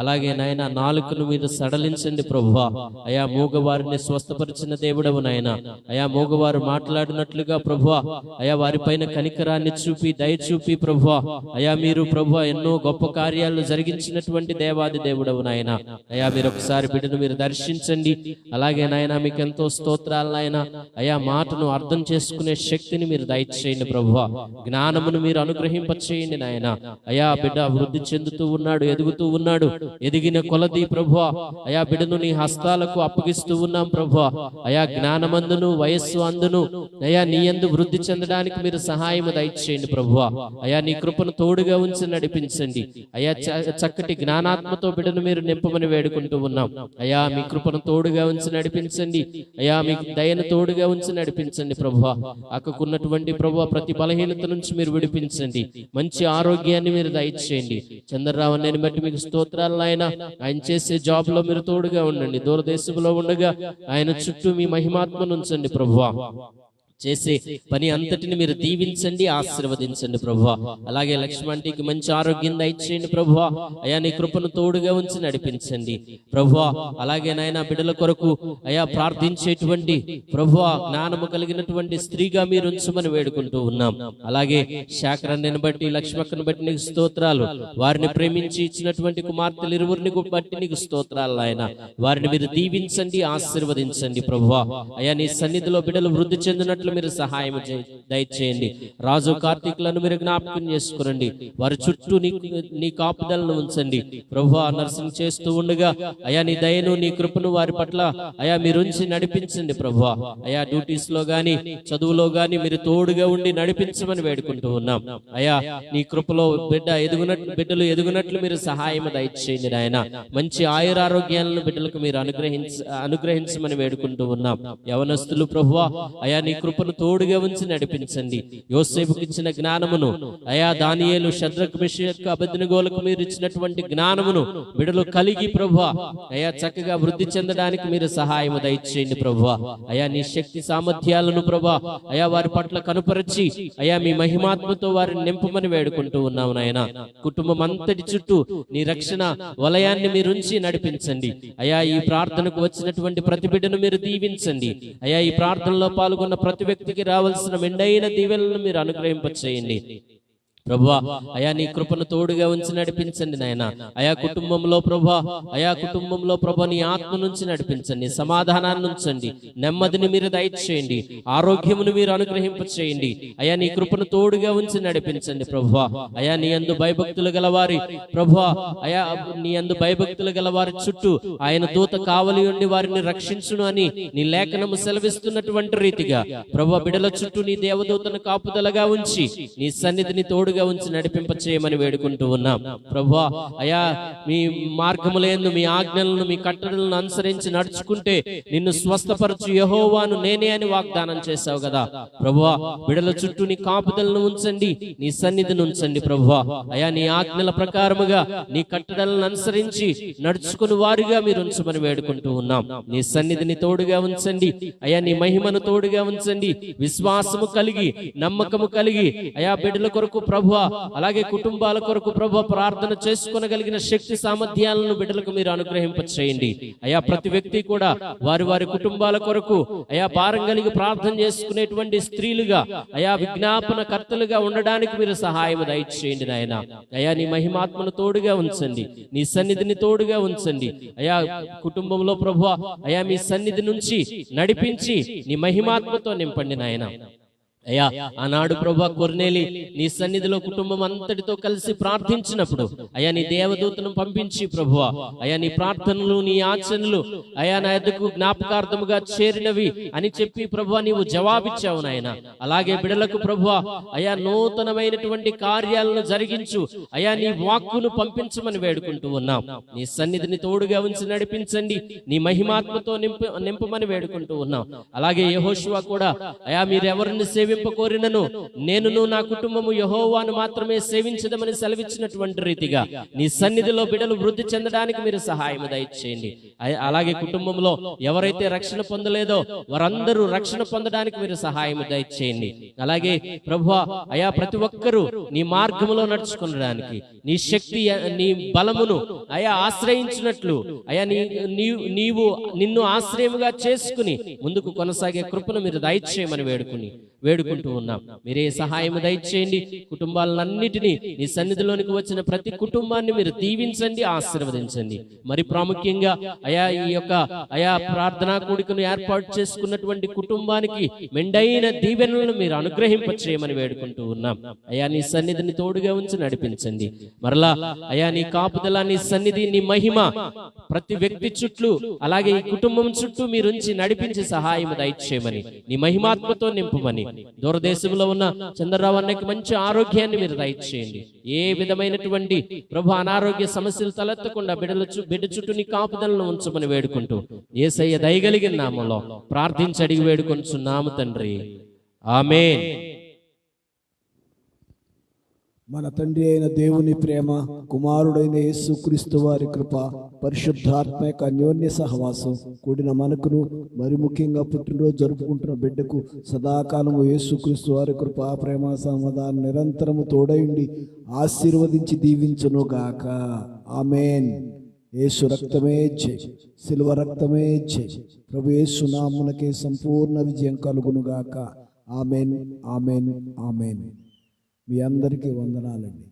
అలాగే నాయన నాలుకను మీరు సడలించండి ప్రభువా. అయా మూగవారిని స్వస్థపరిచిన దేవుడవు నాయన. అయా మూగవారు మాట్లాడినట్లుగా ప్రభువా అయా వారిపైన కనికరాన్ని చూపి దయ చూపి ప్రభువా అయా మీరు ప్రభువా ఎన్నో గొప్ప కార్యాలు జరిగించినటువంటి దేవాది దేవుడవు నాయన. అయా మీరు ఒకసారి బిడ్డను మీరు దర్శించండి. అలాగే నాయన మీకు ఎంతో స్తోత్రాలు నాయన. అయా మాటను అర్థం చేసుకునే శక్తిని మీరు దయచేయండి ప్రభువా. జ్ఞానమును మీరు అనుగ్రహింపచేయండి నాయన. అయా బిడ్డ వృద్ధి చెందుతూ ఉన్నాడు, ఎదుగుతూ ఉన్నాడు. ఎదిగిన కొలది ప్రభువా అయా బిడ్డను నీ హస్తాలకు అప్పగిస్తూ ఉన్నాం ప్రభువా. అయా జ్ఞానమందును వయస్సు అందును అయా నీ యందు వృద్ధి చెందడానికి మీరు సహాయము దయచేయండి ప్రభువా. అయా నీ కృపను తోడుగా ఉంచి నడిపించండి అయా. చక్కటి జ్ఞానాత్మతో బిడ్డను మీరు నింపమని వేడుకుంటూ ఉన్నాం అయా. మీ కృపను తోడుగా ఉంచి నడిపించండి అయా. మీ దయను తోడుగా ఉంచి నడిపించండి ప్రభువా. అక్కకున్నటువంటి ప్రభువా ప్రతి బలహీనత నుంచి మీరు విడిపించండి. మంచి ఆరోగ్యాన్ని మీరు దయచేయండి. చంద్రరావణ్ణిని బట్టి మీకు స్తోత్రాలు నాయన. ఆయన చేసే జాబ్ లో మీరు తోడుగా ఉండండి. దూరదేశంలో ఉండగా ఆయన చుట్టూ మీ మహిమాత్మను ఉంచండి ప్రభువా. చేసే పని అంతటిని మీరు దీవించండి, ఆశీర్వదించండి ప్రభువా. అలాగే లక్ష్మణ్కి మంచి ఆరోగ్యం దయచేయండి ప్రభువా. అయా నీ కృపను తోడుగా ఉంచి నడిపించండి ప్రభువా. అలాగే నాయన బిడ్డల కొరకు అయా ప్రార్థించేటువంటి ప్రభువా జ్ఞానము కలిగినటువంటి స్త్రీగా మీరు ఉంచమని వేడుకుంటూ ఉన్నాం. అలాగే శాకరాన్ని బట్టి లక్ష్మక్కను బట్టి నీకు స్తోత్రాలు. వారిని ప్రేమించి ఇచ్చినటువంటి కుమార్తెలు ఇరువురిని బట్టి నీకు స్తోత్రాలు ఆయన. వారిని మీరు దీవించండి, ఆశీర్వదించండి ప్రభువా. అయా నీ సన్నిధిలో బిడ్డలు వృద్ధి చెందినట్లు ఎదుగునట్లు మీరు సహాయం దయచేయండి. రాజు కార్తీకులను మీరు జ్ఞాపకం చేసుకునండి. వారి చుట్టూ నీ కాపుదలను ఉంచండి ప్రభువా. నర్సింగ్ చేస్తూ ఉండగా అయా నీ దయను నీ కృపను వారి పట్ల అయా మీరు ఉంచి నడిపించండి ప్రభువా. అయా డ్యూటీస్ లో గాని చదువులో గాని మీరు తోడుగా ఉండి నడిపించమని వేడుకుంటూ ఉన్నాం. అయా నీ కృపలో బిడ్డలు ఎదుగునట్లు మీరు సహాయం దయచేయండి నాయన. మంచి ఆయురారోగ్యాలను బిడ్డలకు మీరు అనుగ్రహించమని వేడుకుంటూ ఉన్నాం. యవనస్తులు ప్రభువా అయా నీ కృపను తోడుగా ఉంచి నడిపించండి. యోసేపుకి ఇచ్చిన జ్ఞానమును అయా దానియేలు షద్రక్ మెషక్ అబేద్నెగోలకు మీరు ఇచ్చినటువంటి జ్ఞానమును బిడ్డలు కలిగి ప్రభువా అయా చక్కగా వృద్ధి చెందడానికి మీరు సహాయం దయచేయండి ప్రభువా. అయా నీ శక్తి సామర్థ్యాలను ప్రభువా అయా వారి పట్ల కనుపరచి అయా మీ మహిమాత్మతో వారిని నింపమని వేడుకుంటూ ఉన్నాము నాయన. కుటుంబం అంతటి చుట్టూ నీ రక్షణ వలయాన్ని మీరు ఉంచి నడిపించండి. అయా ఈ ప్రార్థనకు వచ్చినటువంటి ప్రతి బిడ్డను మీరు దీవించండి. అయా ఈ ప్రార్థనలో పాల్గొన్న ప్రతి వ్యక్తికి రావాల్సిన మెండైన దీవెనలను మీరు అనుగ్రహింపచేయండి ప్రభువా. అయా నీ కృపను తోడుగా ఉంచి నడిపించండి నాయన. అయా కుటుంబంలో ప్రభా నీ ఆత్మ నుంచి నడిపించండి. సమాధానాన్ని ఉంచండి. నెమ్మదిని మీరు దయచేయండి. ఆరోగ్యమును మీరు అనుగ్రహింపచేయండి. అయా నీ కృపను తోడుగా ఉంచి నడిపించండి ప్రభువా. అయా నీ యందు భయభక్తులు గలవారి ప్రభువా అయా నీ యందు భయభక్తులు గలవారి చుట్టూ ఆయన దూత కావలి ఉండి వారిని రక్షించును అని నీ లేఖనము సెలవిస్తున్నటువంటి రీతిగా ప్రభువా బిడల చుట్టూ నీ దేవదూతను కాపుదలగా ఉంచి నీ సన్నిధిని తోడుగా ఉంచి నడిపింప చేయమని వేడుకుంటూ ఉన్నాం ప్రభువా. అయా మీ మార్గములందు మీ ఆజ్ఞలను మీ కట్టడలను అనుసరించి నడుచుకుంటే నిన్ను స్వస్థపరచు యెహోవాను నేనే అని వాగ్దానం చేశావు కదా ప్రభువా. బిడల చుట్టూ నీ కాపుదలను ఉంచండి, నీ సన్నిధిని ఉంచండి ప్రభువా. అయా నీ ఆజ్ఞల ప్రకారముగా నీ కట్టడలను అనుసరించి నడుచుకుని వారిగా మీరు ఉంచమని వేడుకుంటూ ఉన్నాం. నీ సన్నిధిని తోడుగా ఉంచండి. అయా నీ మహిమను తోడుగా ఉంచండి. విశ్వాసము కలిగి నమ్మకము కలిగి అయా బిడ్డల కొరకు ప్రభువా అలాగే కుటుంబాల కొరకు ప్రభువా ప్రార్థన చేసుకోగలిగిన శక్తి సామర్థ్యాలను బిడ్డలకు మీరు అనుగ్రహింపచేయండి. అయా ప్రతి వ్యక్తి కూడా వారి వారి కుటుంబాల కొరకు అయా భారం కలిగి ప్రార్థన చేసుకునేటువంటి స్త్రీలుగా అయా విజ్ఞాపన కర్తలుగా ఉండడానికి మీరు సహాయం దయచేయండి నాయన. అయా నీ మహిమాత్మను తోడుగా ఉంచండి. నీ సన్నిధిని తోడుగా ఉంచండి. అయా కుటుంబంలో ప్రభువా అయా మీ సన్నిధి నుంచి నడిపించి నీ మహిమాత్మతో నింపండి నాయన. అయ్యా ఆనాడు ప్రభువా కొర్నేలి నీ సన్నిధిలో కుటుంబం అంతటితో కలిసి ప్రార్థించినప్పుడు అయా నీ దేవదూతను పంపించి ప్రభువా అయా నీ ప్రార్థనలు నీ యాచనలు అయా నా ఎద్దకు జ్ఞాపకార్థముగా చేరినవి అని చెప్పి ప్రభువా నీవు జవాబిచ్చావు నాయన. అలాగే బిడలకు ప్రభువా అయా నూతనమైనటువంటి కార్యాలను జరిగించు అయా నీ వాక్కును పంపించమని వేడుకుంటూ ఉన్నాం. నీ సన్నిధిని తోడుగా ఉంచి నడిపించండి. నీ మహిమాత్మతో నింపమని వేడుకుంటూ ఉన్నాం. అలాగే యెహోషువ కూడా అయా మీరెవరిని కోరినను నేనును నా కుటుంబము యెహోవాను మాత్రమే సేవించదమని సెలవిచ్చినటువంటి రీతిగా నీ సన్నిధిలో బిడ్డలు వృద్ధి చెందడానికి మీరు సహాయం దయచేయండి. అలాగే కుటుంబంలో ఎవరైతే రక్షణ పొందలేదో వారందరూ రక్షణ పొందడానికి మీరు సహాయం దయచేయండి. అలాగే ప్రభువా అయా ప్రతి ఒక్కరూ నీ మార్గములో నడుచుకునడానికి నీ శక్తి నీ బలమును అయా ఆశ్రయించినట్లు అయా నీవు నిన్ను ఆశ్రయముగా చేసుకుని ముందుకు కొనసాగే కృపను మీరు దయచేయమని వేడుకుంటూ ఉన్నాం. మీరే సహాయం దయచేయండి. కుటుంబాలన్నిటినీ నీ సన్నిధిలోనికి వచ్చిన ప్రతి కుటుంబాన్ని మీరు దీవించండి, ఆశీర్వదించండి. మరి ప్రాముఖ్యంగా అయా ఈ యొక్క అయా ప్రార్థనా కూడికను ఏర్పాటు చేసుకున్నటువంటి కుటుంబానికి మెండైన దీవెనలను మీరు అనుగ్రహింపచేయమని వేడుకుంటూ ఉన్నాం. అయా నీ సన్నిధిని తోడుగా ఉంచి నడిపించండి. మరలా అయా నీ కాపుదల నీ సన్నిధి నీ మహిమ ప్రతి వ్యక్తి చుట్టూ అలాగే ఈ కుటుంబం చుట్టూ మీరుంచి నడిపించి సహాయం దయచేయమని నీ మహిమాత్మతో నింపమని దూరదేశంలో ఉన్న చంద్రరావు అన్నకి మంచి ఆరోగ్యాన్ని మీరు దయచేయండి. ఏ విధమైనటువంటి ప్రభు అనారోగ్య సమస్యలు తలెత్తకుండా బిడ్డ చుట్టూ నీ కాపుదలను ఉంచమని వేడుకుంటూ యేసయ్య దయగలిగిన నామములో ప్రార్థించి అడిగి వేడుకొంచున్నాము తండ్రి, ఆమేన్. మన తండ్రి అయిన దేవుని ప్రేమ, కుమారుడైన యేసుక్రీస్తు వారి కృప, పరిశుద్ధాత్మ యొక్క అన్యోన్య సహవాసం కూడిన మనకును మరి ముఖ్యంగా పుట్టినరోజు జరుపుకుంటున్న బిడ్డకు సదాకాలము యేసుక్రీస్తు వారి కృప, ప్రేమ, సమాధానం నిరంతరము తోడయుండి ఆశీర్వదించి దీవించును గాక. ఆమేన్. యేసు రక్తమే జై, శిలువ రక్తమే జై. ప్రభు యేసు నామమునకే సంపూర్ణ విజయం కలుగును గాక. ఆమేన్, ఆమేన్, ఆమేన్. మీ అందరికీ వందనాలండి.